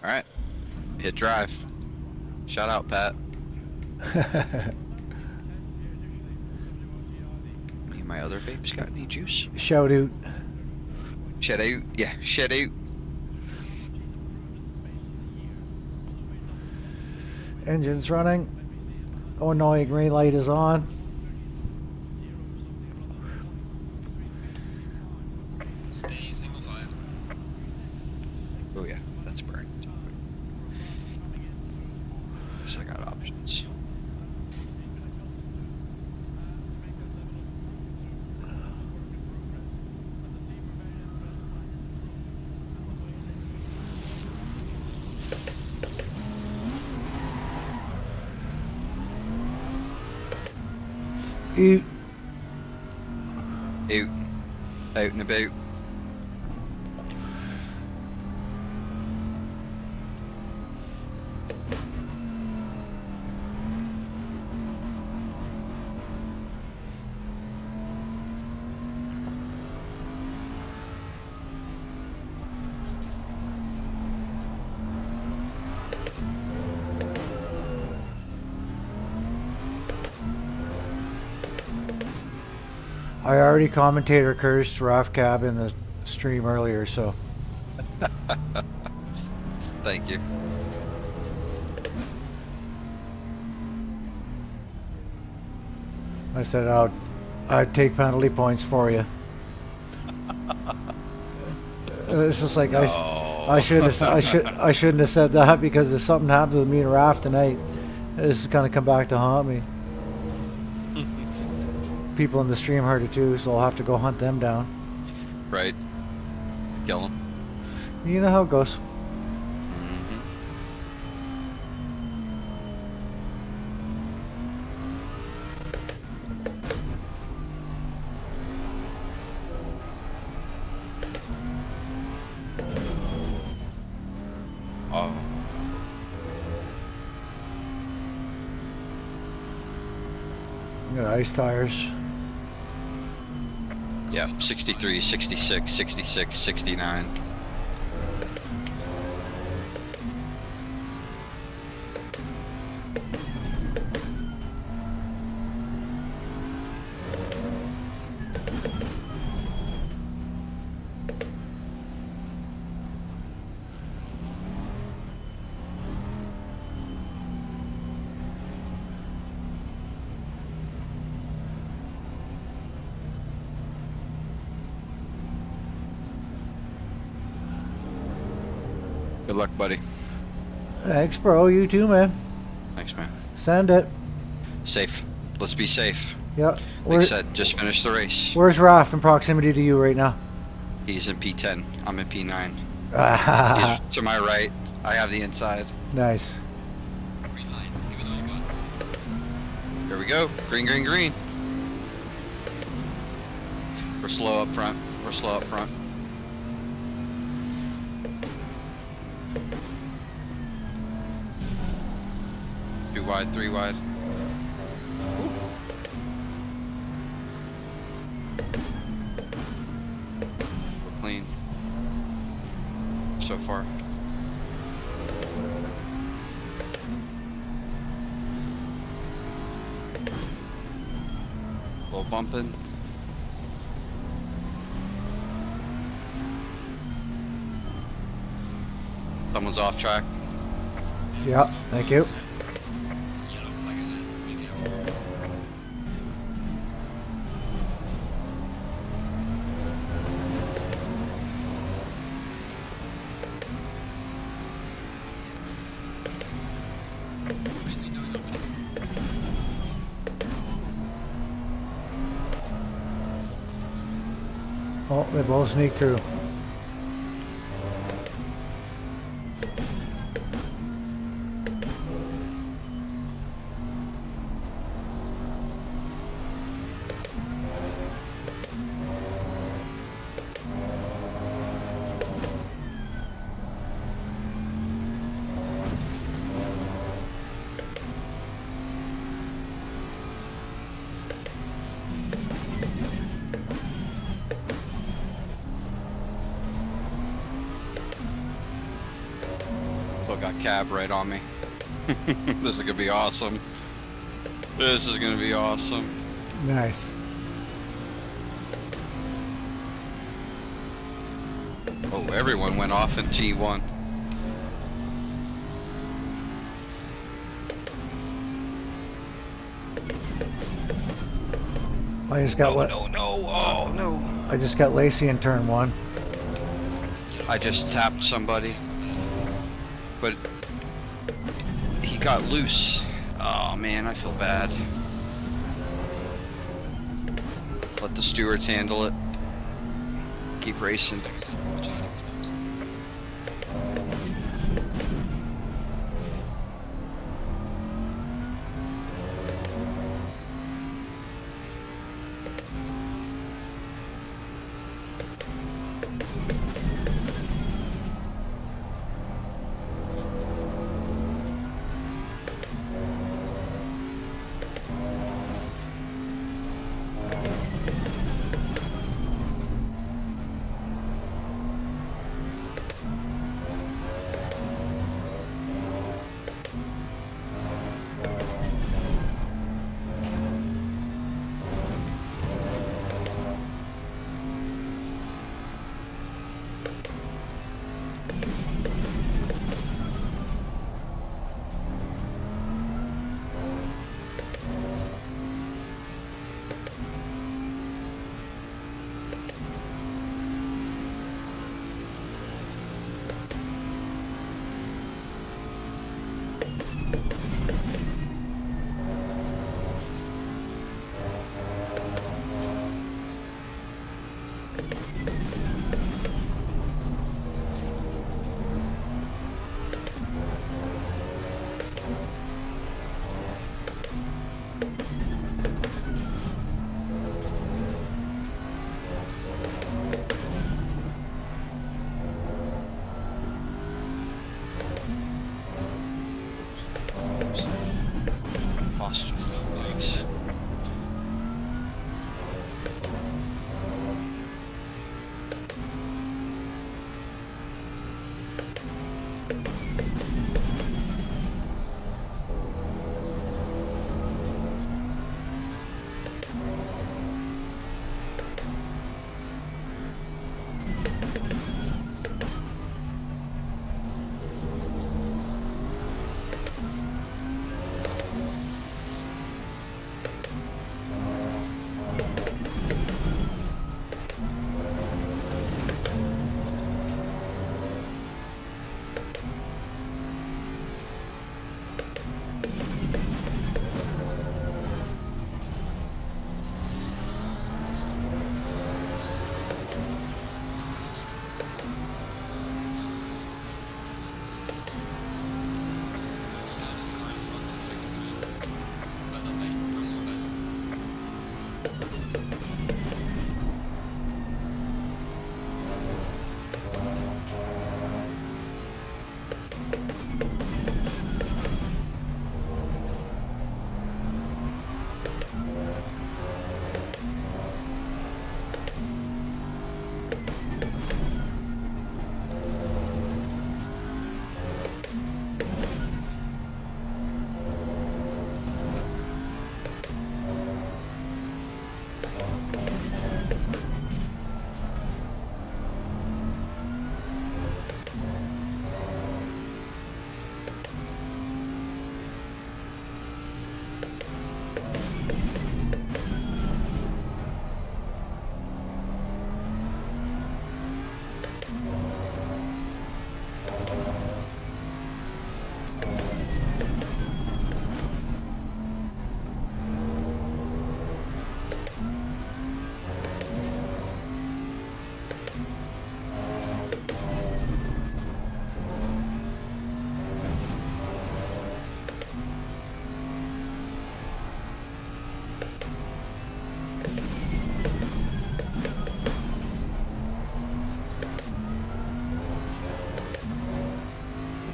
All right. Hit drive. Shout out, Pat. Me and my other vapes got any juice? Shout out. Shed out. Yeah, shed out. Engine's running. Oh no, your green light is on. Stay single file. Oh yeah, that's burned. So I got options. Eat. Out. Out and about. I already commentator cursed Raf Cab in the stream earlier, so Thank you. I said I'd take penalty points for you. It's just like I shouldn't have said that, because if something happens with me and Raf tonight, this is gonna come back to haunt me. People in the stream heard it too, so I'll have to go hunt them down. Right. Kill him. You know how it goes. Mm-hmm. Oh. I got ice tires. Yeah, 63, 66, 66, 69. Good luck, buddy. Thanks, bro. You too, man. Thanks, man. Send it. Safe. Let's be safe. Yeah. Like I said, just finished the race. Where's Raf in proximity to you right now? He's in P10. I'm in P9. Ah, He's to my right. I have the inside. nice. Green line. Give it all you got. Here we go. Green, green, green. We're slow up front. We're slow up front. Two wide, three wide. We're clean. So far. Little bumping. Someone's off track. Yeah, thank you. Yellow flag ahead. Be careful. Green window is open. Oh, they both sneak through. Look, got cab right on me. This is gonna be awesome. This is gonna be awesome. Nice. Oh, everyone went off in T1. I just got what? No, no, oh no. I just got Lacey in turn 1. I just tapped somebody, but he got loose. Oh man, I feel bad. Let the stewards handle it. Keep racing. Watch out.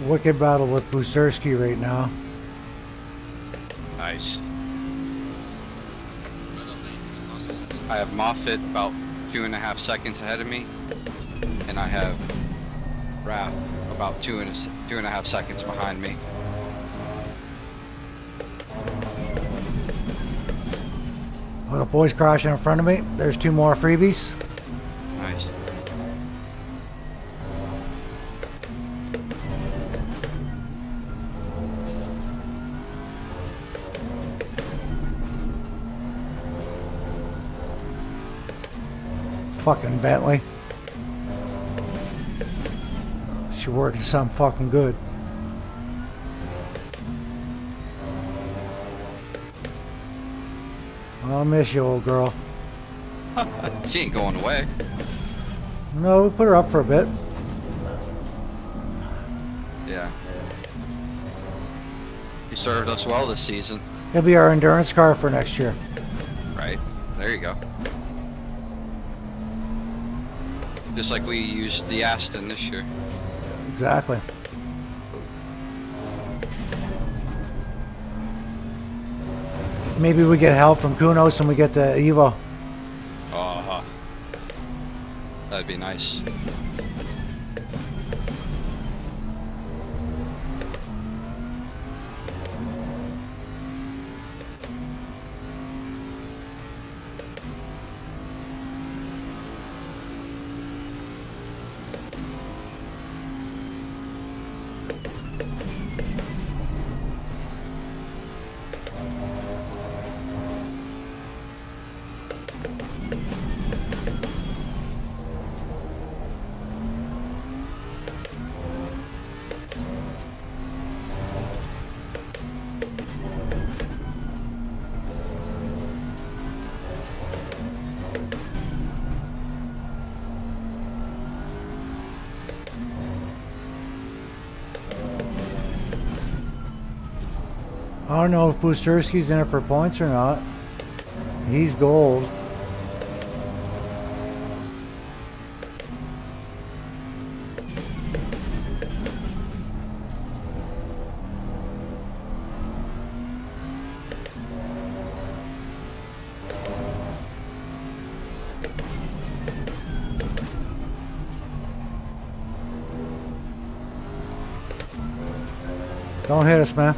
wicked battle with Busterski right now. Nice. I have Moffitt about 2.5 seconds ahead of me, and I have Raph about 2.5 seconds behind me. I got boys crashing in front of me. There's 2 more freebies. Nice. Fucking Bentley. She working something fucking good. I'll miss you, old girl. She ain't going away. No, we put her up for a bit. Yeah. You served us well this season. It'll be our endurance car for next year. Right. There you go. Just like we used the Aston this year. Exactly. Maybe we get help from Kunos and we get the Evo. Uh-huh. That'd be nice. I don't know if Busterski's in it for points or not. He's gold. Don't hit us, man.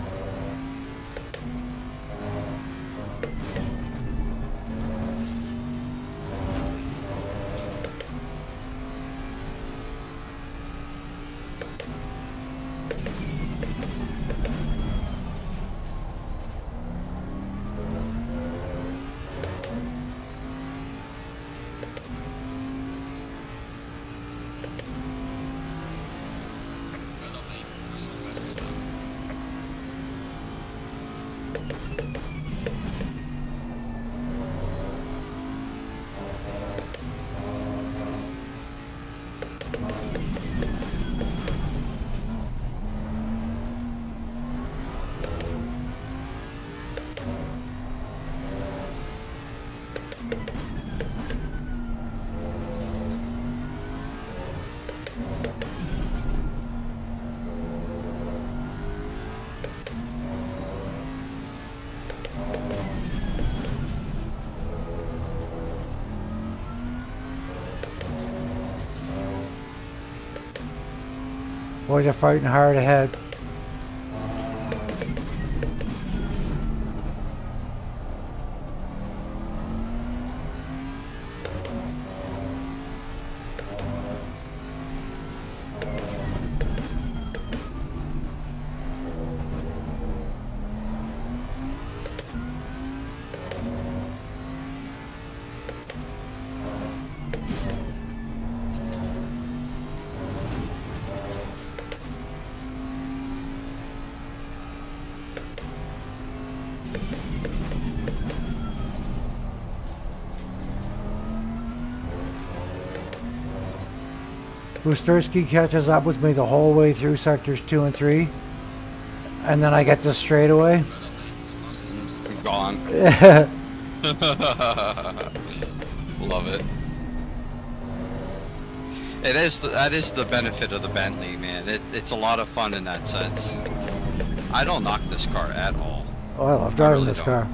Boys are fighting hard ahead. Busterski catches up with me the whole way through sectors 2 and 3. And then I get the straightaway. Gone. Love it. It is. That is the benefit of the Bentley, man. It's a lot of fun in that sense. I don't knock this car at all. Oh, I love driving really this don't. car.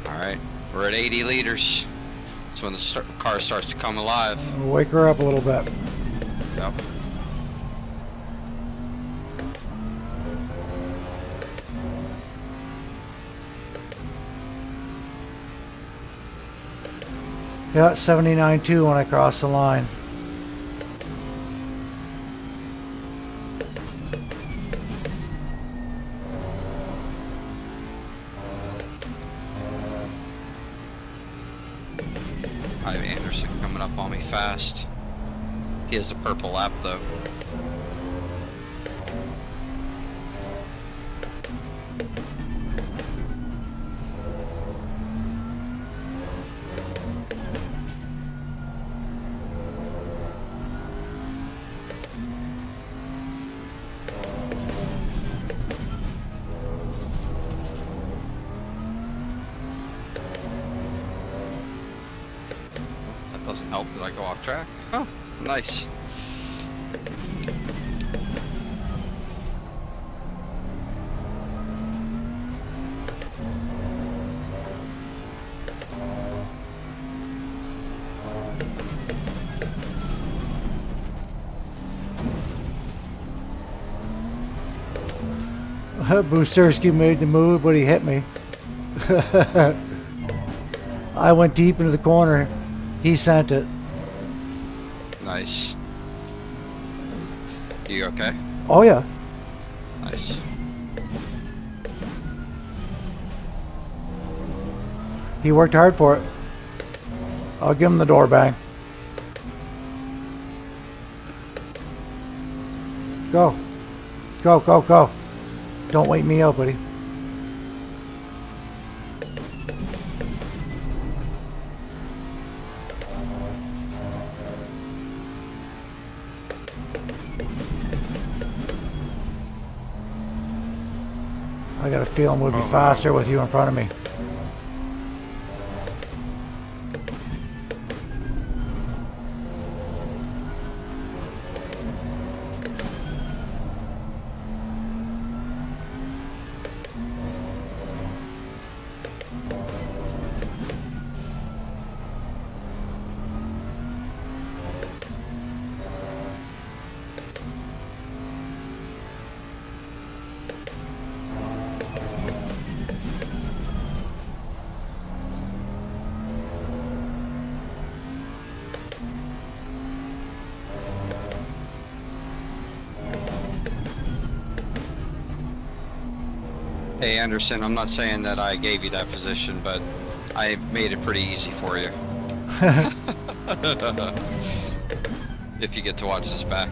Alright, we're at 80 liters. That's when the car starts to come alive. Wake her up a little bit. Yep. Yeah, 79.2 when I cross the line. I have Anderson coming up on me fast. He has a purple lap though. That doesn't help that I go off track. Oh, nice. Boosterski made the move, but he hit me. I went deep into the corner. He sent it. Nice. You okay? Oh, yeah. Nice. He worked hard for it. I'll give him the door bang. Go. Go, go, go. Don't wait me out, buddy. I got a feeling we'll be faster with you in front of me. Hey Anderson, I'm not saying that I gave you that position, but I made it pretty easy for you. If you get to watch this back.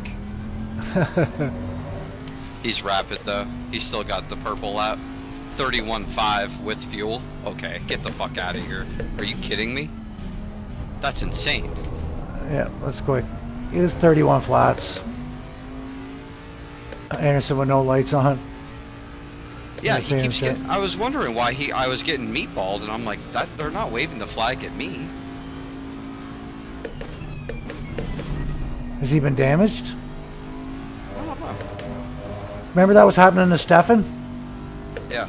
He's rapid though. He's still got the purple lap. 31.5 with fuel. Okay, get the fuck out of here. Are you kidding me? That's insane. Yeah, that's quick. It was 31 flats. Anderson with no lights on. Yeah, Yeah, he same keeps shit. getting. I was wondering why I was getting meatballed, and I'm like, that they're not waving the flag at me. Has he been damaged? I don't know. Remember that was happening to Stefan? Yeah.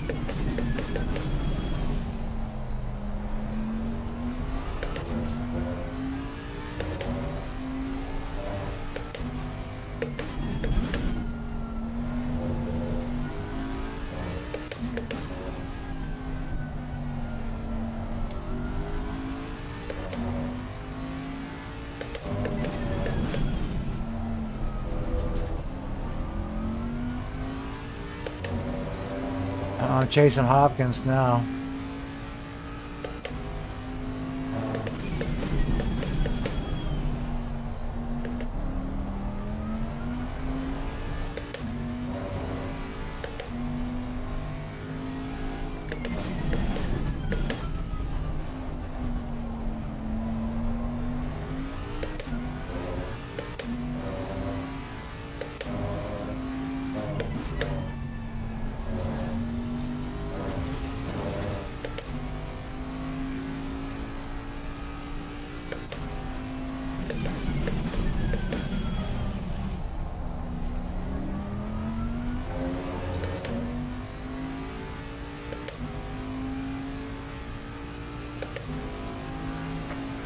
I'm chasing Hopkins now.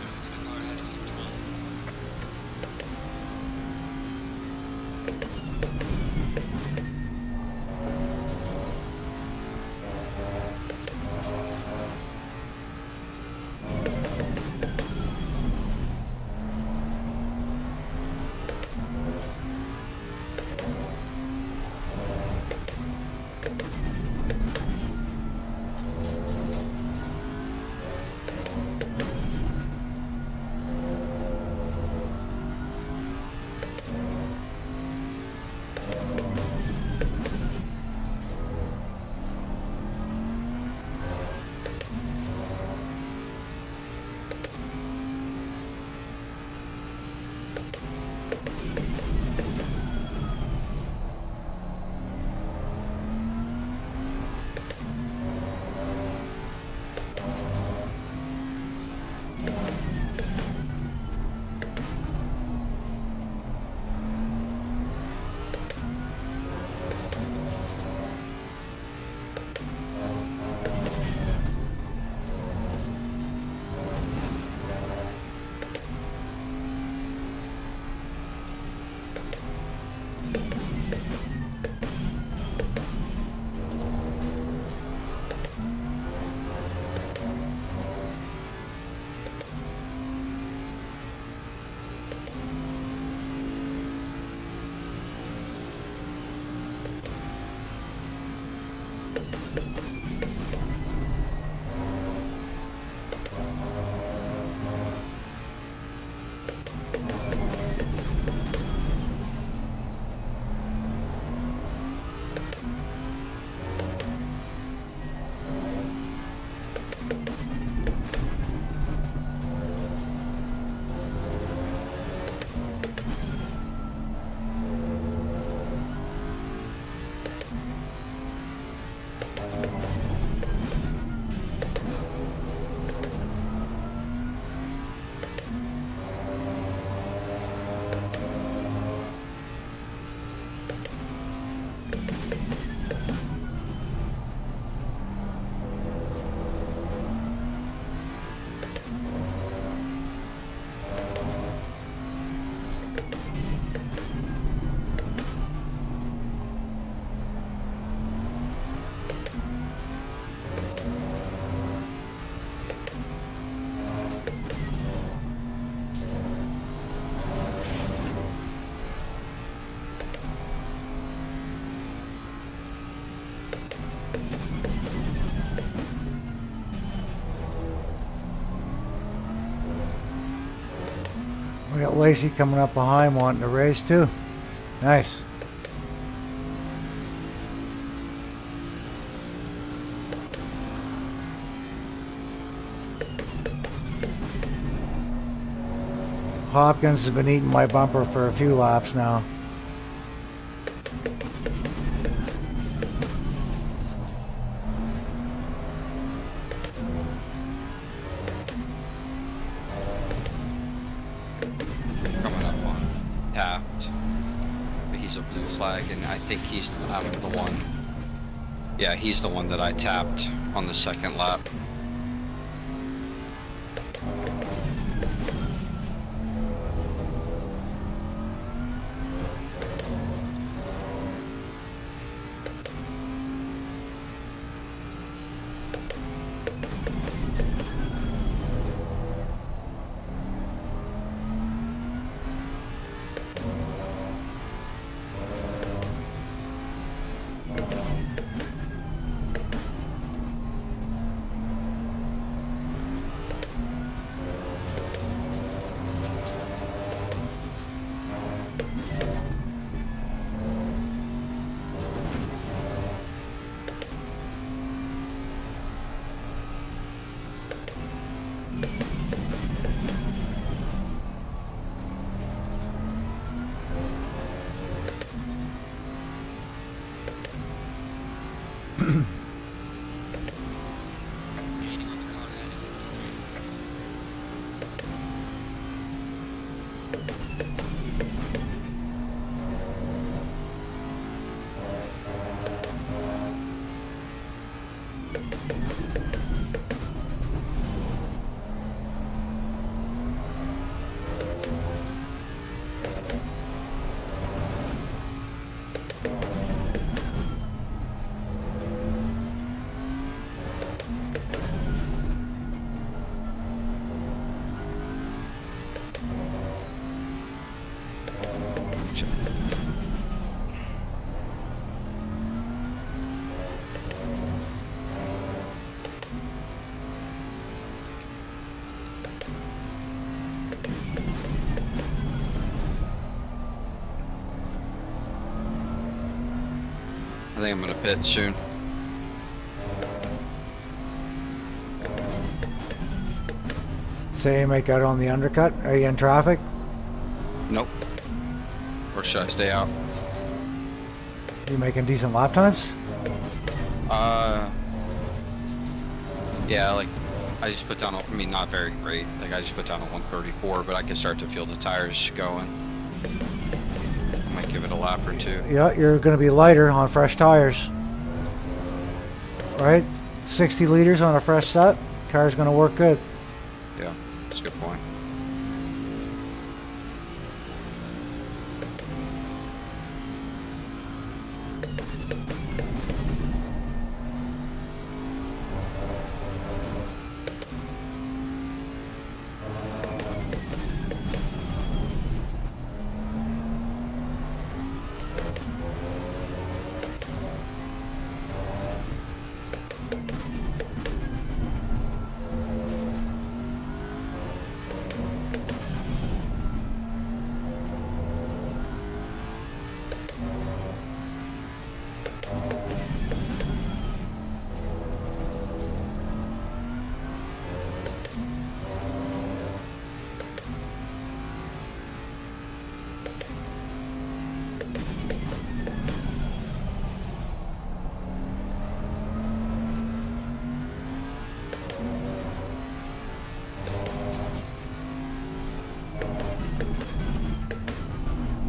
There's a car ahead of sector 1. We got Lacey coming up behind wanting to race too. Nice. Hopkins has been eating my bumper for a few laps now. Coming up on tapped. But he's a blue flag, and I think he's the one. Yeah, he's the one that I tapped on the second lap. I think I'm gonna pit soon. Say you make out on the undercut. Are you in traffic? Nope. Or should I stay out? You making decent lap times? Yeah, like, I just put down, I mean, not very great. Like, I just put down a 134, but I can start to feel the tires going. I might give it a lap or two. Yeah, you're going to be lighter on fresh tires. Right? 60 liters on a fresh set. Car's going to work good. Yeah, that's a good point.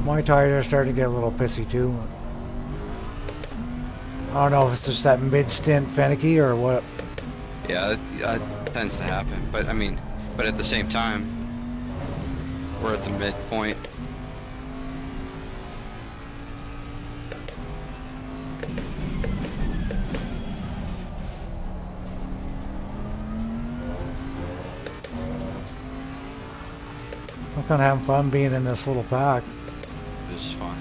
My tires are starting to get a little pissy too. I don't know if it's just that mid-stint finicky or what. Yeah, it tends to happen. But, I mean, but at the same time, we're at the midpoint. I'm kind of having fun being in this little pack. This is fun.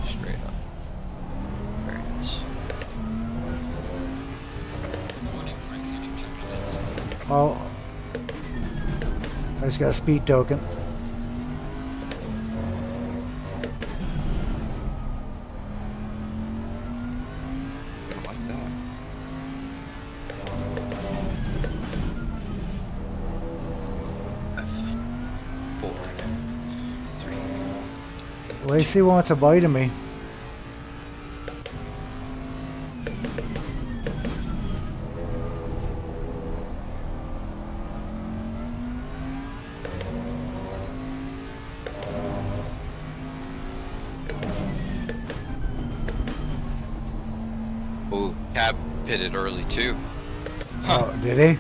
Straight up. Very nice. Warning for exceeding check limits. Oh, I just got a speed token. I like that. F, 4, 3. Lacey wants a bite of me. Ooh, Cab pitted early too. Oh, did he?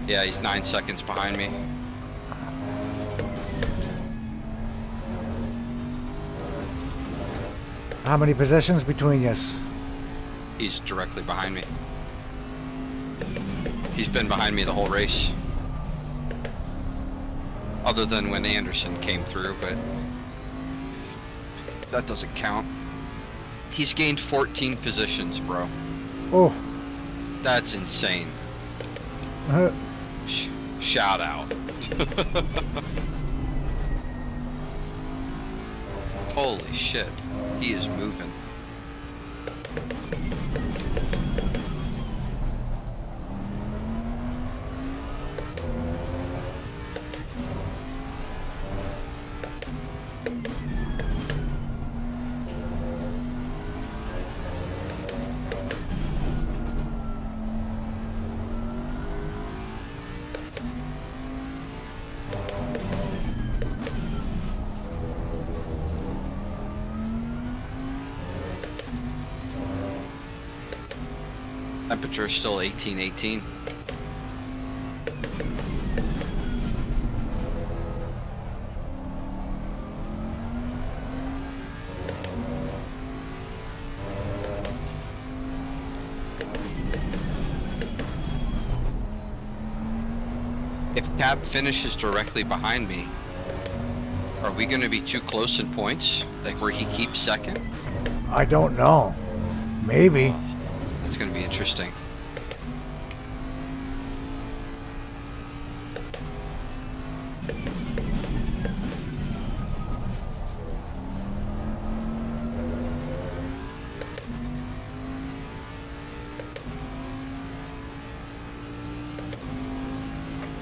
Yeah, he's 9 seconds behind me. How many positions between us? He's directly behind me. He's been behind me the whole race. Other than when Anderson came through, but that doesn't count. He's gained 14 positions, bro. Oh, That's insane. Shout out. Holy shit. He is moving. Temperature is still 18. If Cab finishes directly behind me, are we going to be too close in points? Like where he keeps second? I don't know. Maybe. That's going to be interesting.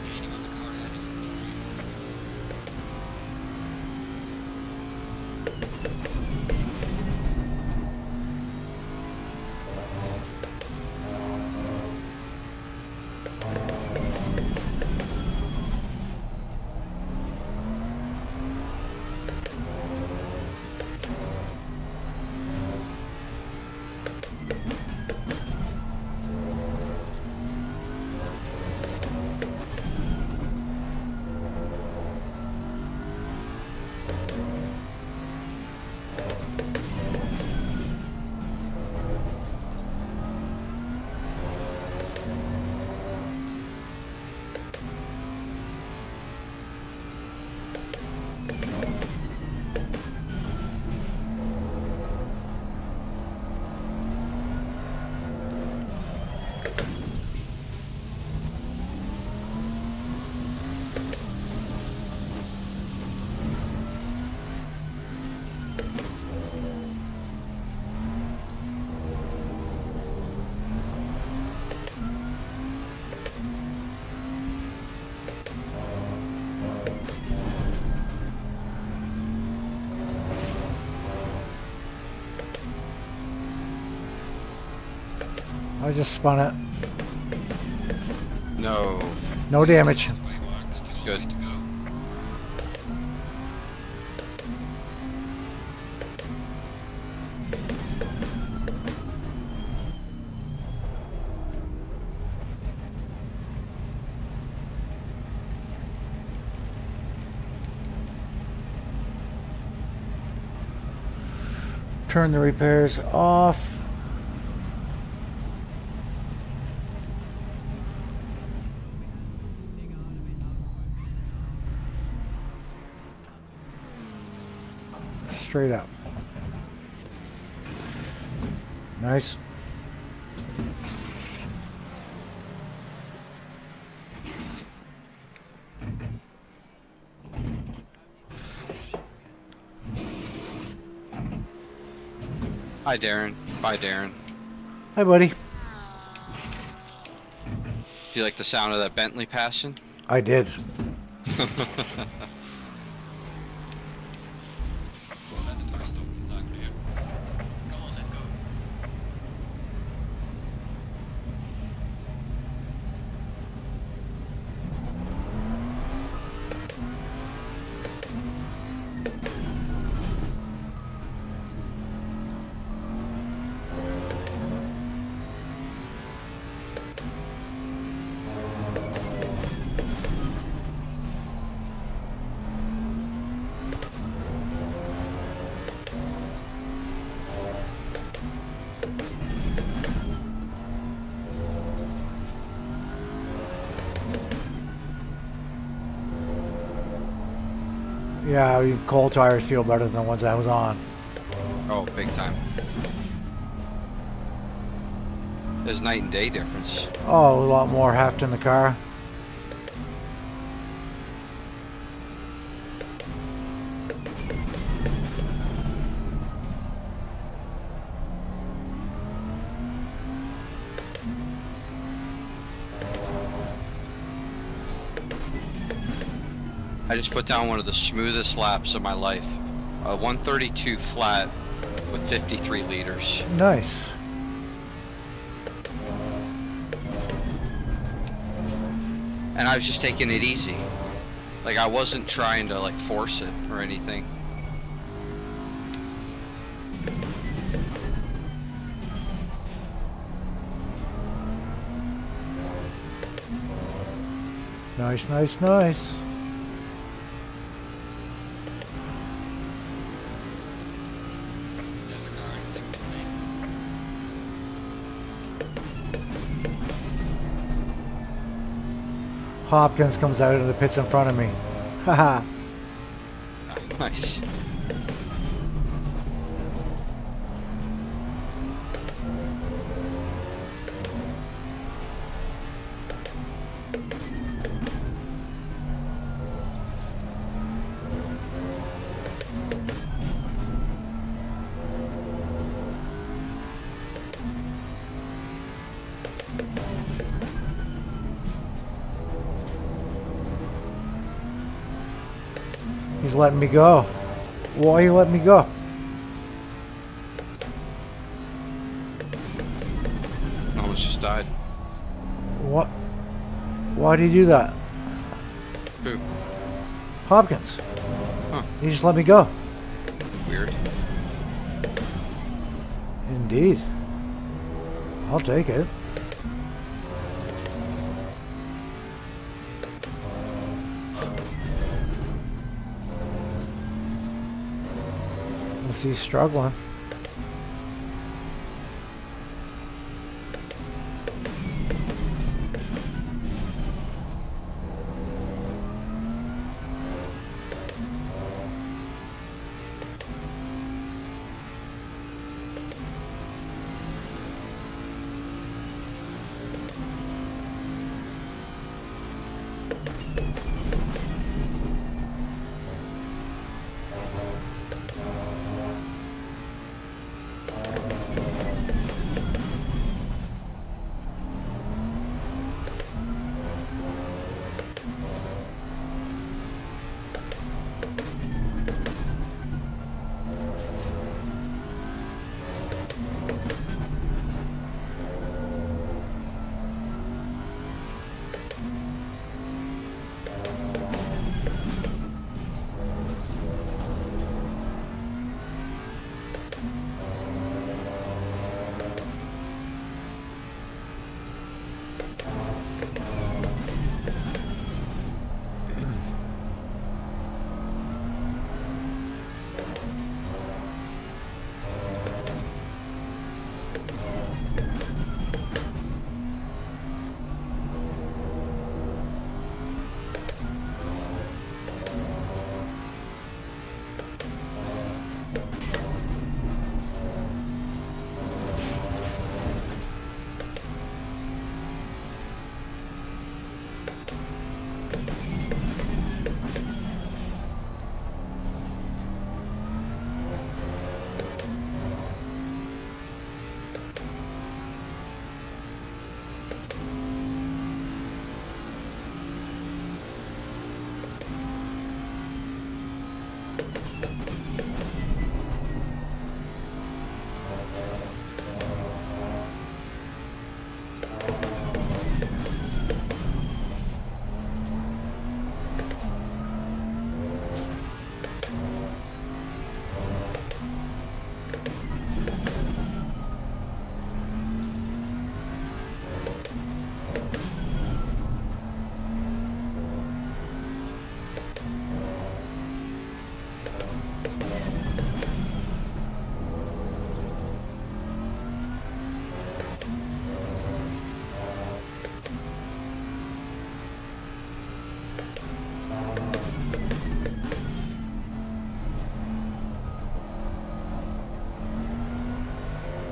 Gaining on the car ahead is 73. I just spun it. No. No damage. Halfway mark, still a long Good. way to go. Turn the repairs off. Straight up. Nice. Hi, Darren. Bye, Darren. Hi, buddy. Do you like the sound of that Bentley passing? I did. Mandatory stop is not clear. Come on, let's go. Yeah, these cold tires feel better than the ones I was on. Oh, big time. There's night and day difference. Oh, a lot more heft in the car. I just put down one of the smoothest laps of my life. A 132 flat with 53 liters. Nice. And I was just taking it easy. Like, I wasn't trying to, like, force it or anything. Nice, nice, nice. There's a car exiting pit lane. Hopkins comes out of the pits in front of me. Haha. Nice. letting me go. Why you letting me go? Almost just died. What? Why do you do that? Who? Hopkins. Huh. You just let me go. Weird. Indeed. I'll take it. Unless he's struggling.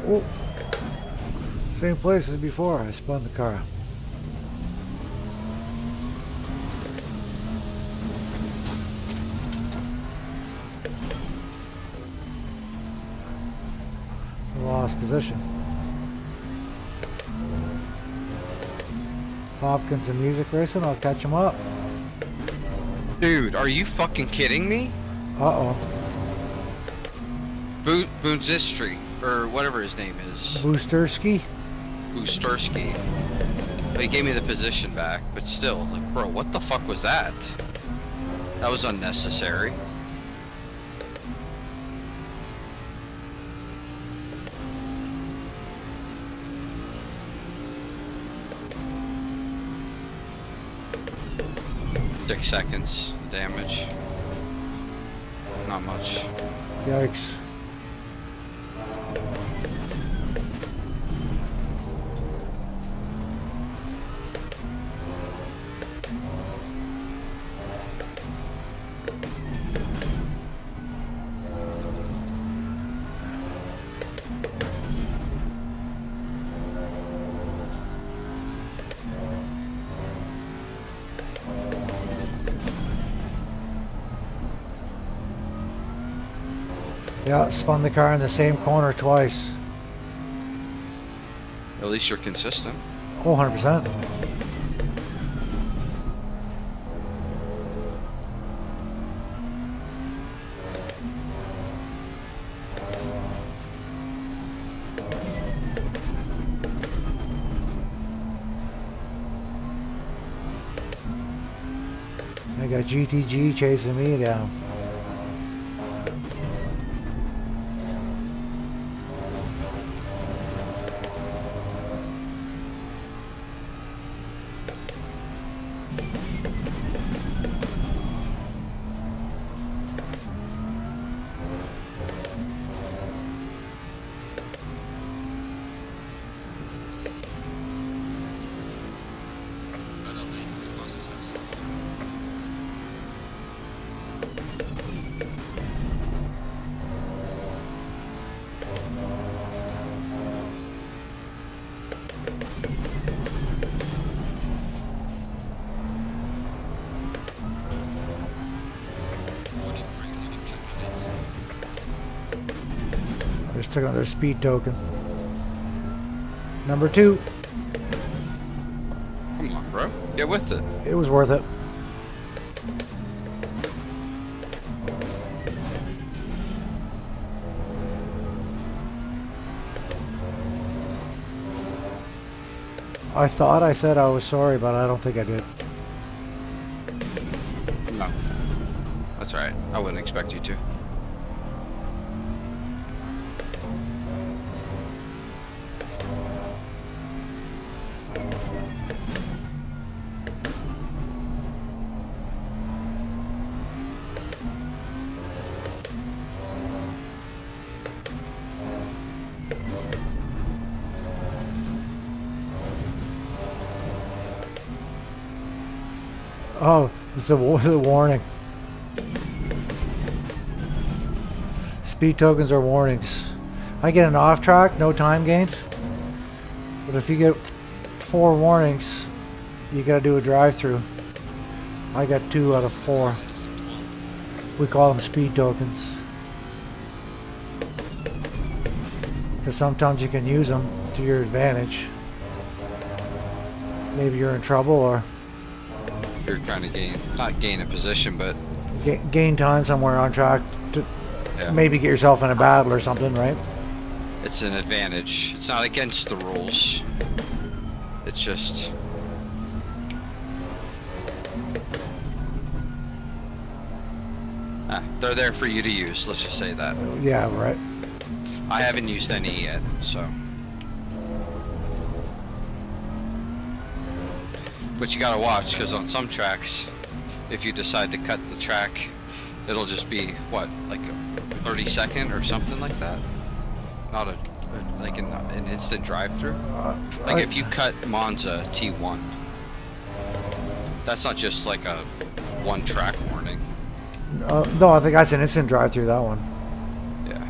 Oh, same place as before. I spun the car. Lost position. Hopkins and music racing. I'll catch him up. Dude, are you fucking kidding me? Uh-oh. Bunzistri, or whatever his name is. Boosterski. Boosterski. Well, he gave me the position back, but still, like, bro, what the fuck was that? That was unnecessary. Six seconds damage. Not much. Yikes. Yeah, spun the car in the same corner twice. At least you're consistent. Oh, 100%. got GTG chasing me down. Well done, mate. The fastest lap so far. Warning for exceeding track limits. I just took another speed token. Number 2. Come on, bro. Get with it. It was worth it. I thought I said I was sorry, but I don't think I did. No. That's alright. I wouldn't expect you to. Oh, it's a warning. Speed tokens are warnings. I get an off track, no time gained. But if you get 4 warnings, you gotta do a drive-through. I got 2 out of 4. We call them speed tokens. Because sometimes you can use them to your advantage. Maybe you're in trouble or You're trying to not gain a position, but gain time somewhere on track to yeah, maybe get yourself in a battle or something, right? it's an advantage. It's not against the rules. It's just they're there for you to use. Let's just say that. Yeah, right. I haven't used any yet, so. But you gotta watch, because on some tracks, if you decide to cut the track, it'll just be, what, like a 30-second or something like that? Not like an instant drive-through? Like if you cut Monza T1, that's not just like a one track warning. No, I think that's an instant drive-through, that one. Yeah.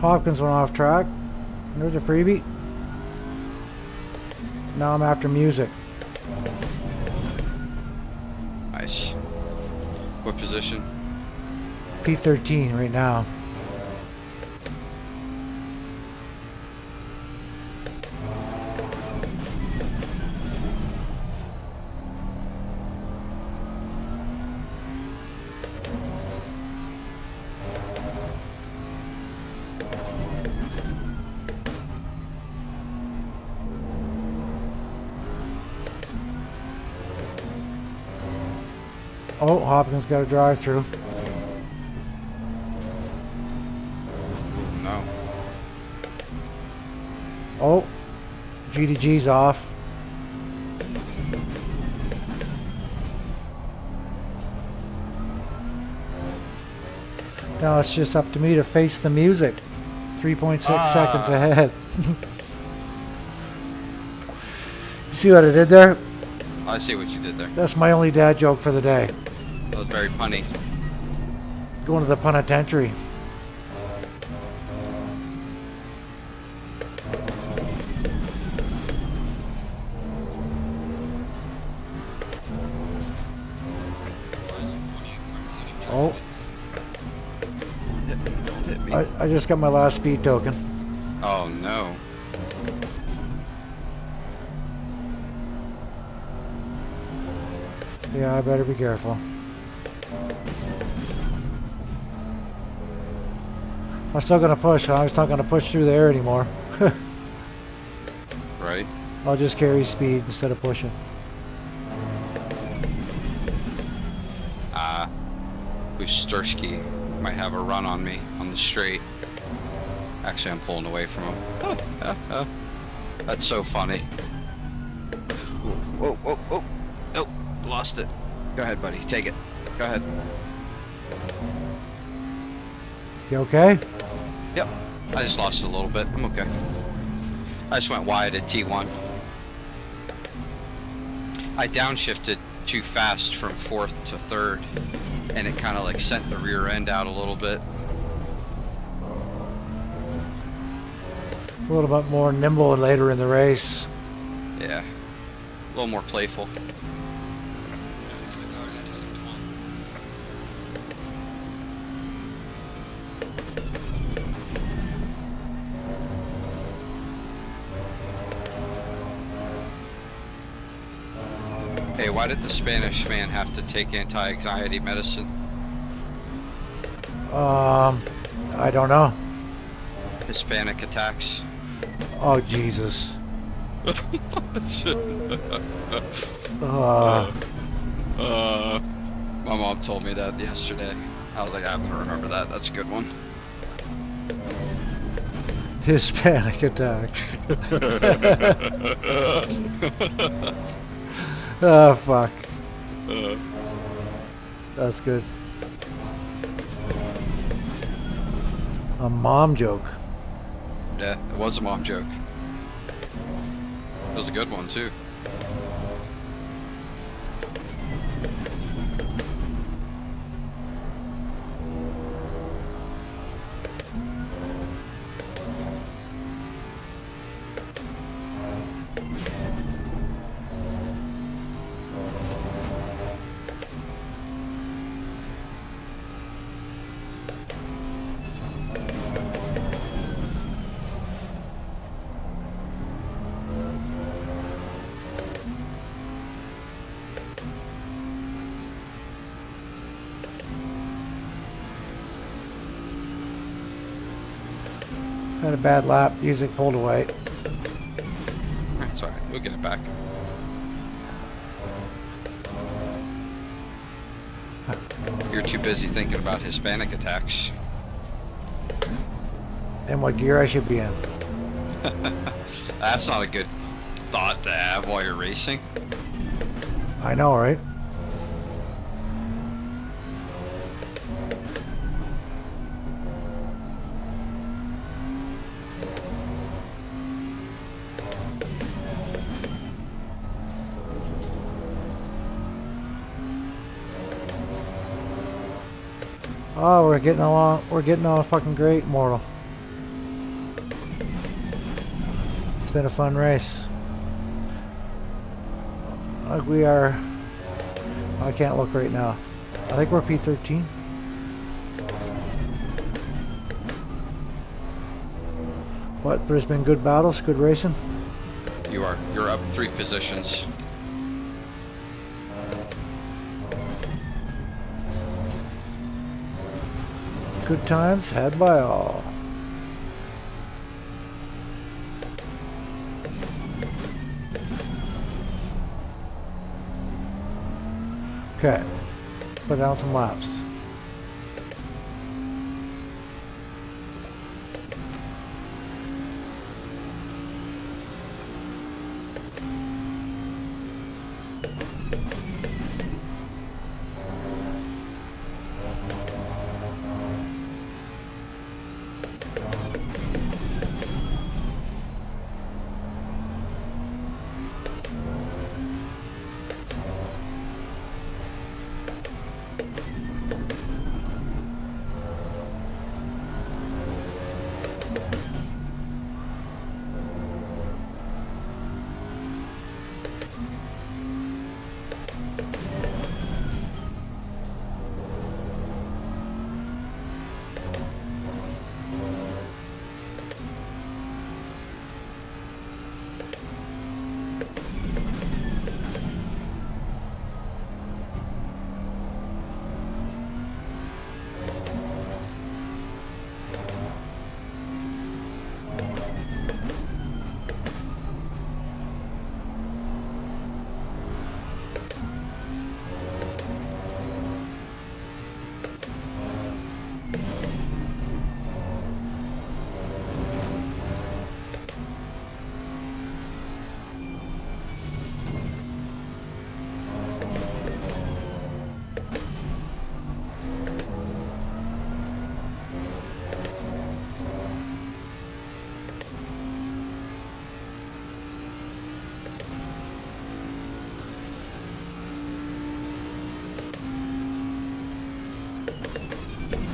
Hopkins went off track. There's a freebie. Now I'm after music. Nice. What position? P13 right now. Oh, Hopkins got a drive-through. No. Oh, GDG's off. Now it's just up to me to face the music. 3.6 seconds ahead. You see what I did there? I see what you did there. That's my only dad joke for the day. That was very punny. Going to the penitentiary. Oh, Hit me. I just got my last speed token. Oh no. Yeah, I better be careful. I'm still gonna push. I'm just not gonna push through there anymore. Right? I'll just carry speed instead of pushing. Ustursky might have a run on me on the straight. Actually, I'm pulling away from him. That's so funny. Whoa, whoa, whoa. Nope, lost it. Go ahead, buddy. Take it. Go ahead. You okay? Yep. I just lost it a little bit. I'm okay. I just went wide at T1. I downshifted too fast from 4th to 3rd, and it kind of like sent the rear end out a little bit. A little bit more nimble later in the race. Yeah. A little more playful. Losing to the car ahead is sector 1. Hey, why did the Spanish man have to take anti-anxiety medicine? I don't know. Hispanic attacks. Oh, Jesus. My mom told me that yesterday. I was like, I'm gonna remember that. That's a good one. Hispanic attacks. Oh, fuck. That's good. A mom joke. Yeah, it was a mom joke. It was a good one too. Had a bad lap. Music pulled away. That's alright, we'll get it back. You're too busy thinking about Hispanic attacks. And what gear I should be in. That's not a good thought to have while you're racing. I know, right? Oh, we're getting along. We're getting on fucking great, Mortal. been a fun race. Like we are. I can't look right now. I think we're P13. But there's been good battles, good racing. You're up 3 positions. Good times had by all. Okay, put down some laps.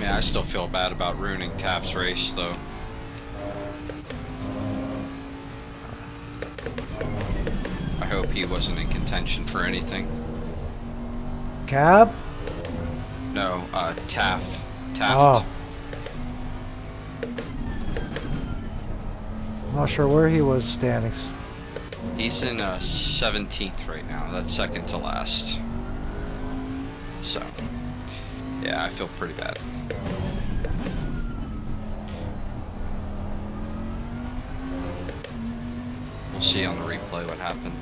Yeah, I still feel bad about ruining Taft's race, though. I hope he wasn't in contention for anything. Cab? No, Taft. Oh. Not sure where he was standings. He's in 17th right now. That's second to last. So, yeah, I feel pretty bad. We'll see on the replay what happened.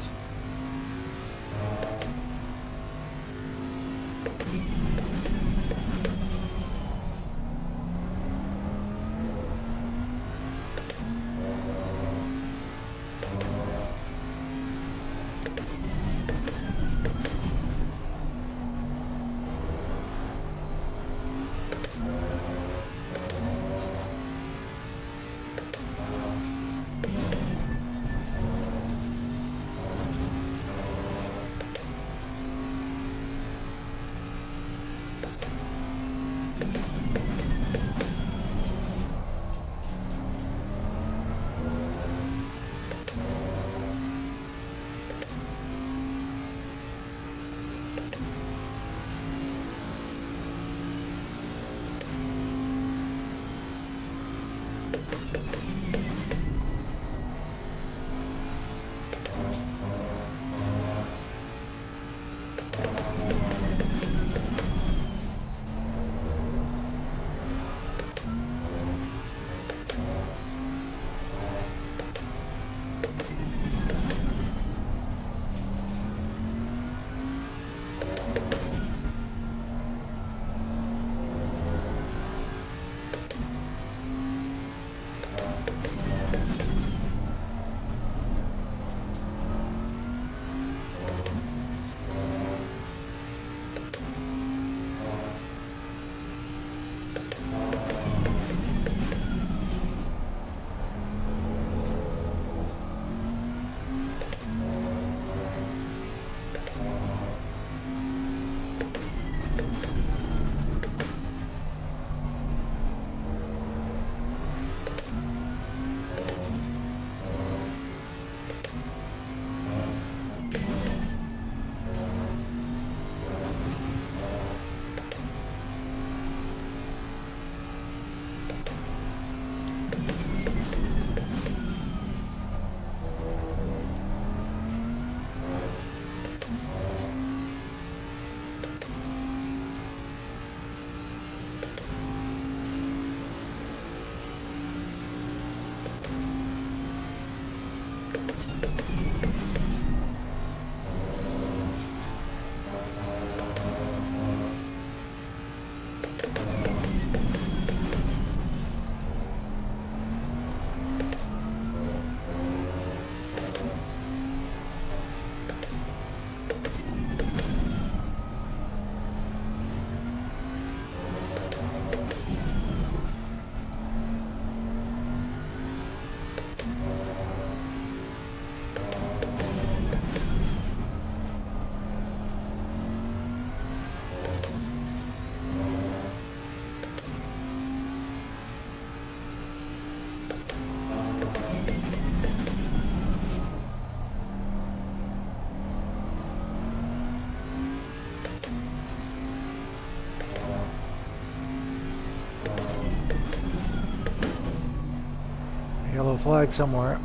Yellow flag somewhere.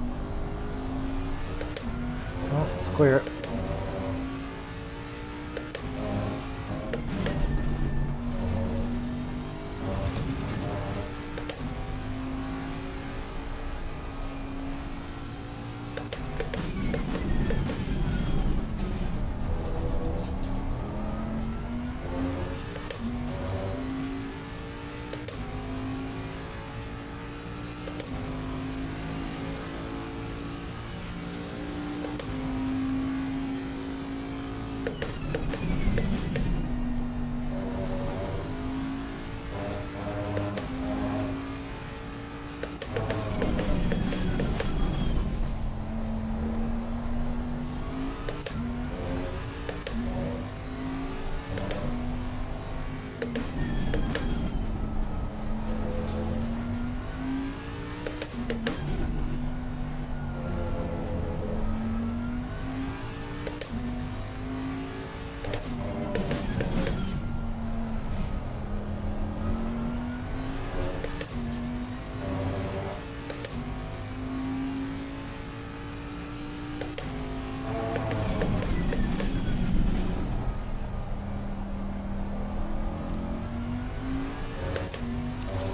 Oh, it's clear.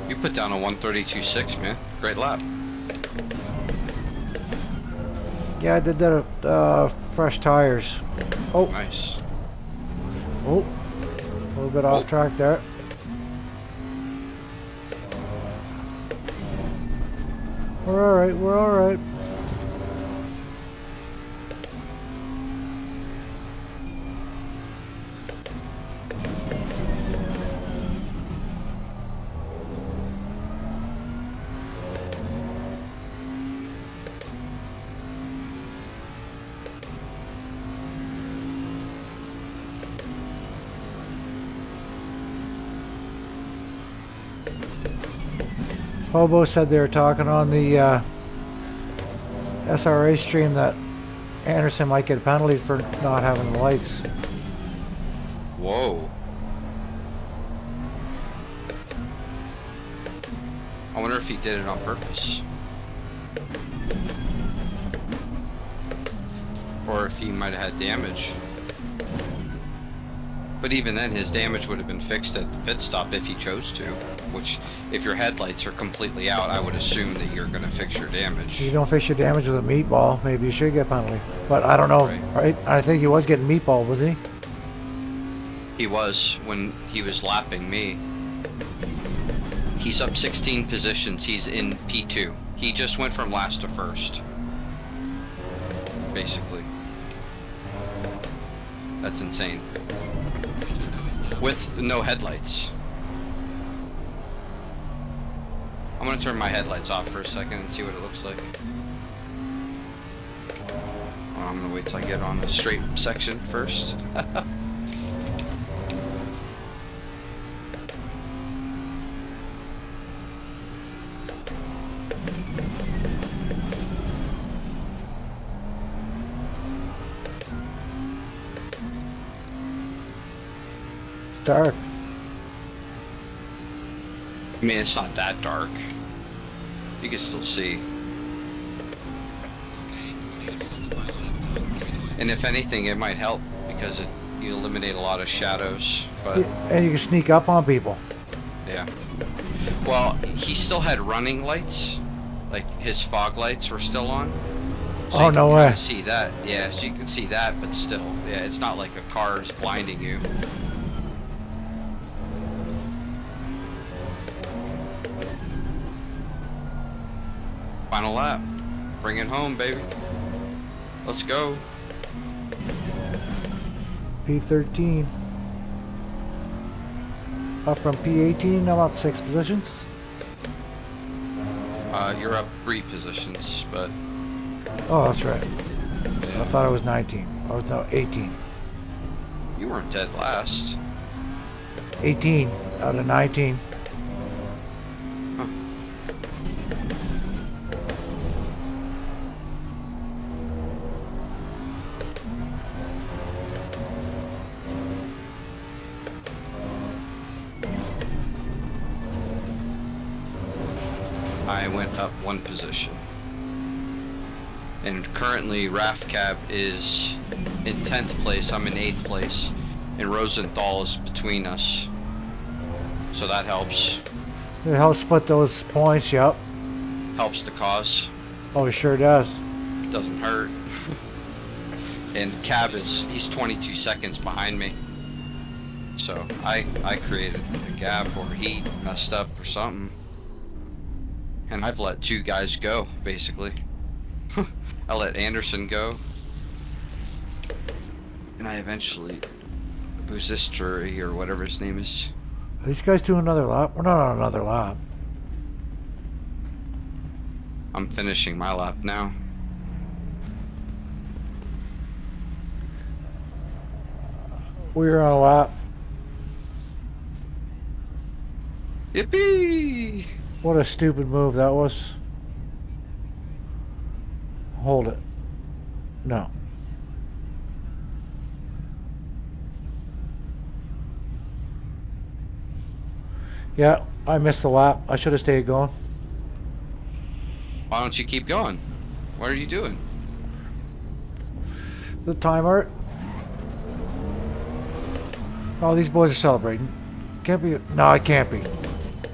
You put down a 132.6, man. Great lap. Yeah, I did that at fresh tires. Oh, Nice. oh, a little bit off track there. We're all right. We're all right. Hobo said they were talking on the SRA stream that Anderson might get a penalty for not having the lights. Whoa. I wonder if he did it on purpose. Or if he might have had damage. But even then, his damage would have been fixed at the pit stop if he chose to. Which, if your headlights are completely out, I would assume that you're going to fix your damage. You don't fix your damage with a meatball, maybe you should get a penalty. But I don't know, right? I think he was getting meatball, wasn't he? He was when he was lapping me. He's up 16 positions. He's in P2. He just went from last to first. Basically. That's insane. With no headlights. I'm gonna turn my headlights off for a second and see what it looks like. Oh, I'm gonna wait till I get on the straight section first. It's dark. I mean, it's not that dark. You can still see. And if anything, it might help because you eliminate a lot of shadows. But And you can sneak up on people. yeah. Well, he still had running lights. Like his fog lights were still on. So Oh, you no can way. kinda see that. Yeah, so you can see that, but still. Yeah, it's not like a car is blinding you. Final lap. Bring it home, baby. Let's go. P13. Up from P18, I'm up 6 positions. You're up 3 positions, but Oh, that's right. yeah. I thought it was 19. Oh, no, 18. You weren't dead last. 18 out of 19. Huh. I went up 1 position. And currently Raf Cab is in 10th place, I'm in 8th place, and Rosenthal is between us. So that helps. It helps split those points, yep. Helps the cause. Oh, it sure does. Doesn't hurt. And Cab he's 22 seconds behind me. So I created a gap, or he messed up or something. And I've let 2 guys go, basically. I let Anderson go. And I eventually Buzistri, or whatever his name is. Are these guys doing another lap? We're not on another lap. I'm finishing my lap now. We're on a lap. Yippee! What a stupid move that was. Hold it. No. Yeah, I missed the lap. I should have stayed going. Why don't you keep going? What are you doing? The timer. Oh, these boys are celebrating. Can't be. No, I can't be.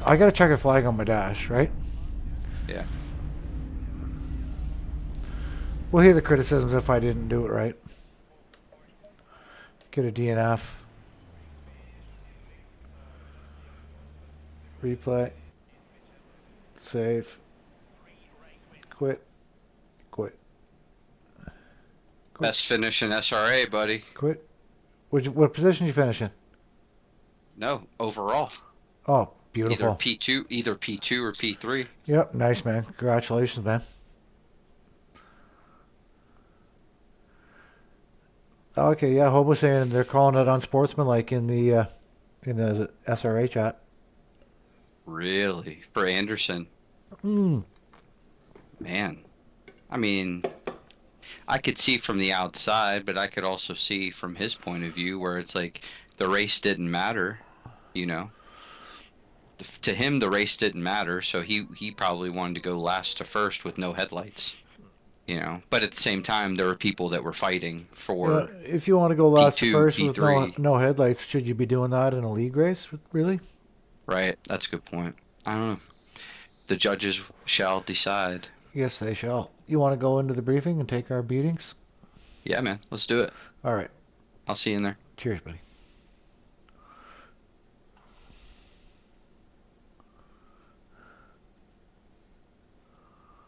I got a checkered flag on my dash, right? Yeah. We'll hear the criticisms if I didn't do it right. Get a DNF. Replay. Save. Quit. Quit. Best finish in SRA, buddy. Quit. What position you finish in? No, overall. Oh, beautiful. Either P2 or P3. Yep, nice, man. Congratulations, man. Okay, yeah, Hobo's saying they're calling it unsportsmanlike in the SRA chat. Really? For Anderson? Hmm. Man. I mean, I could see from the outside, but I could also see from his point of view where it's like the race didn't matter, you know? To him, the race didn't matter, so he probably wanted to go last to first with no headlights, you know? But at the same time, there were people that were fighting for if you want to go last to P2, first with P3. no headlights, should you be doing that in a league race, really? Right, that's a good point. I don't know. The judges shall decide. Yes, they shall. You want to go into the briefing and take our beatings? Yeah, man, let's do it. All right. I'll see you in there. Cheers, buddy.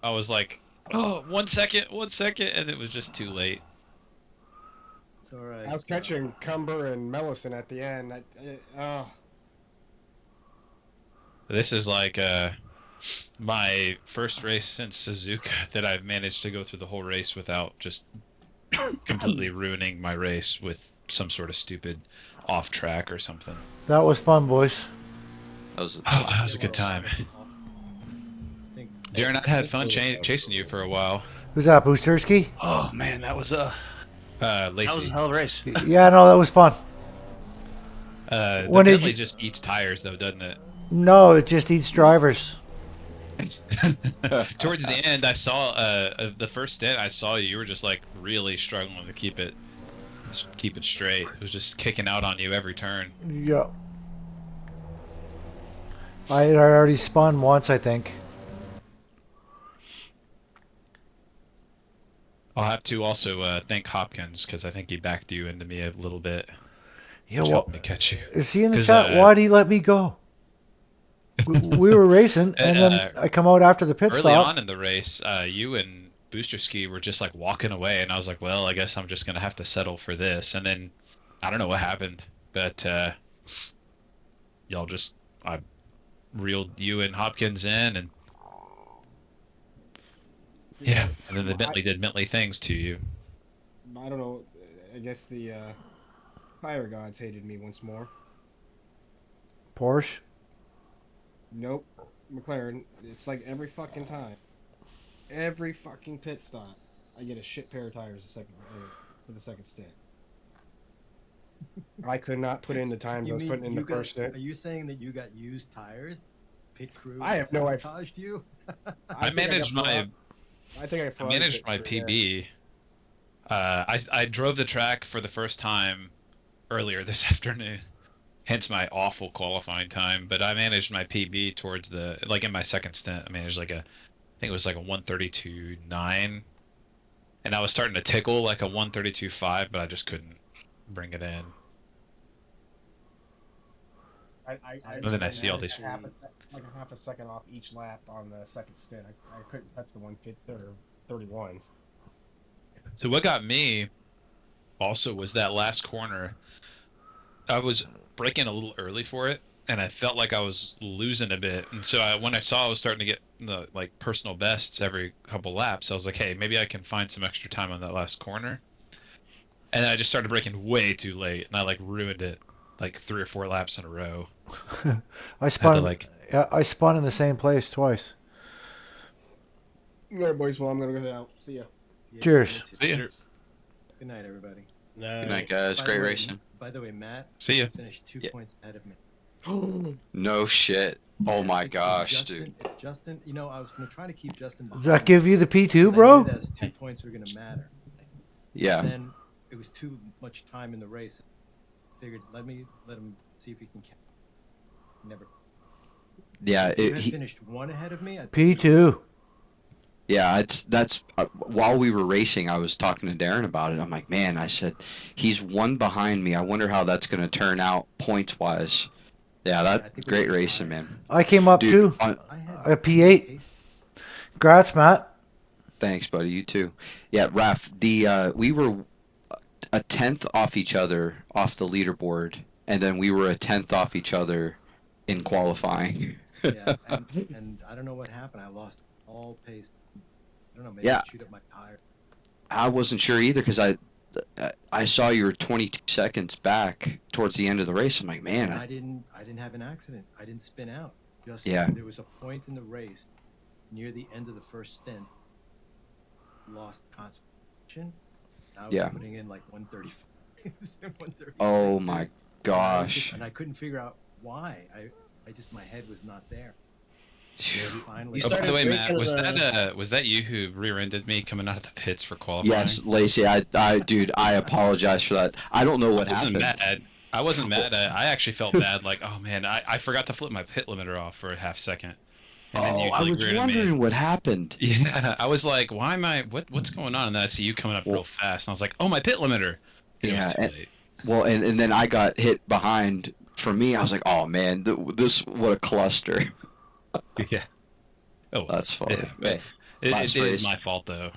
I was like, oh, 1 second, and it was just too late. It's alright. I was catching Cumber and Mellison at the end. This is like my first race since Suzuka that I've managed to go through the whole race without just completely ruining my race with some sort of stupid off track or something. That was fun, boys. That was a good time. Darren, I had fun chasing you for a while. Who's that, Boosterski? Oh man, that was Lacey. that was a hell of a race. Yeah, no, that was fun. The When did Bentley you- just eats tires though, doesn't it? No, it just eats drivers. Towards the end, I saw the first stint. I saw you. You were just like really struggling to keep it straight. It was just kicking out on you every turn. Yeah. I had already spun once, I think. I'll have to also thank Hopkins because I think he backed you into me a little bit. Yeah, Which well, helped me catch you. is he in the 'Cause, chat? Why'd he let me go? We were racing, and then I come out after the pit Early stop. on in the race, you and Booster Ski were just like walking away, and I was like, well, I guess I'm just gonna have to settle for this. And then I don't know what happened, but I reeled you and Hopkins in, and yeah, and then the Bentley did Bentley things to you. I don't know. I guess the fire gods hated me once more. Porsche. Nope. McLaren. It's like every fucking time. Every fucking pit stop, I get a shit pair of tires for the second stint. I could not put in the time I was putting in the first stint. Are you saying that you got used tires? Pit crew I have no idea. sabotaged you? I think managed got my fraud- I think I I frauded managed it my for- yeah. PB. I drove the track for the first time earlier this afternoon, hence my awful qualifying time. But I managed my PB towards the like in my second stint. I managed like a, I think it was like a 132.9, and I was starting to tickle like a 132.5, but I just couldn't bring it in. I And then I see all managed these- like a half a second off each lap on the second stint. I couldn't touch the 150 or 31s. So what got me also was that last corner. I was braking a little early for it, and I felt like I was losing a bit. And so when I saw I was starting to get the like personal bests every couple laps, I was like, hey, maybe I can find some extra time on that last corner. And then I just started braking way too late, and I like ruined it like 3 or 4 laps in a row. I spun. like- Yeah, I spun in the same place twice. All right, boys. Well, I'm gonna go out. See ya. Yeah, Cheers. me too. See ya. Good night, everybody. Good night, guys. By Great the way, racing. By the way, Matt See ya. finished 2 Yeah. points ahead of me. No shit. Oh my If gosh, Justin, dude. If Justin, you know, I was gonna try to keep Justin behind. Does that give you the because I P2, knew bro? Those 2 points were gonna matter. Yeah. Then it was too much time in the race. Figured let him see if he can. Never. Yeah. If you It, had he, finished 1 ahead of me. I think P2. Yeah, that's while we were racing, I was talking to Darren about it. I'm like, man, I said, he's 1 behind me. I wonder how that's going to turn out points wise. Yeah, I that think we great were racing, fine. man. I came up Dude, too. on, I had A P8. pace- Congrats, Matt. thanks, buddy. You too. Yeah, Raf. We were a 10th off each other off the leaderboard, and then we were a 10th off each other in qualifying. Yeah, and I don't know what happened. I lost all pace. I don't know. Maybe Yeah. I chewed up my tire. I wasn't sure either because I saw you were 22 seconds back towards the end of the race. I'm like, man, I didn't have an accident. I didn't spin out. Just Yeah. there was a point in the race near the end of the first stint. Lost concentration. I was Yeah. putting in like 135. 136. oh my And I was gosh. and I couldn't figure out why. I just my head was not there. Phew. Finally, Oh, by the way, Matt, breaking was that you who rear-ended me coming out of the pits for qualifying? Yes, Lacey, dude, I apologize for that. I don't know what I wasn't happened. mad. I wasn't mad. I actually felt bad. Like, oh man, I forgot to flip my pit limiter off for a half second. And then you, I like, was rear-ended wondering me. what happened. Yeah, I was like, why am I? What's going on? And then I see you coming up real fast, and I was like, oh, my pit limiter. And it was Yeah, too and- late. Well, and then I got hit behind. For me, I was like, oh man, this what a cluster. Yeah. Oh, That's funny. yeah, Hey, it last is race. my fault though.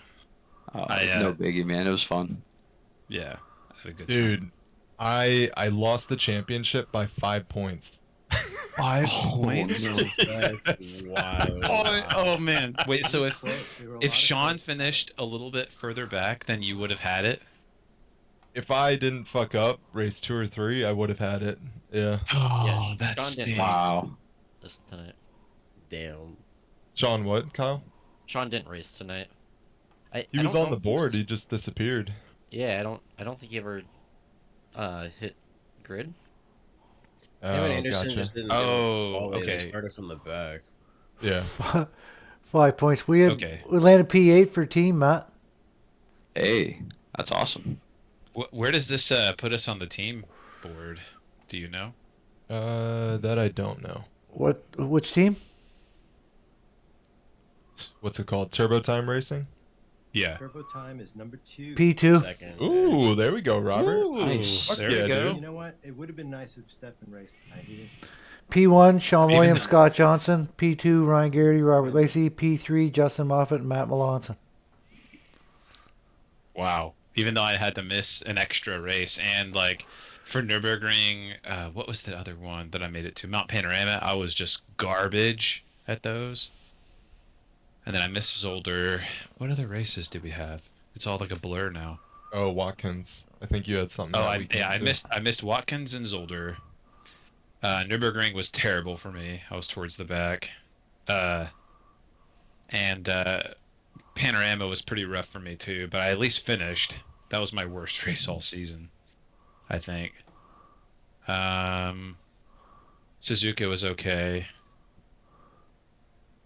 no biggie, man. It was fun. Yeah, I had a good time. Dude, I lost the championship by 5 points. 5 points? That's wild. Oh man. Wait, so if Close. There were a lot if of Sean close- finished a little bit further back, then you would have had it. If I didn't fuck up race 2 or 3, I would have had it. Yeah. Oh, Yeah, that's Sean didn't Wow. this tonight. Damn. Sean, what, Kyle? Sean didn't race tonight. He I was don't on know the if board. was- He just disappeared. Yeah, I don't think he ever hit grid. Oh, Evan Anderson gotcha. just didn't Oh, all the way. They okay. started from the back. Yeah. 5 points. We Okay. landed P8 for team, Matt. Hey, that's awesome. Where does this put us on the team board? Do you know? That I don't know. Which team? What's it called? Turbo Time Racing? Yeah. Turbo time is number 2. P2. Second. Ooh, there we go, Robert. Ooh, Nice. Fuck there yeah, we go. dude. You know what? It would have been nice if Stefan raced tonight. He didn't. P1, Sean Even Williams, though- Scott Johnson. P2, Ryan Garrity, Robert Lacey. P3, Justin Moffat, and Matt Melanson. Wow. Even though I had to miss an extra race, and like for Nürburgring, what was the other one that I made it to? Mount Panorama. I was just garbage at those. And then I missed Zolder. What other races did we have? It's all like a blur now. Oh, Watkins. I think you had something. Oh, that I weekend, too. I missed Watkins and Zolder. Nürburgring was terrible for me. I was towards the back. And Panorama was pretty rough for me too, but I at least finished. That was my worst race all season, I think. Suzuka was okay.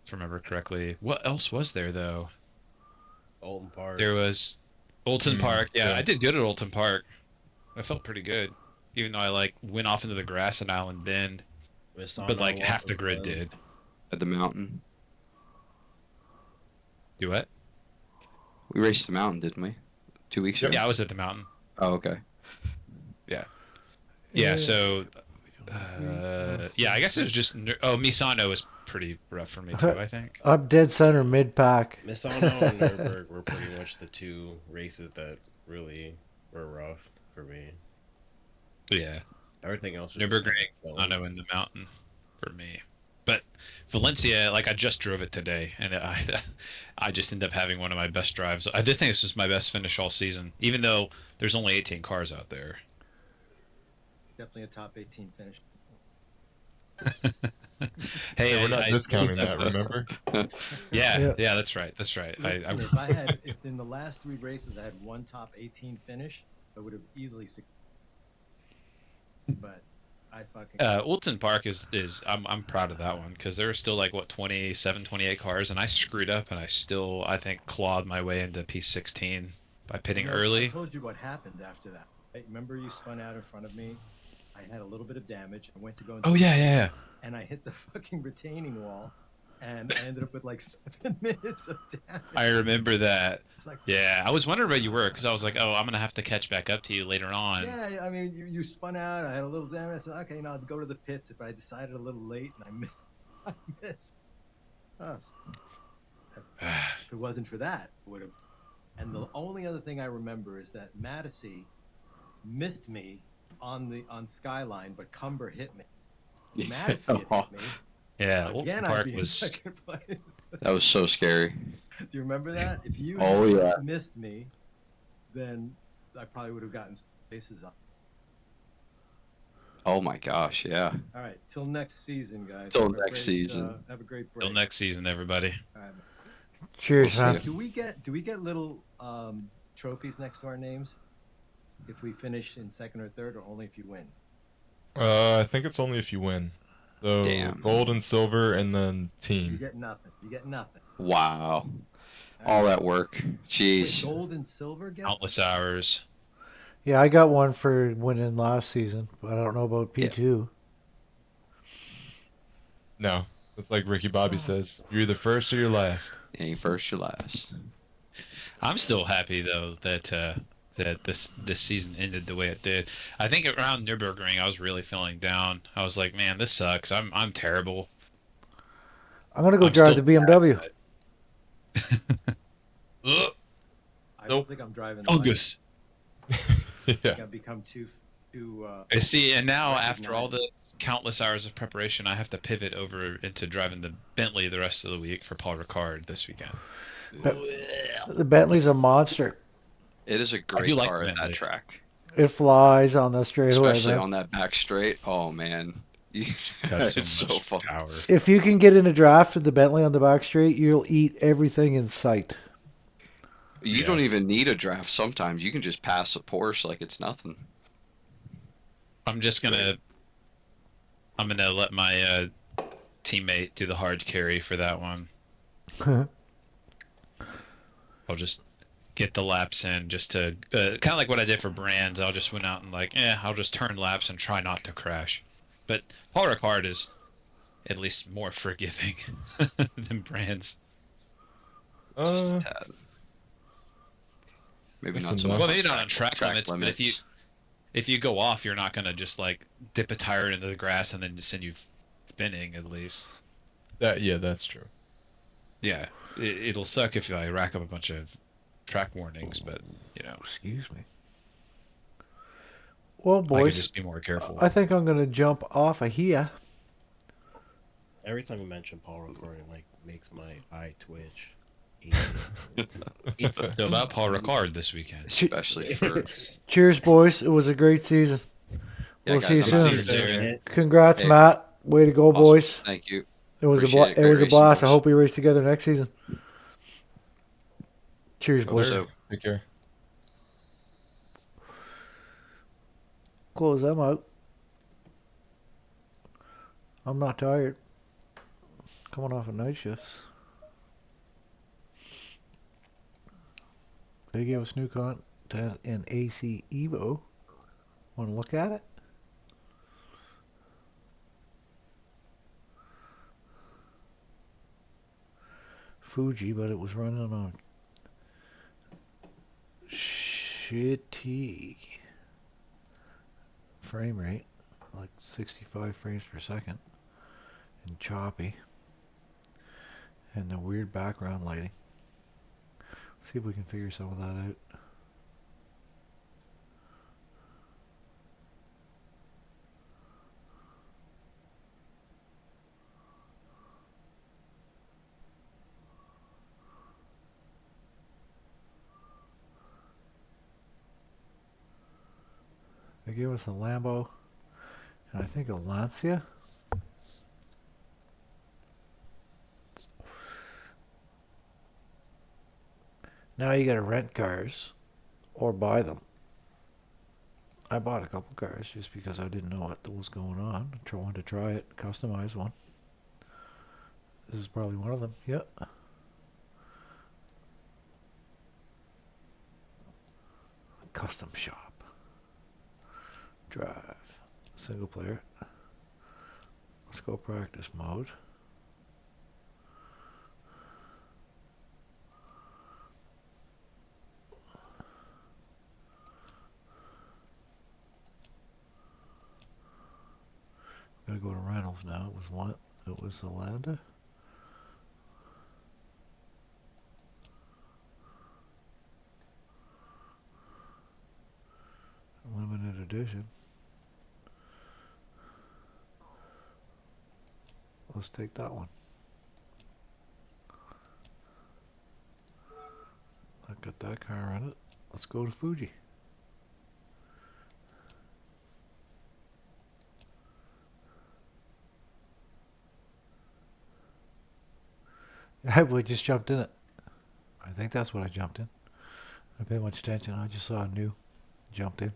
if I remember correctly. What else was there though? Alton Park. There was Olton Park. Yeah, yeah. I did good at Olton Park. I felt pretty good, even though I like went off into the grass at Island Bend, but like half the grid did. At the mountain. Do what? We raced the mountain, didn't we? 2 weeks ago? Yeah, I was at the mountain. Oh, okay. Yeah, so yeah, I guess it was just Misano was pretty rough for me too, I think. I'm dead center mid pack. Misano and Nuremberg were pretty much the two races that really were rough for me. Yeah, Everything else was Nürburgring, just Misano in the mountain for me. But Valencia, like I just drove it today, and I just ended up having one of my best drives. I did think this was my best finish all season, even though there's only 18 cars out there. Definitely a top 18 finish. Hey, We're not discounting that, remember? Yeah, that's right. Listen, if in the last 3 races I had one top 18 finish, I would have easily. But I fucking. Olton Park is I'm proud of that one because there were still like 27, 28 cars, and I screwed up, and I think clawed my way into P16 by pitting early. I told you what happened after that. Right? Remember you spun out in front of me. I had a little bit of damage. I went to go. Oh yeah. And I hit the fucking retaining wall, and I ended up with like 7 minutes of damage. I remember that. It's like, yeah, I was wondering where you were because I was like, oh, I'm gonna have to catch back up to you later on. yeah, I mean, you spun out. I had a little damage. I said, okay, now I'll go to the pits. If I decided a little late and I missed. Oh. If it wasn't for that, I would have. And the only other thing I remember is that Mattisey missed me on Skyline, but Cumber hit me. Mattisey had hit me. Yeah, Again, Olton I'd Park be in was. second place. That was so scary. Do you remember that? If you had missed me, then I probably would have gotten places up. Oh my gosh, yeah. All right, till next season, guys. Till Have a next great, season. Have a great break. Till next season, everybody. All right. Cheers, We'll man. see. Do we get little trophies next to our names if we finish in second or third, or only if you win? I think it's only if you win. So Damn. gold and silver, and then You team. get nothing. You get nothing. Wow. All that work. Wait, Jeez. gold and silver get. Countless hours. Yeah, I got one for winning last season, but I don't know about P2. No, it's like Ricky Bobby says. You're either first or you're last. Yeah, you first or last. I'm still happy though that this season ended the way it did. I think around Nürburgring, I was really feeling down. I was like, man, this sucks. I'm terrible. I'm gonna go I'm drive still the BMW. I don't think I'm driving. August. I Yeah. think I've become too. I see, and now Recognize after all the countless hours of preparation, I have to pivot over into driving the Bentley the rest of the week for Paul Ricard this weekend. The Bentley's a monster. It is a do great like car at that Bentley. track. It flies on the straightaway. Especially man. on that back straight. Oh, man. Got It's so much fun. power. If you can get in a draft with the Bentley on the back straight, you'll eat everything in sight. You don't even need a draft sometimes. You can just pass a Porsche like it's nothing. I'm gonna let my teammate do the hard carry for that one. I'll just get the laps in just to kind of like what I did for Brands. I'll just went out and I'll just turn laps and try not to crash. But Paul Ricard is at least more forgiving than Brands. Just a tad. Maybe That's not so enough. much. Well, maybe not on track limits, but limits. if you go off, you're not gonna just like dip a tire into the grass and then just send you spinning at least. That's true. Yeah, it'll suck if I rack up a bunch of track warnings, but Excuse me. Well, I could boys, just be more careful. I think I'm gonna jump off of here. Every time you mention Paul Ricard, it like makes my eye twitch. So about Paul Ricard this weekend. Especially for... Cheers, boys. It was a great season. Yeah, We'll guys, see you I'm soon. seeing you. Congrats, Hey. Matt. Way to go, Awesome. boys. Thank you. It was Appreciate it. it was a Great blast. I racing, hope we race together next season. Cheers, Hope boys. so. Take care. Close them out. I'm not tired. coming off of night shifts. They gave us new content in AC Evo. Want to look at it? Fuji, but it was running on shitty frame rate, like 65 frames per second, and choppy, and the weird background lighting. See if we can figure some of that out. They gave us a Lambo and I think a Lancia. Now you gotta rent cars or buy them. I bought a couple cars just because I didn't know what was going on. I wanted to try it, customize one. This is probably one of them. Yep. Custom shop. Drive. Single player. Let's go practice mode. Gotta go to Reynolds now. It was the Landa. Limited edition. Let's take that one. I got that car in it. Let's go to Fuji. We just jumped in it. I think that's what I jumped in. I didn't pay much attention. I just saw a new. Jumped in.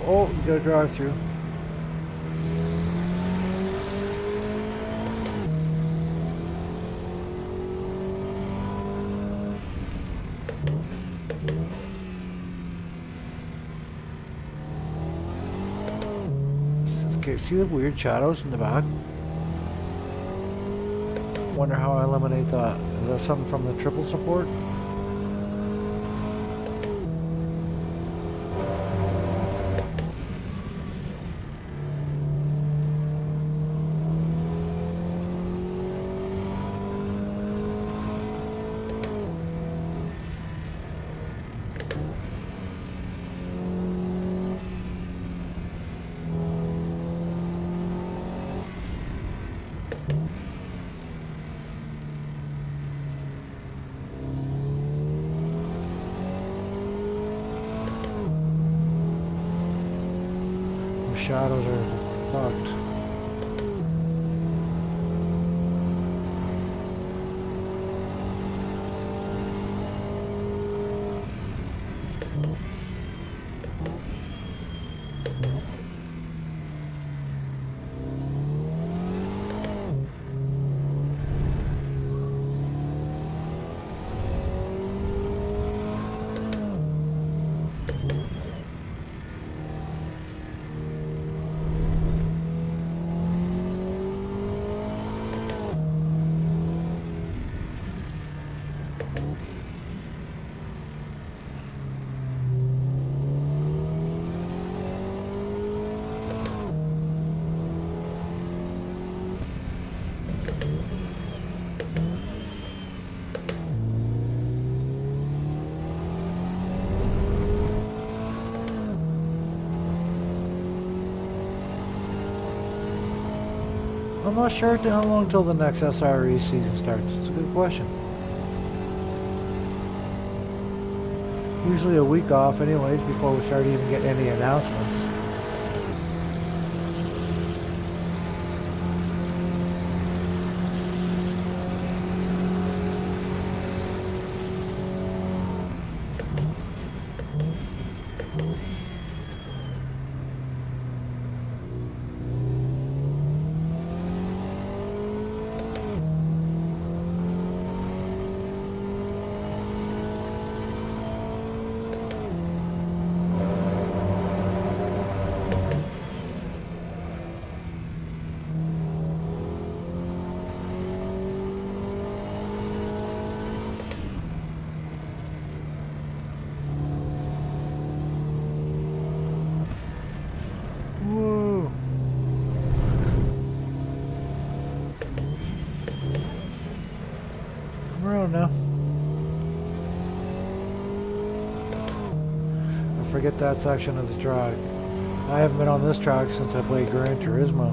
Oh, you gotta drive through. Okay, see the weird shadows in the back? Wonder how I eliminate that. Is that something from the triple support? Shadows are fucked. I'm not sure how long till the next SRA season starts. It's a good question. Usually a week off anyways before we start even getting any announcements. forget that section of the track. I haven't been on this track since I played Gran Turismo.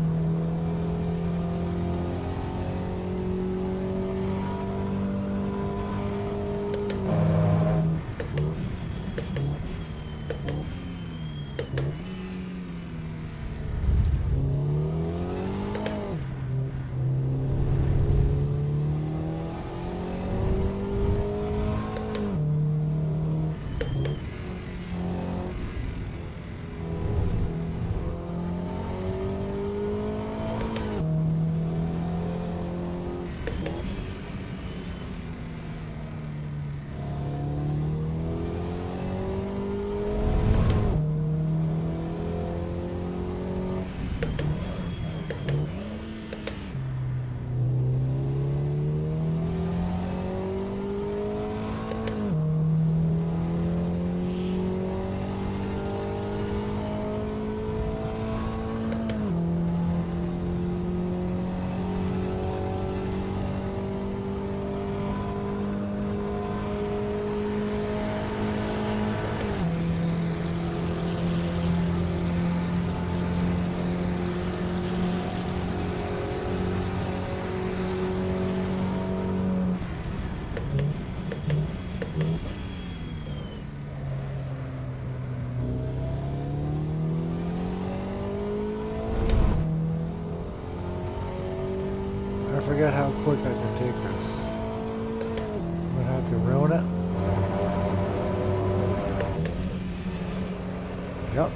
I forget how quick I can take this. I'm gonna have to ruin it. Yep.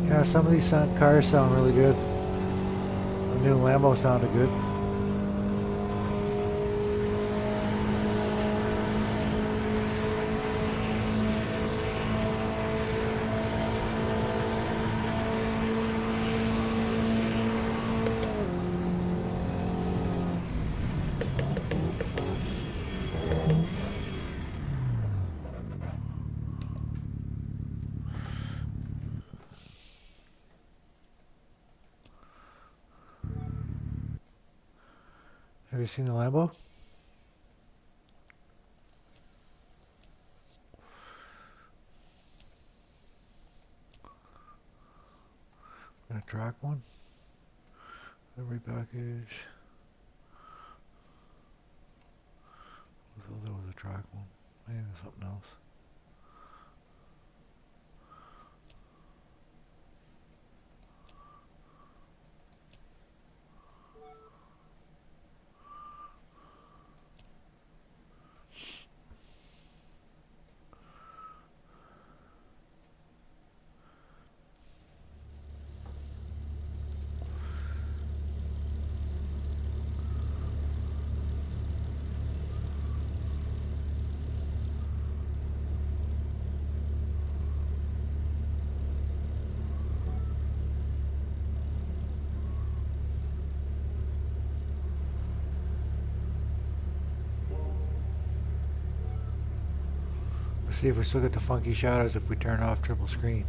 Yeah, some of these cars sound really good. The new Lambo sounded good. Have you seen the Lambo? Gonna track one. Every package. I thought there was a track one. Maybe there's something else. Let's see if we still get the funky shadows if we turn off triple screen.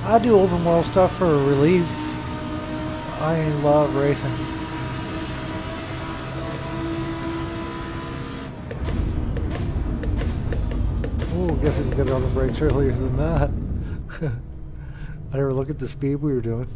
I do open world stuff for relief. I love racing. Oh, guess I can get it on the brakes earlier than that. I never look at the speed we were doing.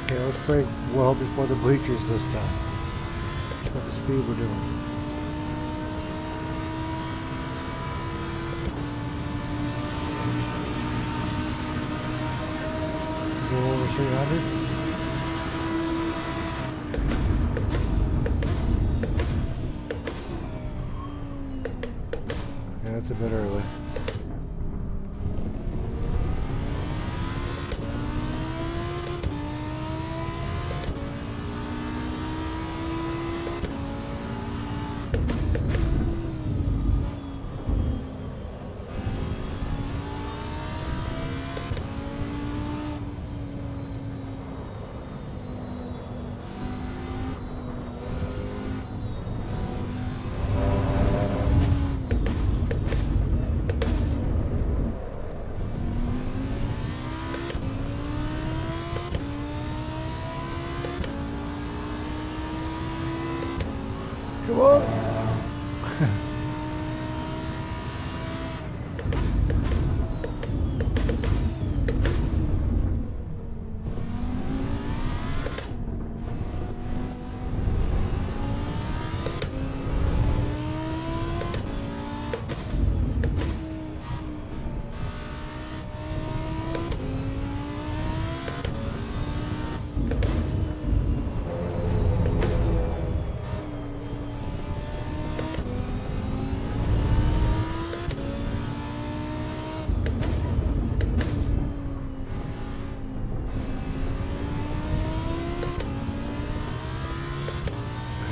Okay, let's brake well before the bleachers this time. That's what the speed we're doing. Go over 300. Okay, that's a bit early. Come on.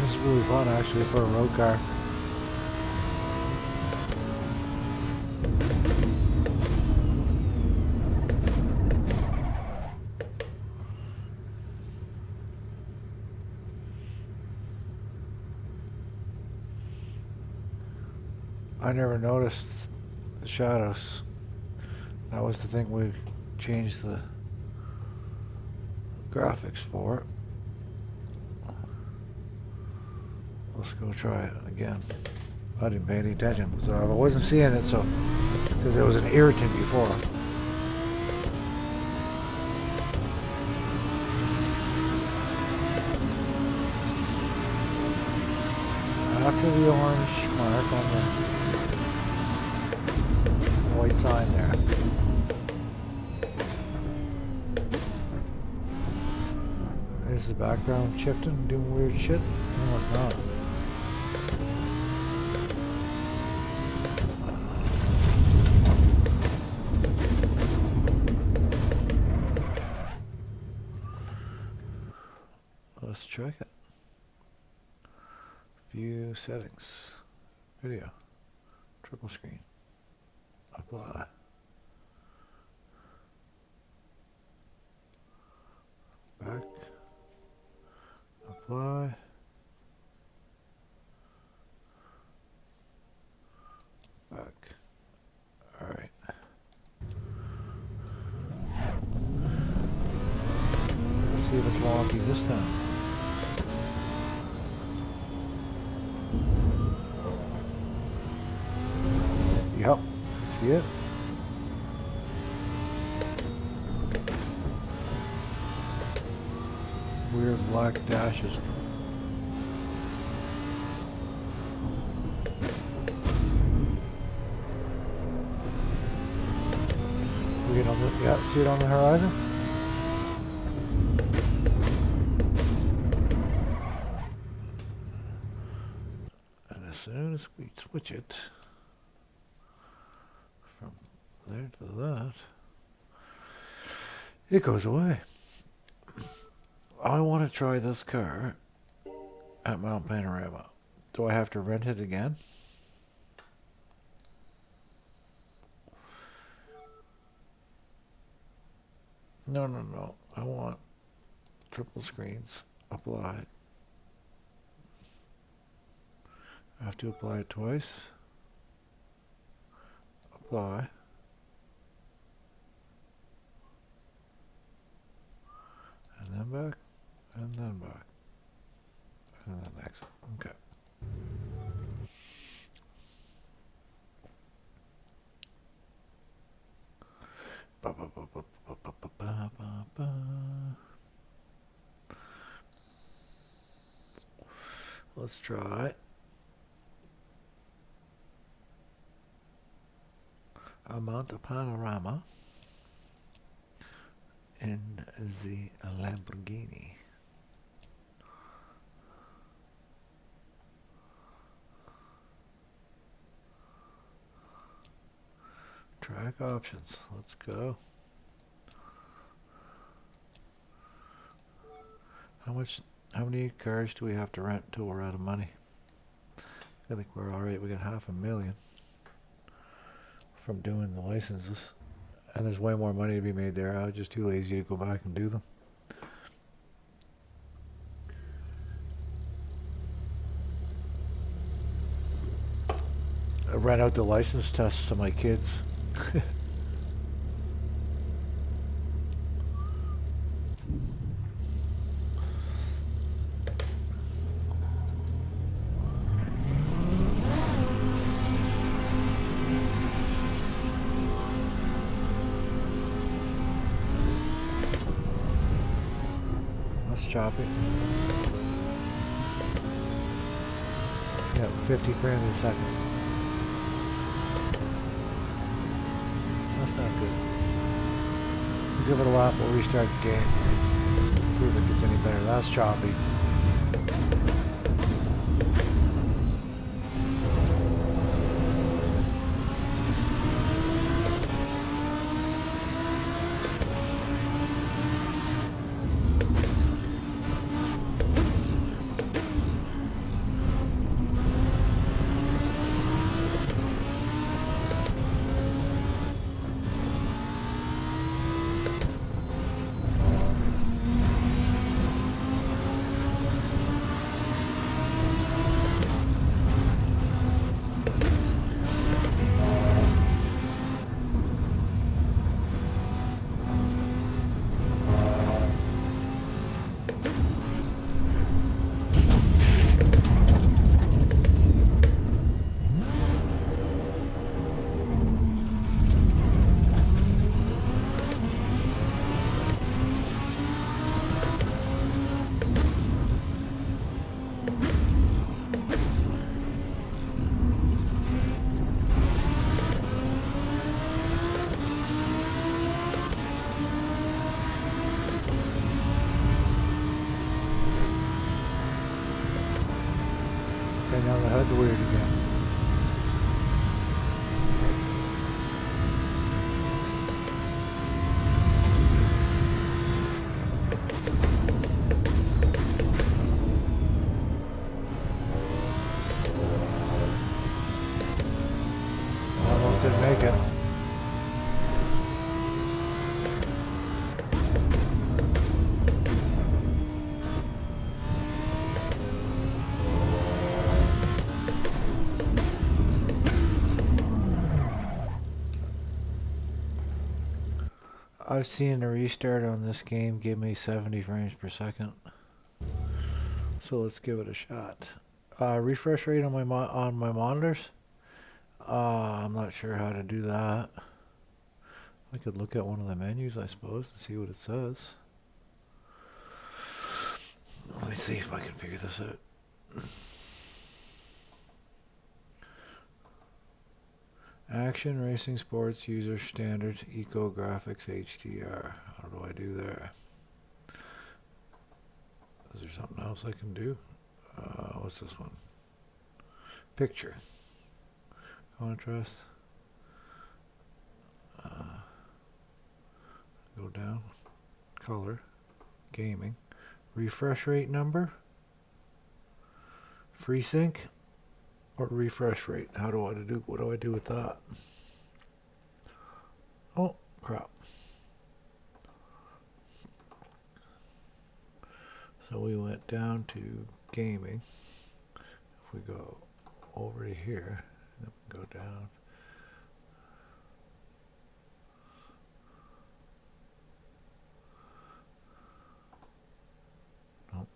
This is really fun actually for a road car. I never noticed the shadows. That was the thing we changed the graphics for. Let's go try it again. I didn't pay any attention, so I wasn't seeing it, so because it was an irritant before. After the orange mark on the white sign there. Is the background shifting, doing weird shit? No, it's not. Let's check it. View settings. Video. Triple screen. Apply. Back. Apply. Back. Alright. Let's see if it's wonky this time. Yep. See it? Weird black dashes. We get on the, yeah, see it on the horizon? And as soon as we switch it from there to that, it goes away. I want to try this car at Mount Panorama. Do I have to rent it again? No, no, no. I want triple screens. Apply. I have to apply it twice. Apply. And then back. And then back. And then exit. Okay. Ba, ba, ba, ba, ba, ba, ba, ba, ba, ba. Let's try a Mount Panorama in the Lamborghini. Track options. Let's go. How many cars do we have to rent till we're out of money? I think we're alright. We got $500,000 from doing the licenses. And there's way more money to be made there. I was just too lazy to go back and do them. I rent out the license tests to my kids. choppy. Yeah, 50 frames a second. That's not good. We'll give it a lap, we'll restart the game. See if it gets any better. That's choppy. Okay, now the HUD's weird again. Almost didn't make it. I've seen a restart on this game give me 70 frames per second. So let's give it a shot. Refresh rate on my monitors. I'm not sure how to do that. I could look at one of the menus, I suppose, and see what it says. Let me see if I can figure this out. Action, Racing, Sports, User, Standard, Eco, Graphics, HDR. How do I do there? Is there something else I can do? What's this one? Picture. Contrast. Go down. Color. Gaming. Refresh rate number. FreeSync. Or refresh rate. What do I do with that? Oh, crap. So we went down to gaming. If we go over to here, then we go down. Nope.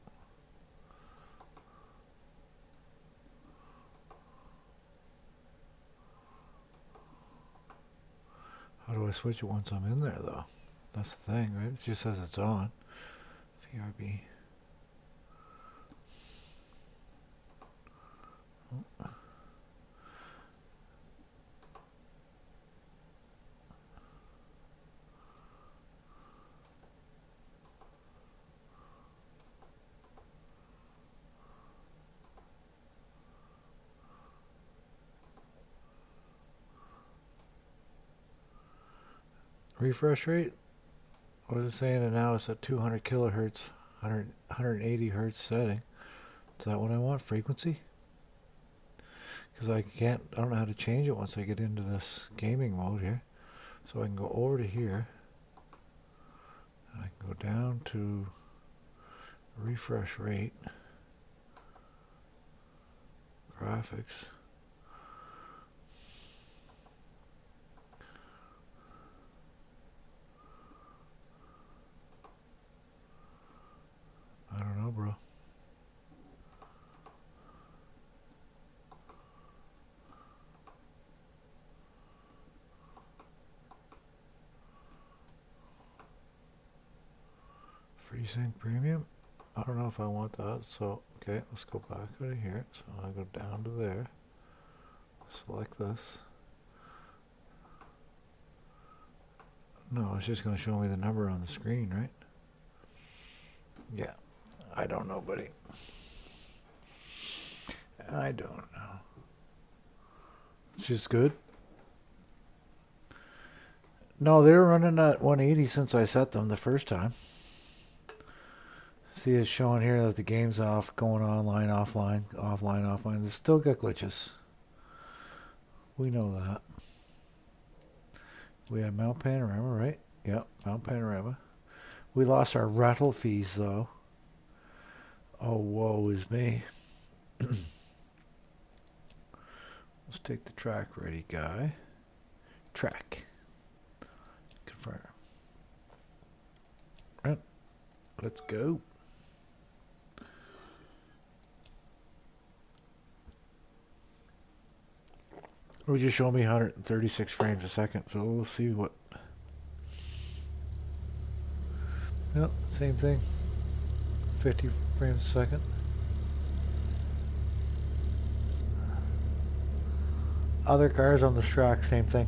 How do I switch it once I'm in there, though? That's the thing, right? It just says it's on. VRB. Oh. Refresh rate? What is it saying? And now it's at 200 kilohertz, 180 hertz setting. Is that what I want? Frequency? Because I don't know how to change it once I get into this gaming mode here. So I can go over to here. And I can go down to refresh rate. Graphics. I don't know, bro. FreeSync Premium. I don't know if I want that. So, okay, let's go back out of here. So I go down to there. Select this. No, it's just going to show me the number on the screen, right? Yeah. I don't know, buddy. I don't know. It's just good. No, they were running at 180 since I set them the first time. See, it's showing here that the game's off, going online, offline, offline, offline. They still got glitches. We know that. We have Mount Panorama, right? Yep, Mount Panorama. We lost our rental fees, though. Oh, woe is me. Let's take the track ready, guy. Track. Confirm. Right. Let's go. We just showed me 136 frames a second, so we'll see what. Yep, same thing. 50 frames a second. Other cars on this track, same thing.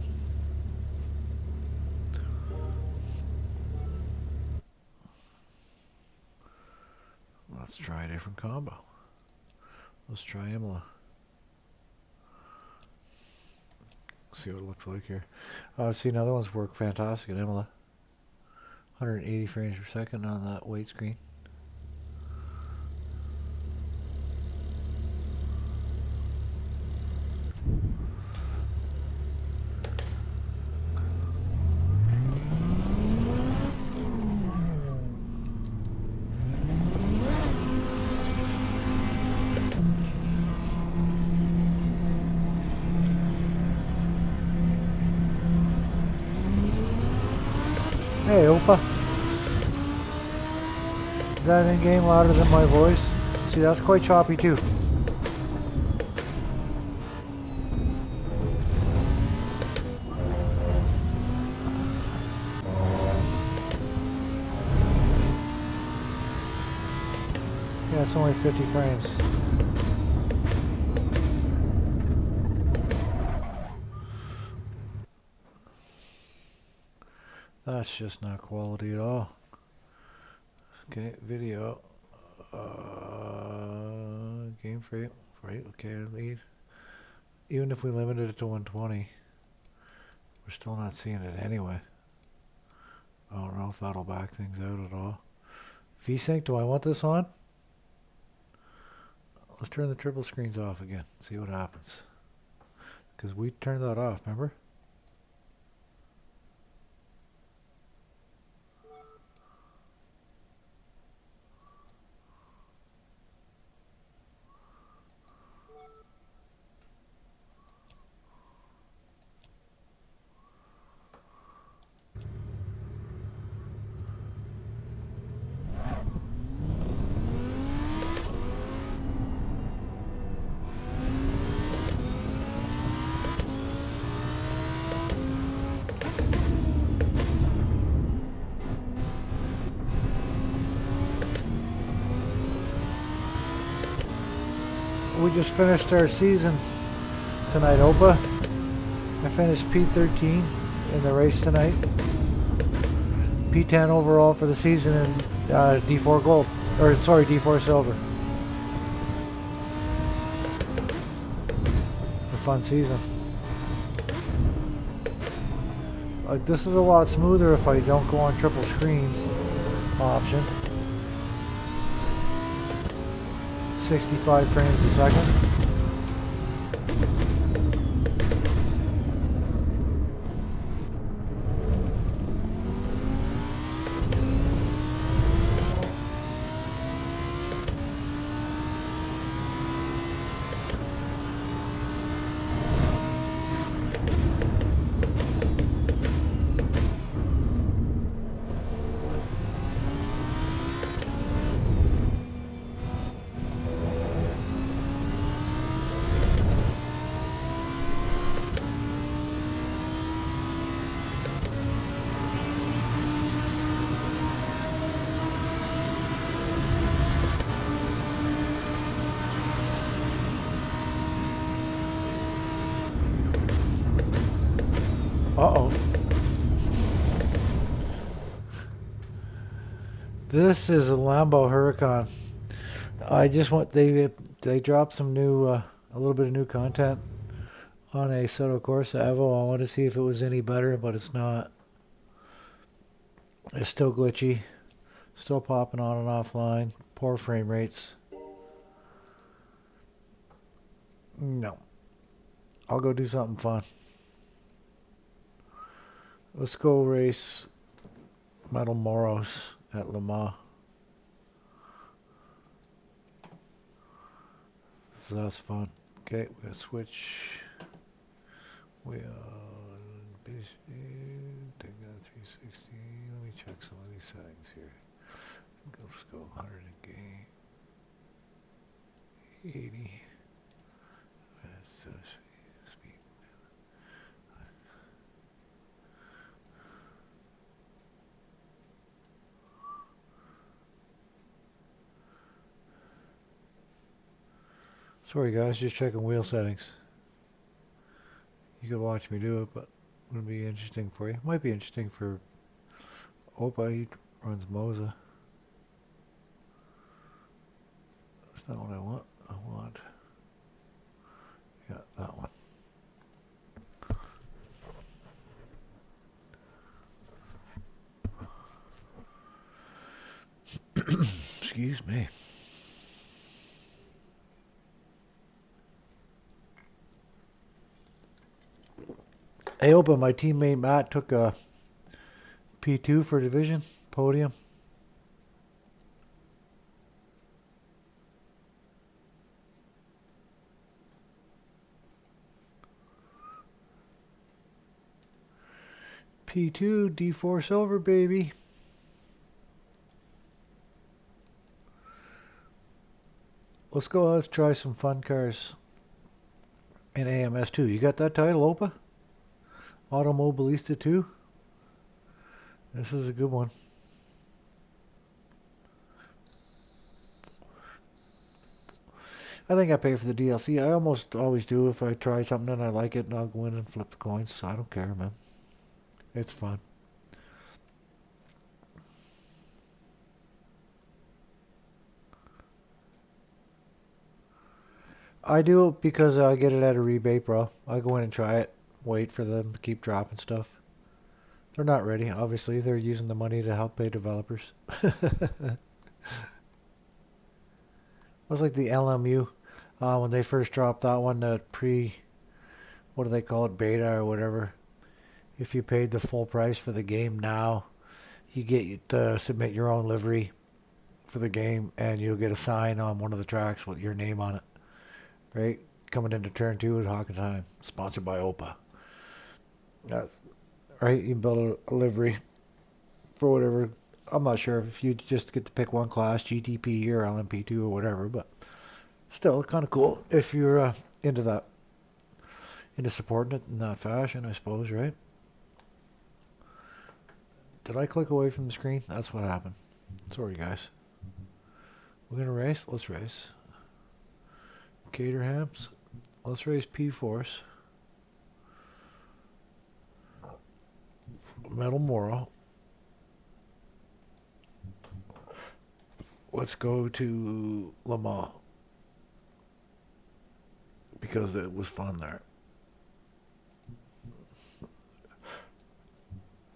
Let's try a different combo. Let's try Imola. See what it looks like here. I've seen other ones work fantastic at Imola. 180 frames per second on that weight screen. Hey, Opa. Is that in-game louder than my voice? See, that's quite choppy too. Yeah, it's only 50 frames. That's just not quality at all. Okay, video. Game frame. Right, okay, lead. Even if we limited it to 120, we're still not seeing it anyway. I don't know if that'll back things out at all. VSync, do I want this on? Let's turn the triple screens off again. See what happens. Because we turned that off, remember? We just finished our season tonight, Opa. I finished P13 in the race tonight. P10 overall for the season and D4 gold. Or sorry, D4 silver. A fun season. Like, this is a lot smoother if I don't go on triple screen option. 65 frames a second. This is a Lambo Huracan. I just want they dropped some new a little bit of new content on a Soto Corsa Evo. I want to see if it was any better, but it's not. It's still glitchy, still popping on and offline, poor frame rates. No, I'll go do something fun. Let's go race Metal Moros at Le Mans. So that's fun. Okay, we're gonna switch. We take that 360. Let me check some of these settings here. Let's go 100 again. 80. That's speed. Sorry guys, just checking wheel settings. You could watch me do it, but it wouldn't be interesting for you. Might be interesting for Opa, he runs Moza. That's not what I want. I want, yeah, that one. Excuse me. Hey, Opa, my teammate Matt took a P2 for division podium. P2 D4 silver, baby. Let's go. Let's try some fun cars in AMS2. You got that title, Opa? Automobilista 2. This is a good one. I think I pay for the DLC. I almost always do if I try something and I like it, and I'll go in and flip the coins. So I don't care, man. It's fun. I do it because I get it at a rebate, bro. I go in and try it. Wait for them to keep dropping stuff. They're not ready, obviously. They're using the money to help pay developers. It was like the LMU when they first dropped that one, the what do they call it, beta or whatever. If you paid the full price for the game now, you get to submit your own livery for the game, and you'll get a sign on one of the tracks with your name on it. Right? Coming into turn 2 at Hockenheim, sponsored by OPA. That's right. You build a livery for whatever. I'm not sure if you just get to pick one class, GTP or LMP2 or whatever, but still kind of cool if you're into that, into supporting it in that fashion, I suppose, right? Did I click away from the screen? That's what happened. Sorry, guys. We're gonna race. Let's race. Caterhams. Let's race P-Force. Metal Moro. Let's go to Le Mans because it was fun there.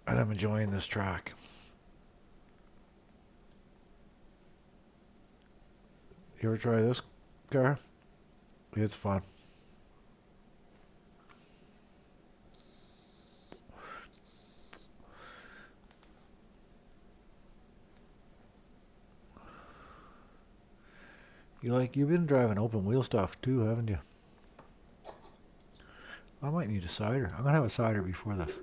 And I'm enjoying this track. You ever try this car? It's fun. You've been driving open wheel stuff too, haven't you? I might need a cider. I'm gonna have a cider before this.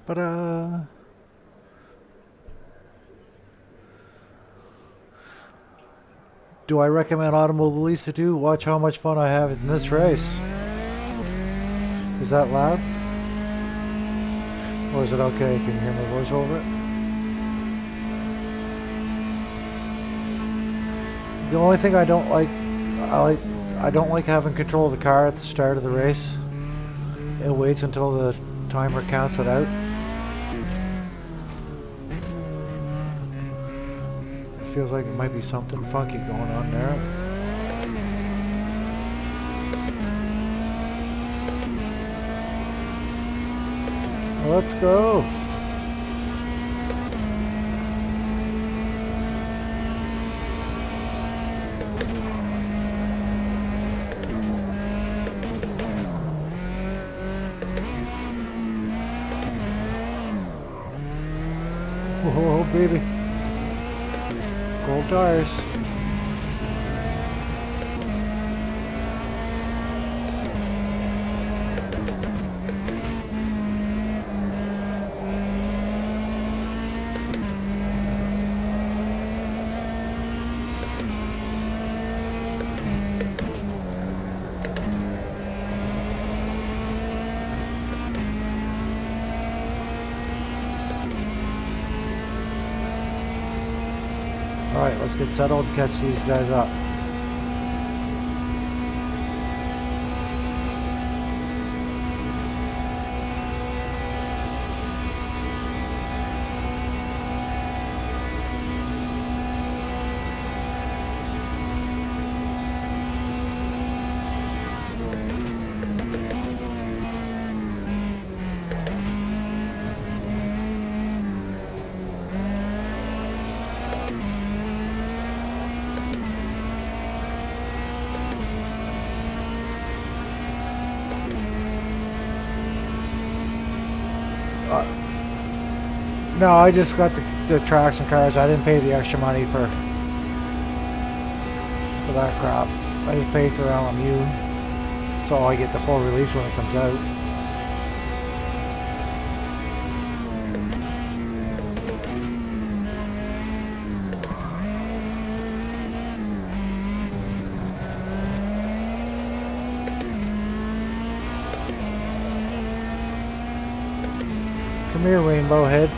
But do I recommend Automobilista too? Watch how much fun I have in this race. Is that loud? Or is it okay? Can you hear my voice over it? The only thing I don't like, I don't like having control of the car at the start of the race. It waits until the timer counts it out. It feels like it might be something funky going on there. Let's go. Oh, baby. Gold tires. Alright, let's get settled and catch these guys up. No, I just got the tracks and cars. I didn't pay the extra money for that crap. I just paid for LMU, so I get the full release when it comes out. Come here, Rainbow Head.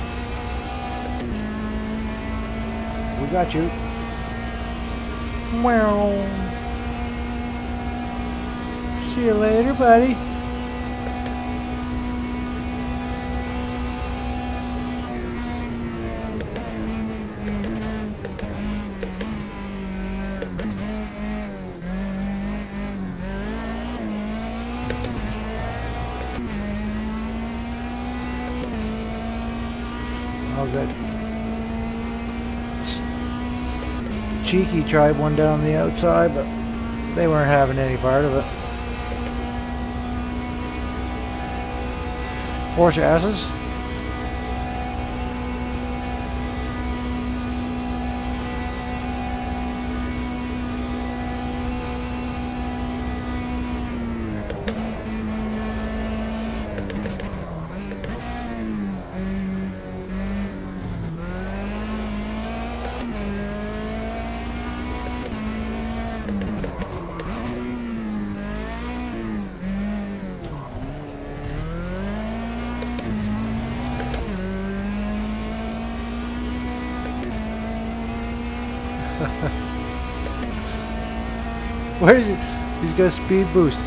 We got you. Meow. See you later, buddy. Oh, good. Cheeky tried one down the outside, but they weren't having any part of it. Porsche S's. Where is he? He's got a speed boost.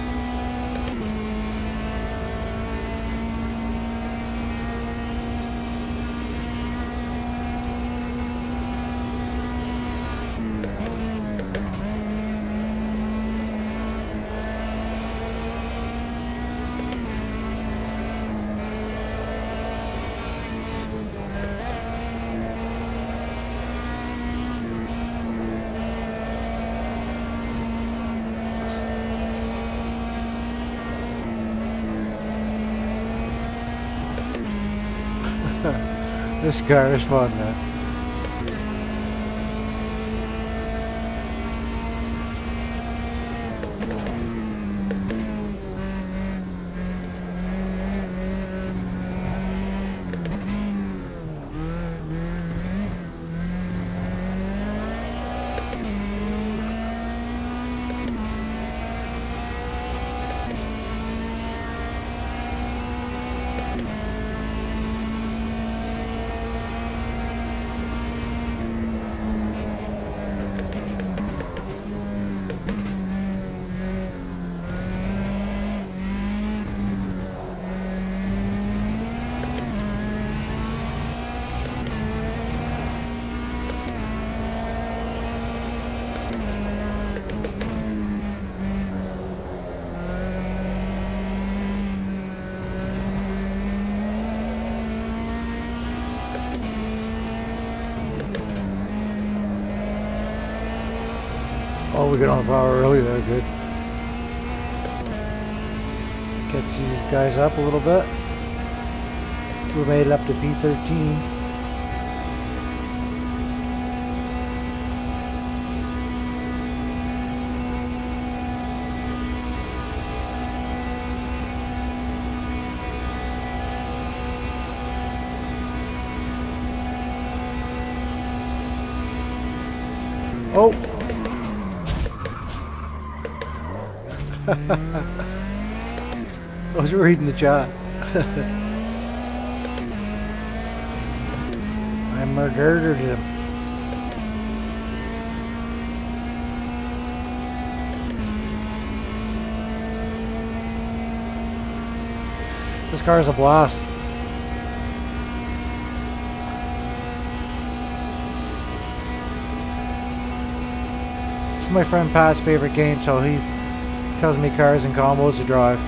This car is fun, man. Oh, we got on the power early there. Good. Catch these guys up a little bit. We made it up to P13. Oh! I was reading the chat. I murdered him. This car is a blast. This is my friend Pat's favorite game, so he tells me cars and combos to drive.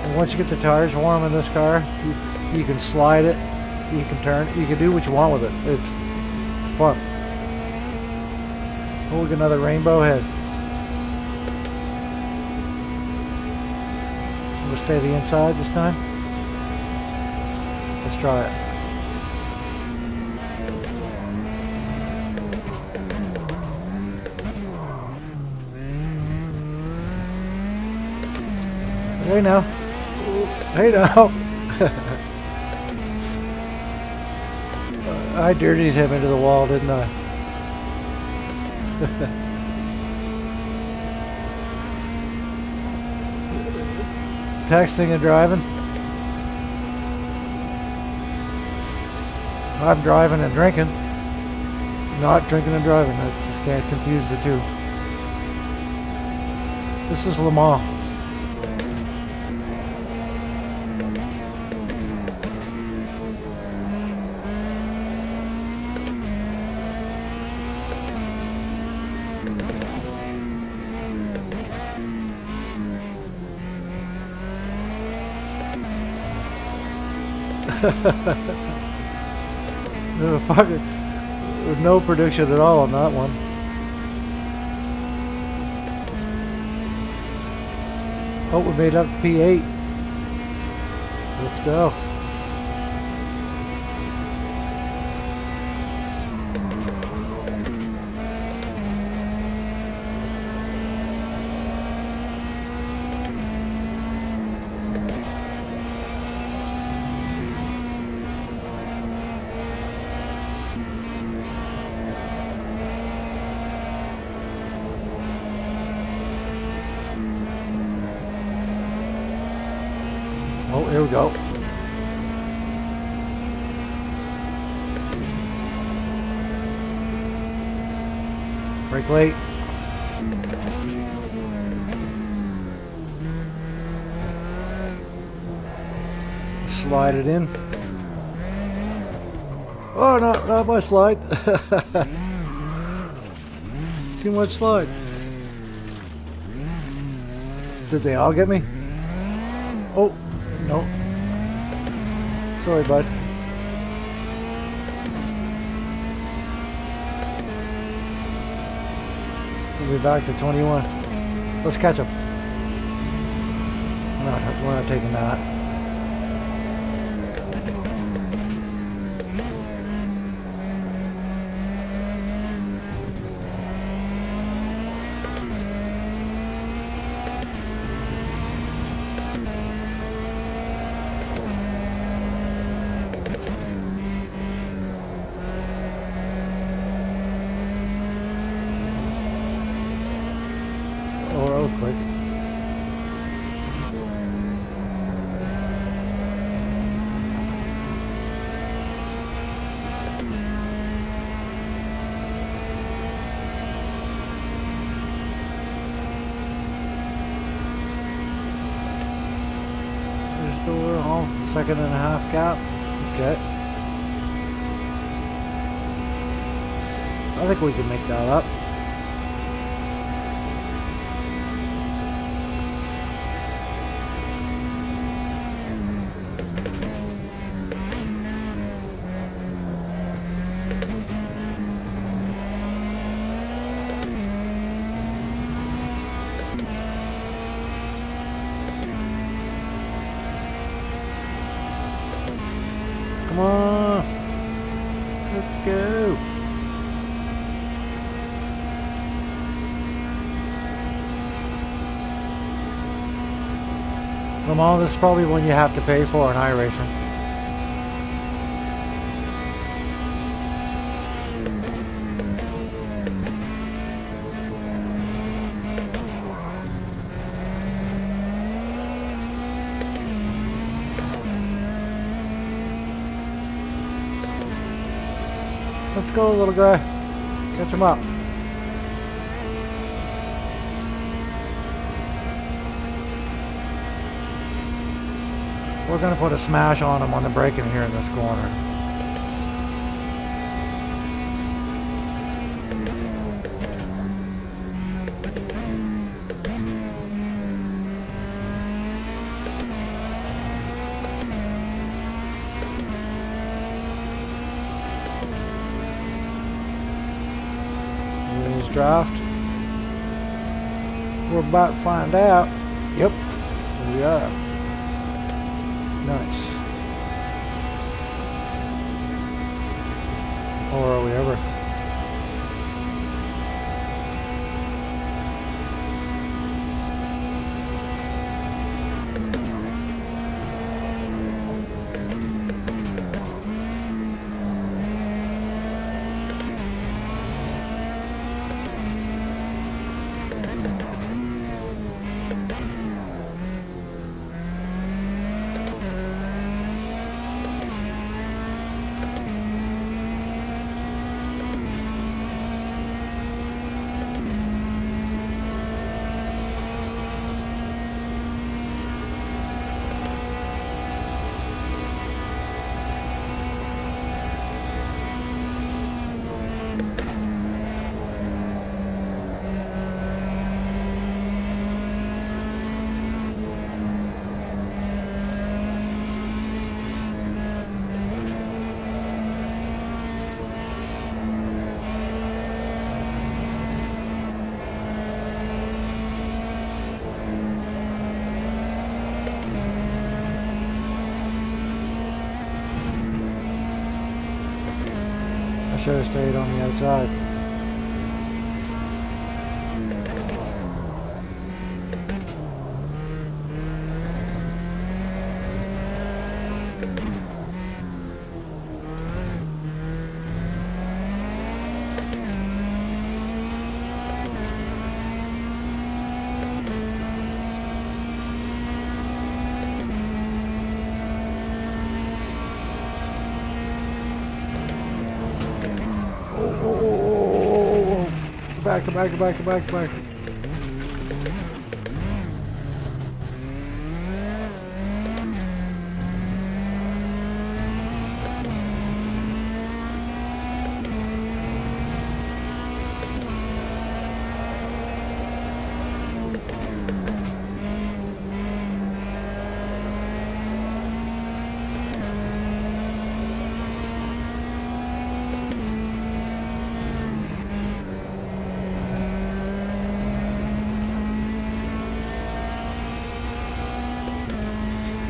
And once you get the tires warm in this car, you can slide it, you can turn it, you can do what you want with it. It's fun. Oh, we got another rainbow head. We'll stay the inside this time. Let's try it. Hey now. Hey now. I dirtied him into the wall, didn't I? Texting and driving. I'm driving and drinking. Not drinking and driving. I just can't confuse the two. This is Le Mans. No prediction at all on that one. Oh, we made up P8. Let's go. Oh, here we go. Brake late. Slide it in. Oh, not my slide. Too much slide. Did they all get me? Oh. No. Sorry, bud. We'll be back to 21. Let's catch them. No, we're not taking that. Oh, that was quick. Just over home, second and a half gap. Okay. I think we can make that up. Come on, this is probably one you have to pay for in iRacing. Let's go, little guy. Catch him up. We're going to put a smash on him on the braking here in this corner. Here's draft. We're about to find out. Yep, we are. Nice. Or are we ever? I should have stayed on the outside. Come back.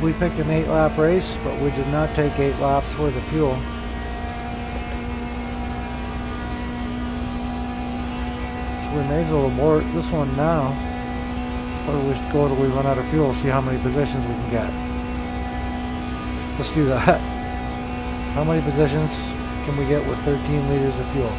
We picked an 8-lap race, but we did not take 8 laps worth of fuel. So we may as well abort this one now. Or we just go till we run out of fuel, see how many positions we can get. Let's do that. How many positions can we get with 13 liters of fuel?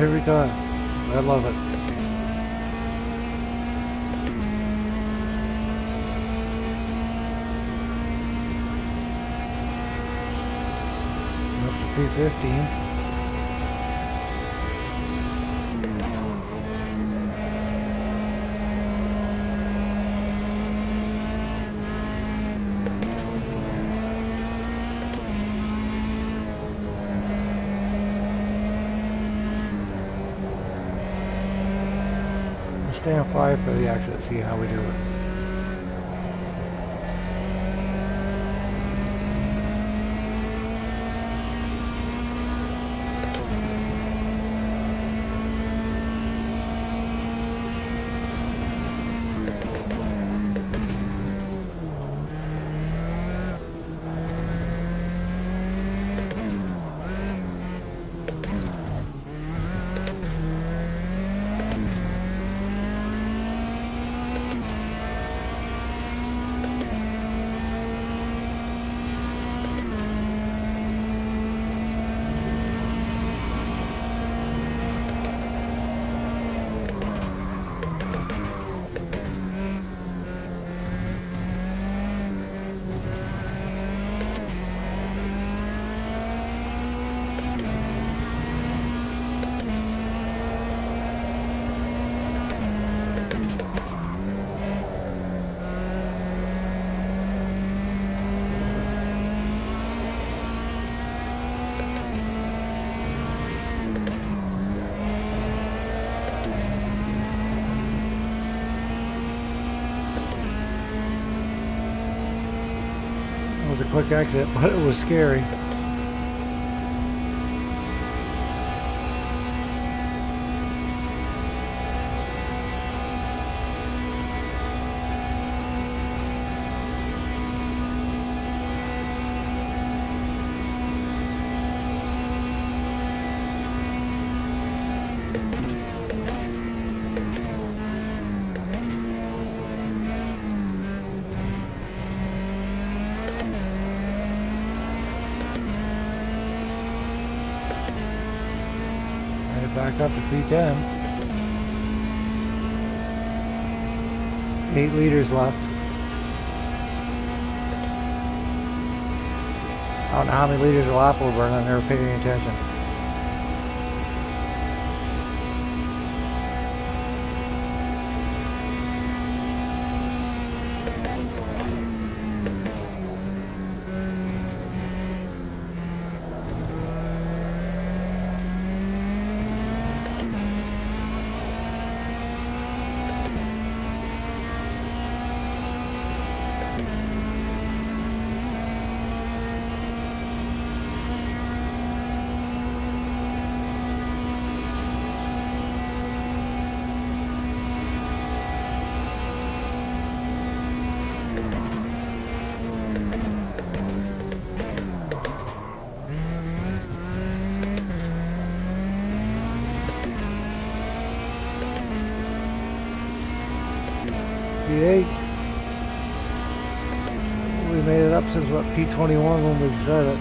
every time. I love it. Up to P15. Stay on 5 for the exit, see how we do it. It was a quick exit, but it was scary. Back up to P10. 8 liters left. I don't know how many liters of lap we're burning, I never paid any attention. P8. We made it up since what, P21 when we started.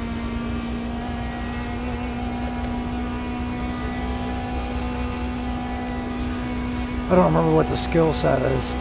I don't remember what the skill set is.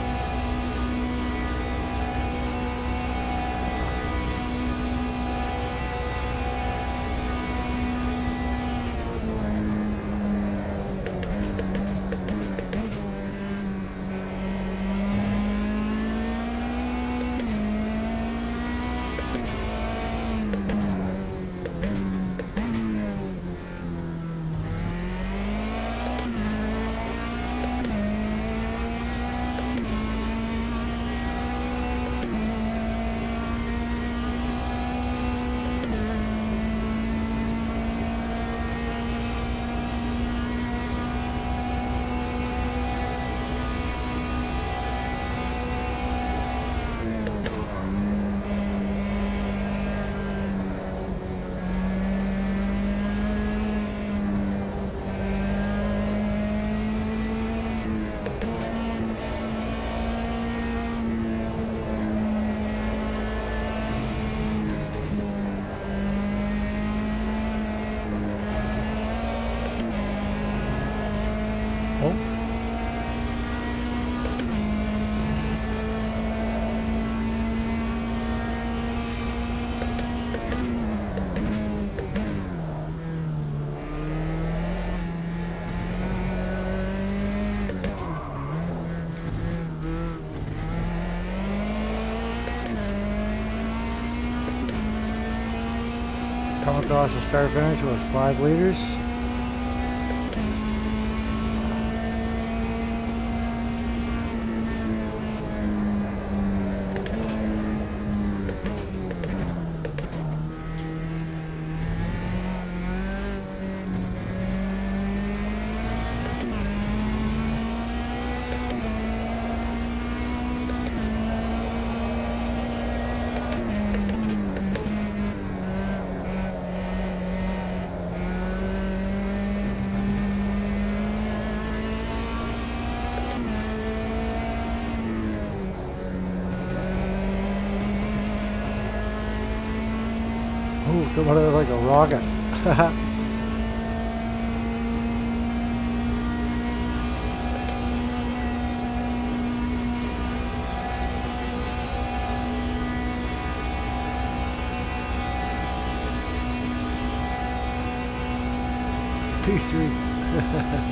across the start finish with 5 leaders. Ooh, coming out like a rocket. P3.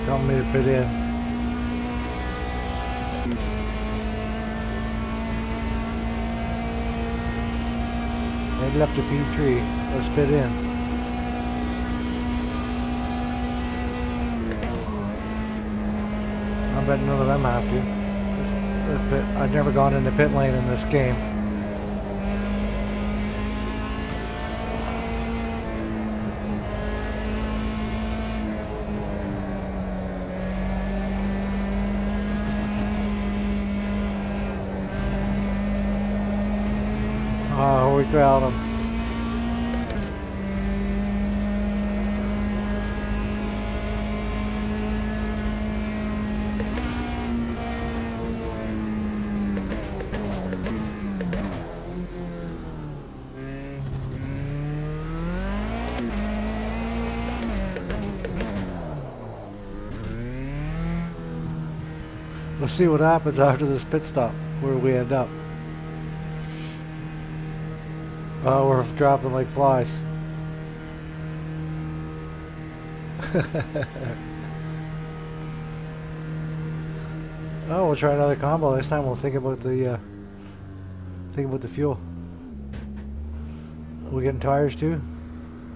Telling me to put in. Headed up to P3. Let's pit in. I bet none of them have to. I've never gone in the pit lane in this game. Oh, we got him. Let's see what happens after this pit stop, where we end up. Oh, we're dropping like flies. Oh, we'll try another combo. This time we'll think about the fuel. Are we getting tires too?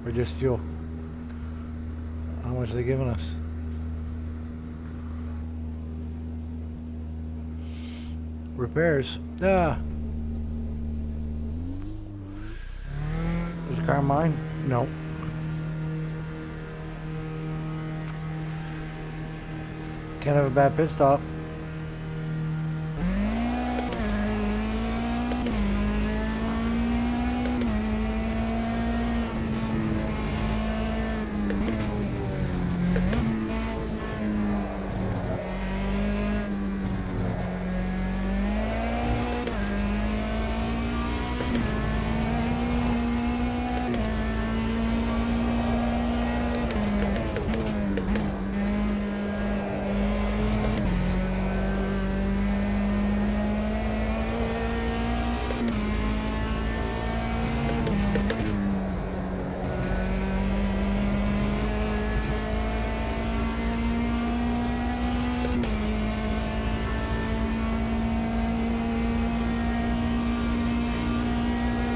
Or just fuel? How much are they giving us? Repairs. Ah. Is the car mine? No. Can't have a bad pit stop.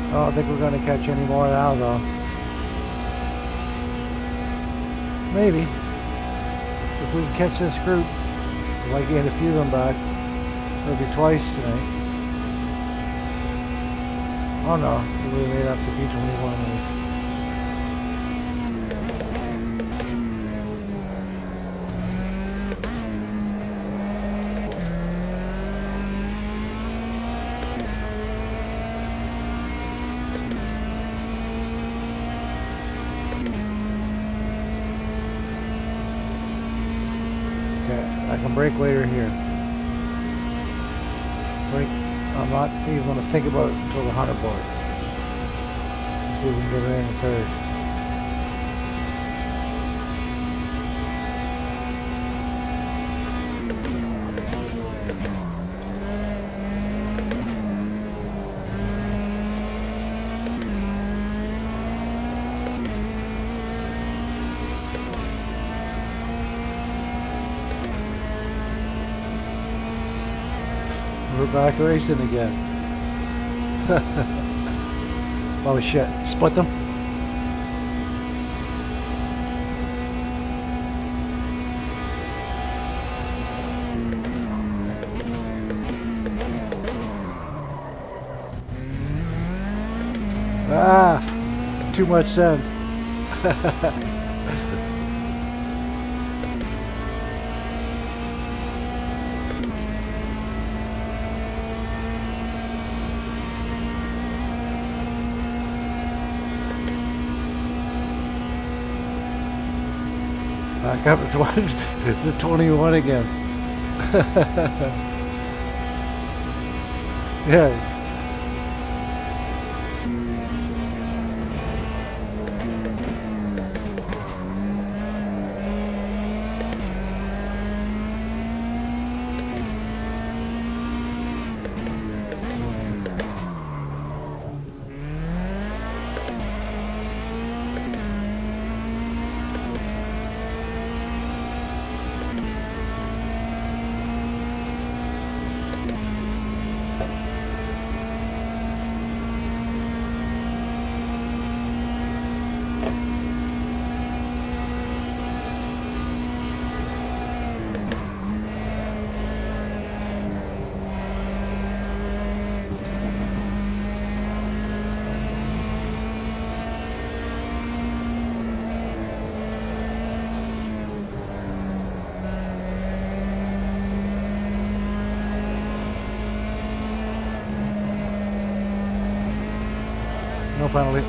I don't think we're going to catch any more now, though. Maybe. If we can catch this group, we might get a few of them back. It'll be twice tonight. Oh no, we made up to B21. I can brake later here. Brake. I'm not even going to think about it until the 100 board. See if we can get it in third. We're back racing again. Oh shit, split them. Ah, too much sand. Back up to 21 again. Yeah. No penalty.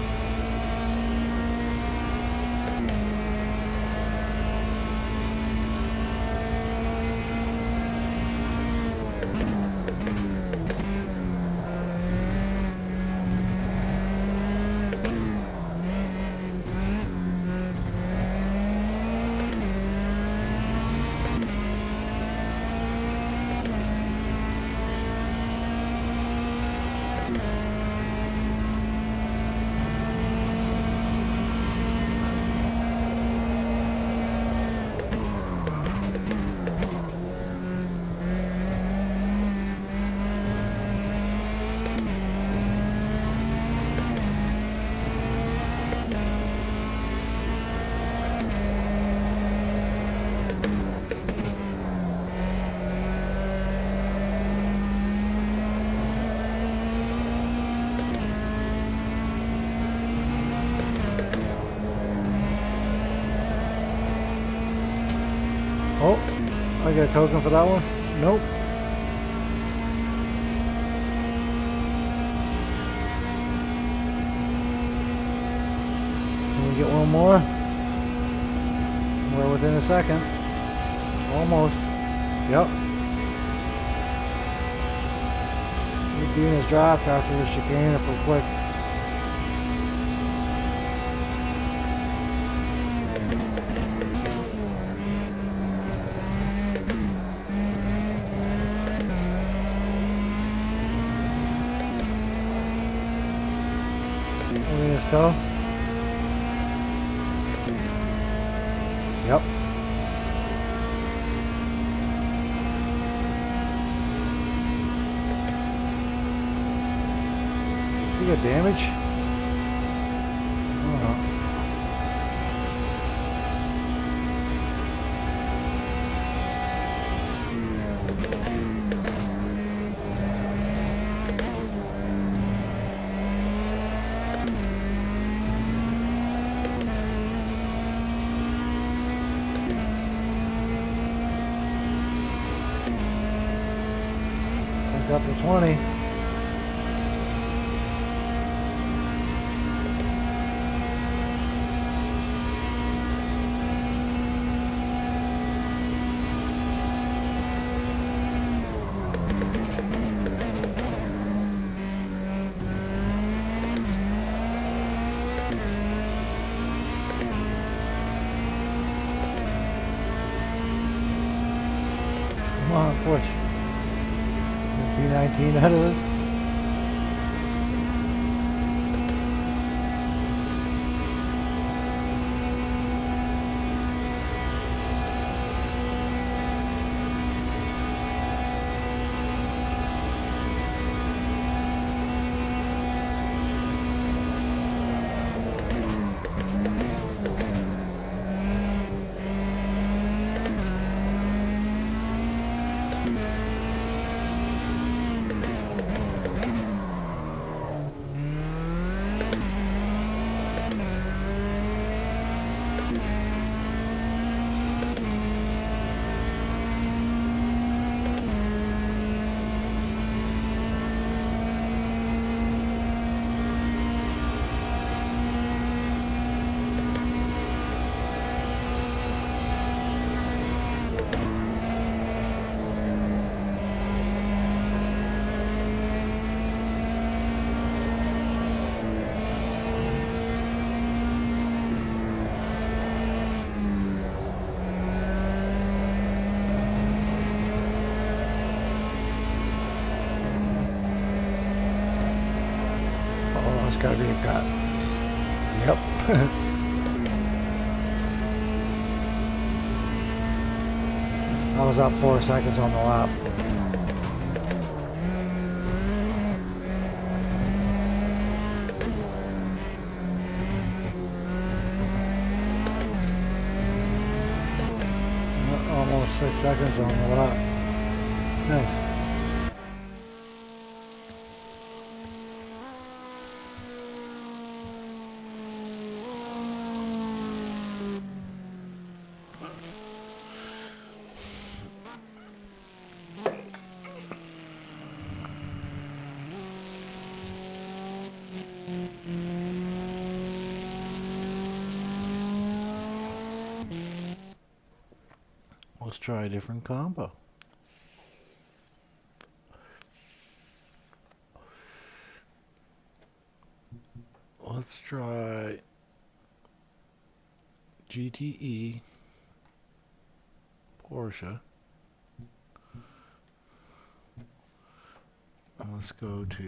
get a token for that one? Nope. Can we get one more? We're within a second. Almost. Yep. He'd be in his draft after the chicane if we're quick. Look at his toe. Yep. Does he get damage? I don't know. Back up to 20. Come on, push. P19 out of this. Oh, that's gotta be a cut. Yep. I was up 4 seconds on the lap. Almost 6 seconds on the lap. Nice. Let's try a different combo. Let's try GTE Porsche. And let's go to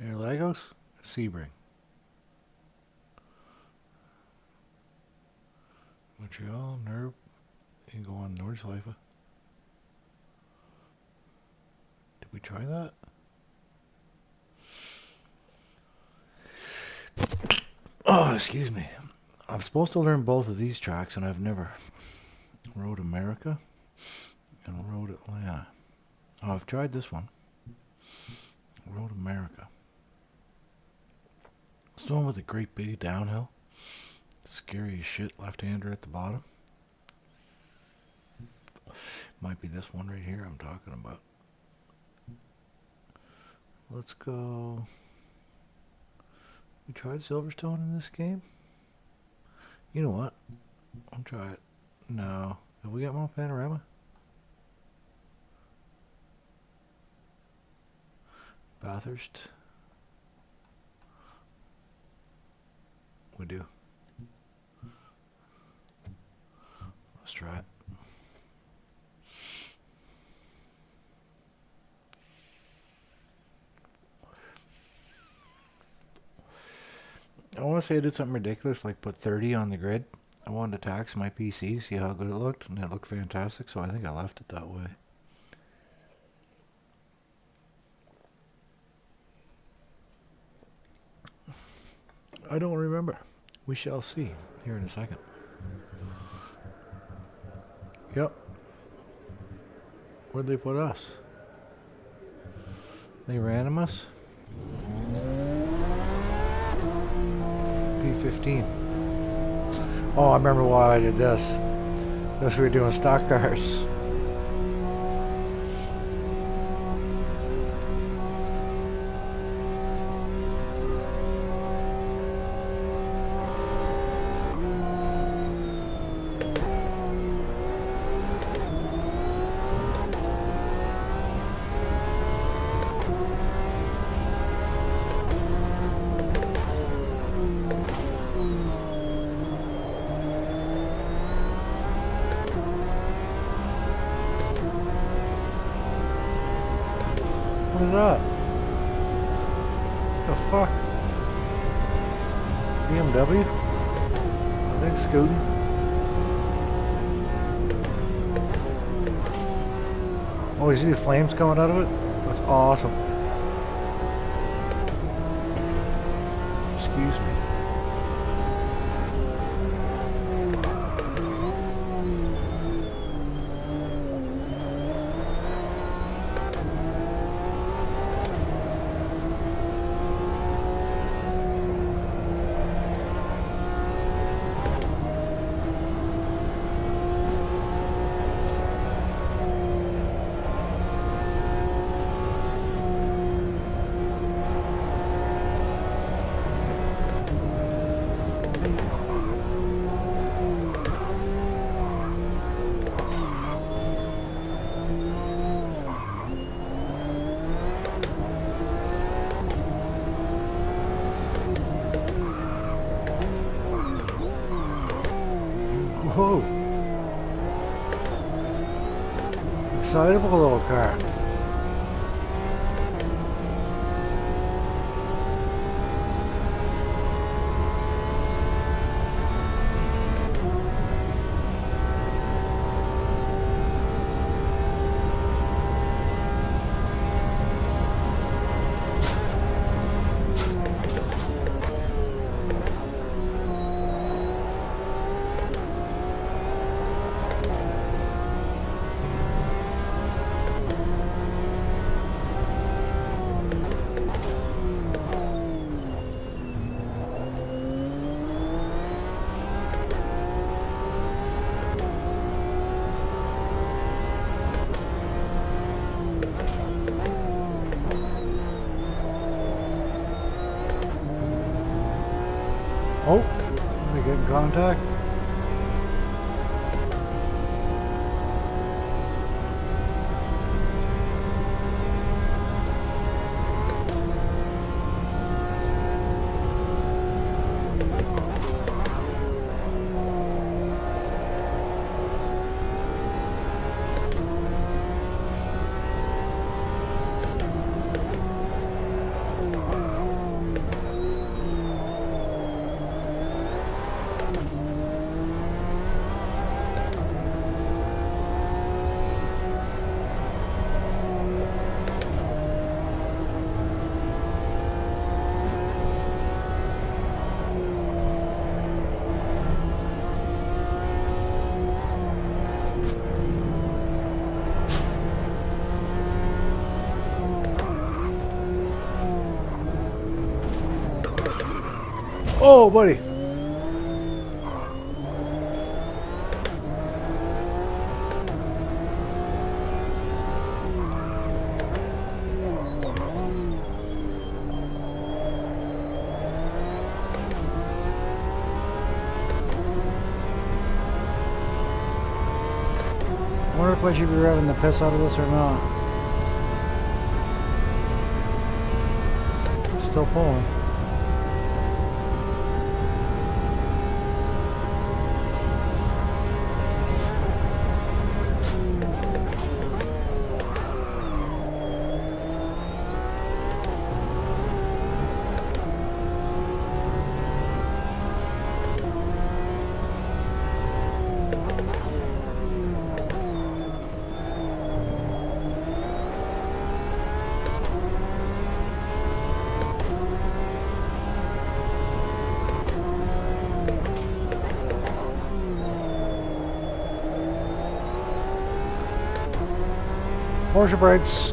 Interlagos, Sebring. Montreal, Nerb, you can go on Nordschleife. Did we try that? Oh, excuse me. I'm supposed to learn both of these tracks, and I've never rode America and rode Atlanta. Oh, I've tried this one. Rode America. It's the one with the great big downhill. Scary as shit left-hander at the bottom. Might be this one right here I'm talking about. Let's go. We tried Silverstone in this game? You know what? I'll try it. No. Have we got more panorama? Bathurst. We do. Let's try it. I want to say I did something ridiculous, like put 30 on the grid. I wanted to tax my PC, see how good it looked, and it looked fantastic, so I think I left it that way. I don't remember. We shall see here in a second. Yep. Where'd they put us? They random us? P15. Oh, I remember why I did this. Because we were doing stock cars. What is that? The fuck? BMW? I think scooting. Oh, you see the flames coming out of it? That's awesome. Excuse me. Whoa. Excitable little car. Oh, they get in contact. Oh, buddy. if I should be revving the piss out of this or not. Still pulling. Porsche brakes.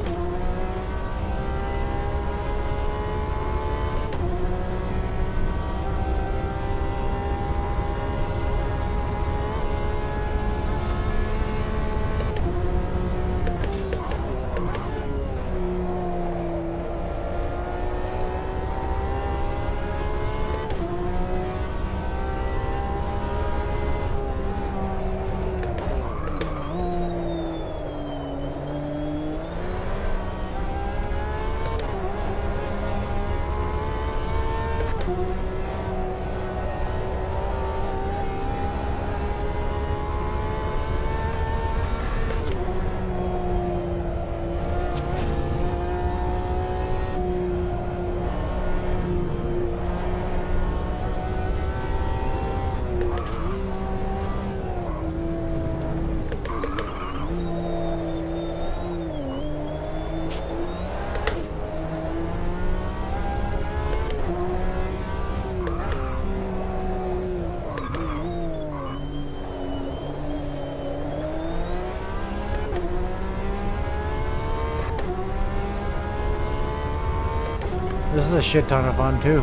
This is a shit ton of fun too.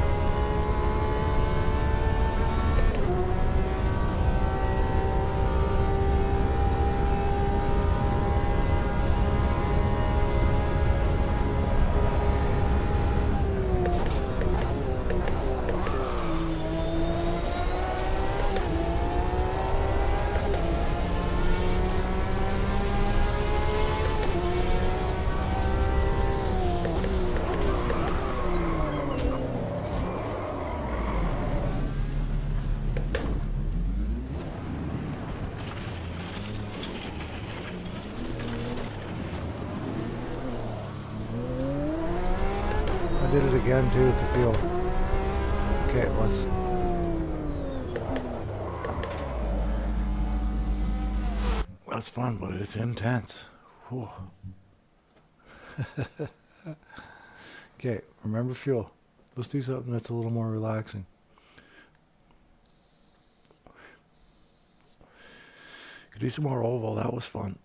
I did it again too with the fuel. Okay, let's. That's fun, but it's intense. Whew. Okay, remember fuel. Let's do something that's a little more relaxing. Could do some more oval. That was fun.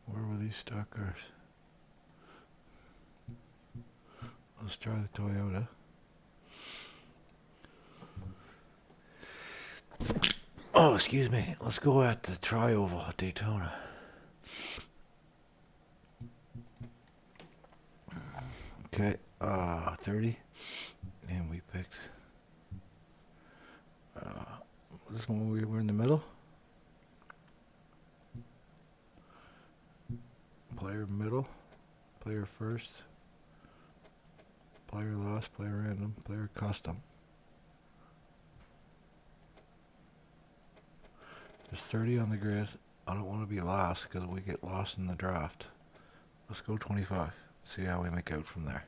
Where were these stock cars? Let's try the Toyota. Oh, excuse me. Let's go at the tri-oval at Daytona. Okay, 30. And we picked this one. We were in the middle. Player middle, player first, player last, player random, player custom. There's 30 on the grid. I don't want to be last because we get lost in the draft. Let's go 25. See how we make out from there.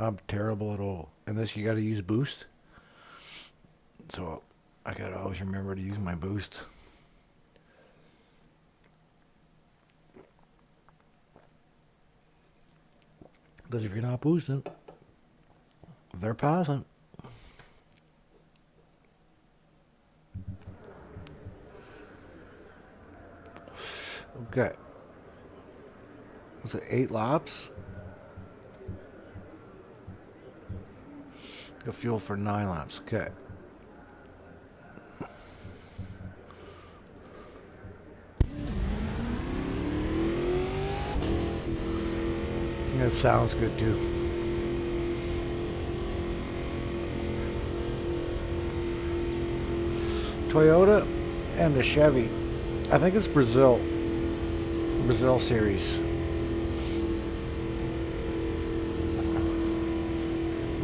I'm terrible at all. And this, you got to use boost. So I got to always remember to use my boost. Because if you're not boosting, they're passing. Okay. Was it 8 laps? Got fuel for 9 laps. Okay. That sounds good too. Toyota and the Chevy. I think it's Brazil series.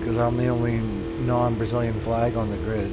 Because I'm the only non-Brazilian flag on the grid.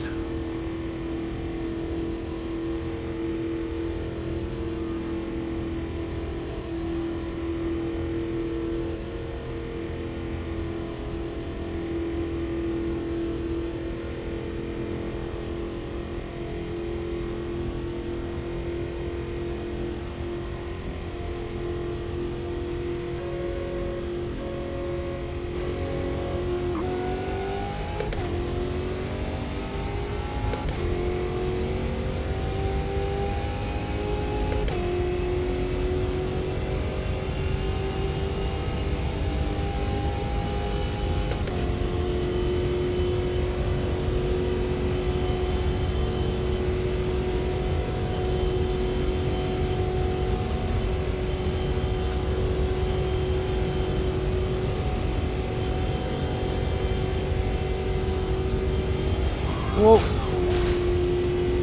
Whoa!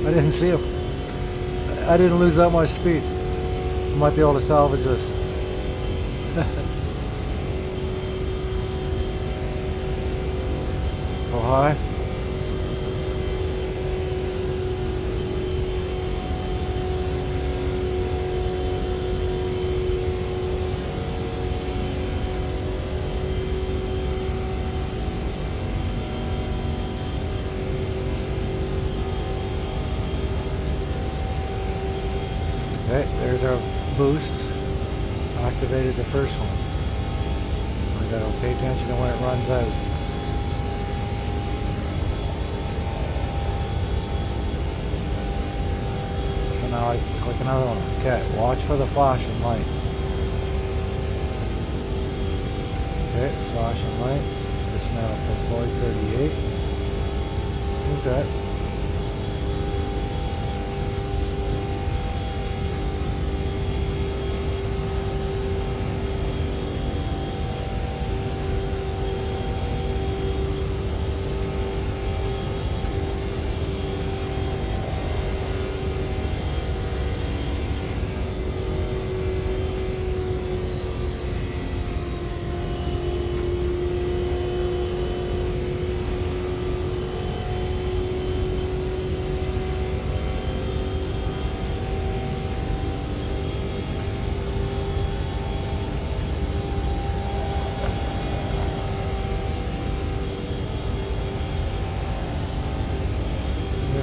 I didn't see him. I didn't lose that much speed. I might be able to salvage this. Go high. Okay, there's our boost. Activated the first one. I gotta pay attention to when it runs out. So now I can click another one. Okay, watch for the flashing light. Okay, flashing light. Dismantle for Ford 38. Okay.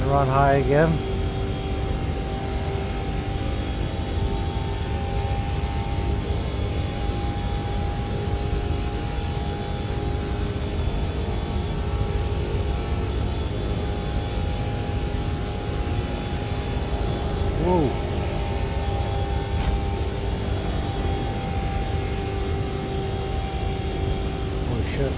Run high again. Whoa. Holy shit.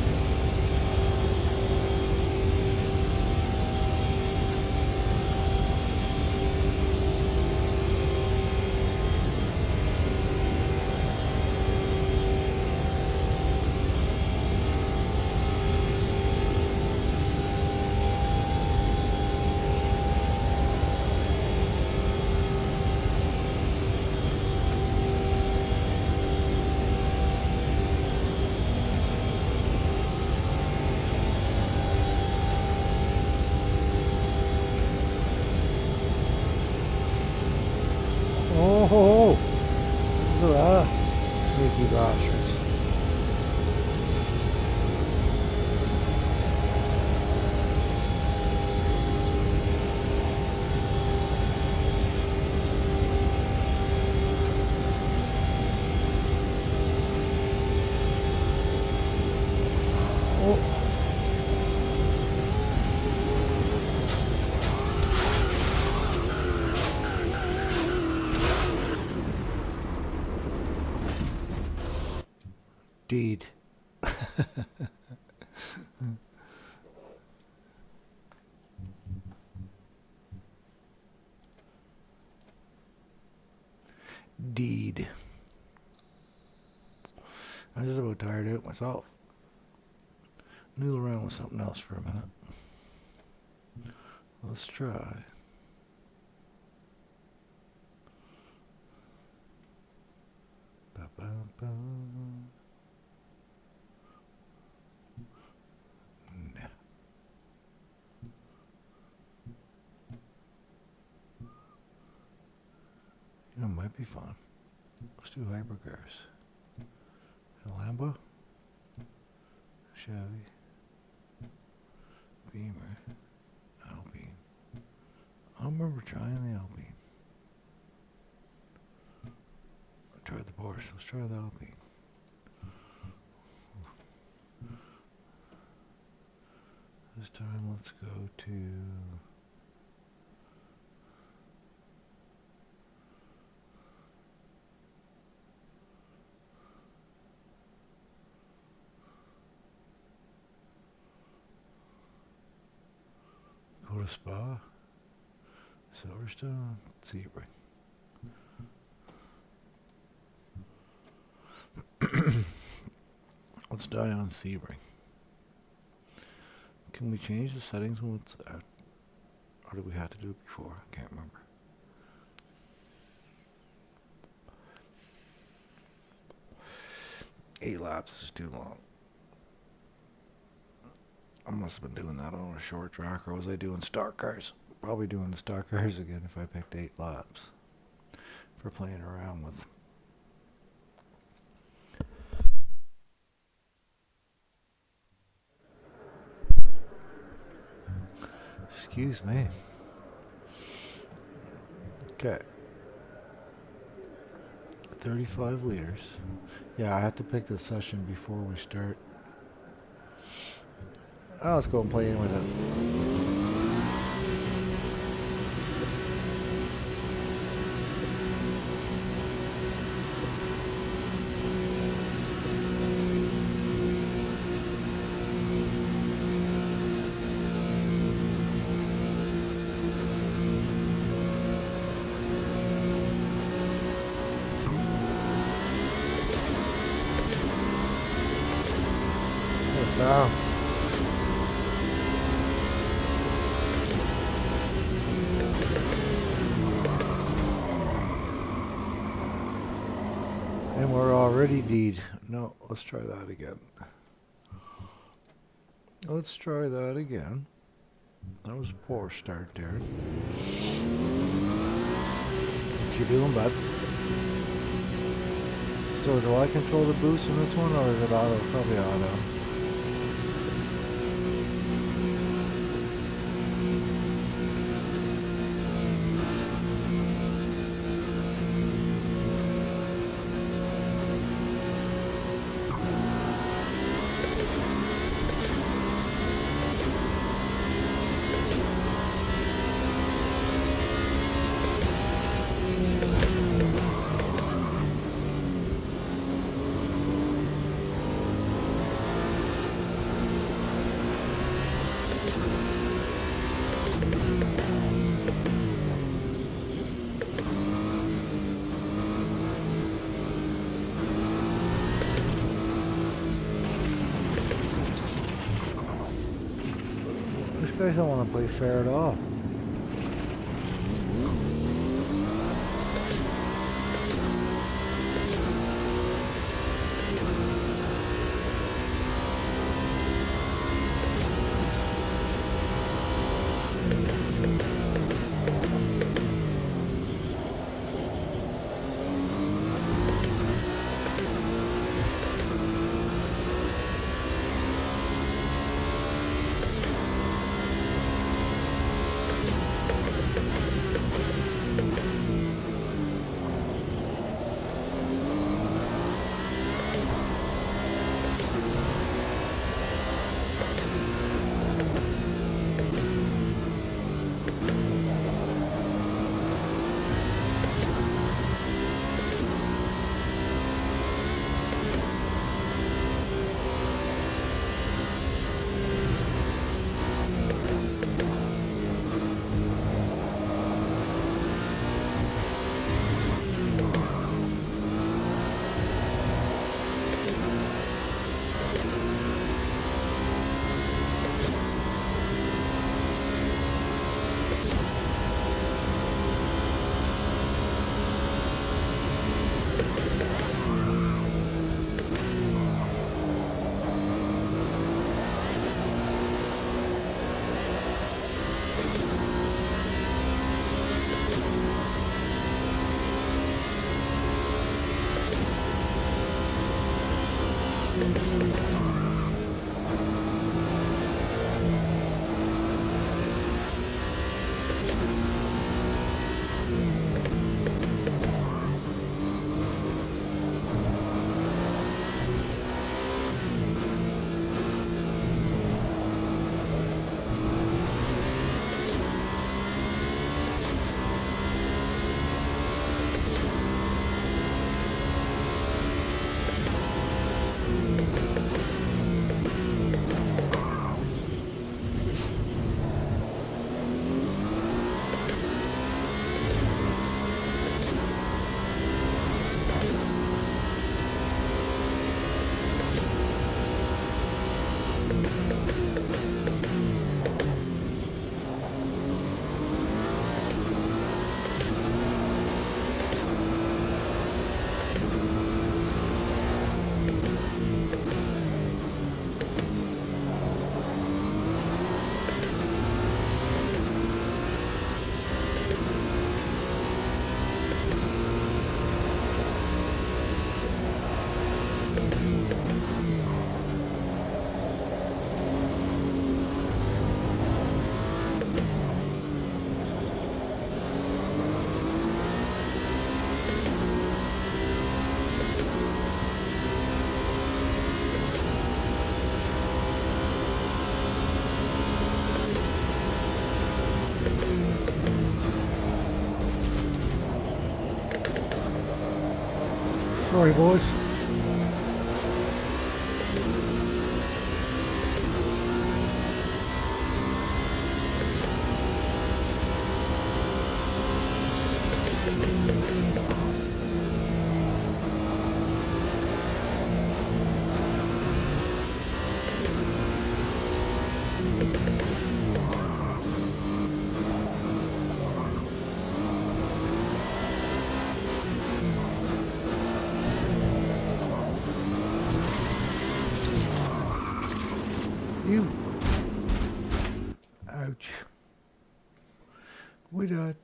Oh, look at that. Sneaky bastards. Oh. Deed. Deed. I'm just about tired out myself. Noodle around with something else for a minute. Let's try Ba-bum. Nah. You know, it might be fun. Let's do hypercars. A Lambo, Chevy, Beamer, Alpine. I don't remember trying the Alpine. I tried the Porsche. Let's try the Alpine. This time, let's go to. Go to Spa, Silverstone, Sebring. Let's die on Sebring. Can we change the settings when it's out? Or did we have to do it before? I can't remember. Eight laps is too long. I must have been doing that on a short track, or was I doing stock cars? Probably doing the stock cars again if I picked 8 laps for playing around with. Excuse me. Okay. 35 liters. Yeah, I have to pick the session before we start. Oh, let's go and play in with it. So. And we're already deed. No, let's try that again. Let's try that again. That was a poor start there. What you doing, bud? So do I control the boost in this one, or is it auto? Probably auto. These guys don't want to play fair at all. Sorry, boys. You. Ouch. We died.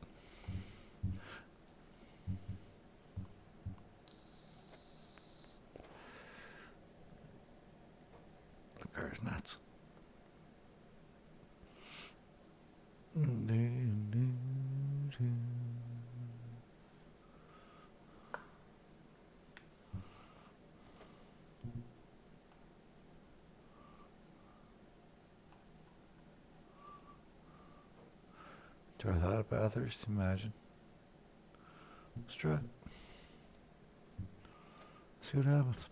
The car's nuts. Try that at Bathurst, imagine. Let's try it. See what happens.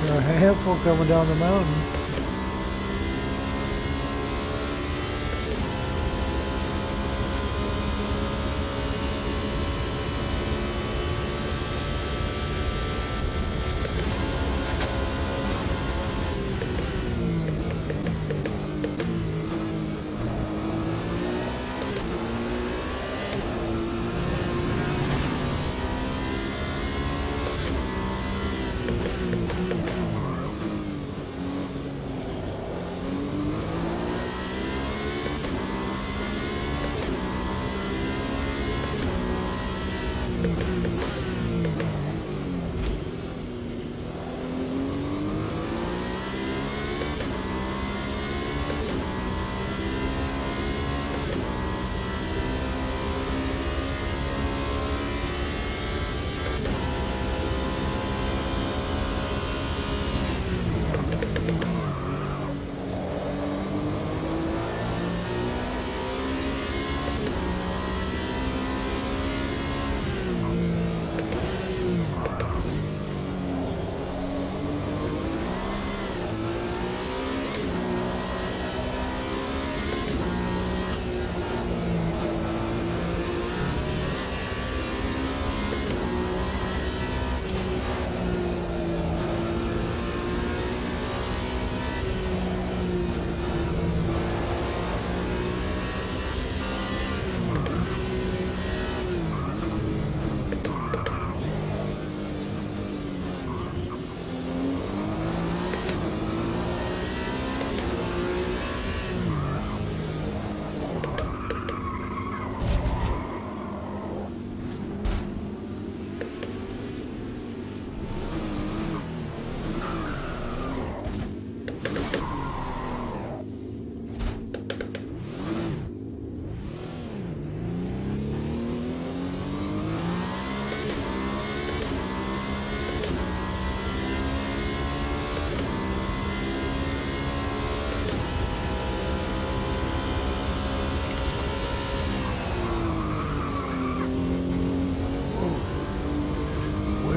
Got a handful coming down the mountain.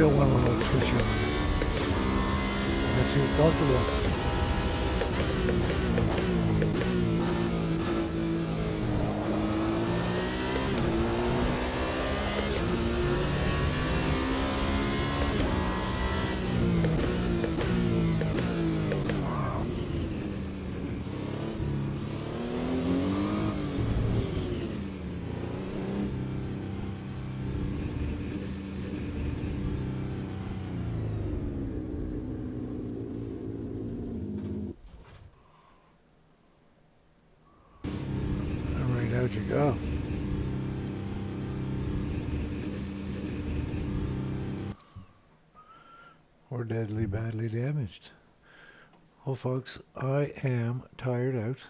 don't want to look too sure. Get too comfortable. And right out you go. Or deadly badly damaged. Well, folks, I am tired out.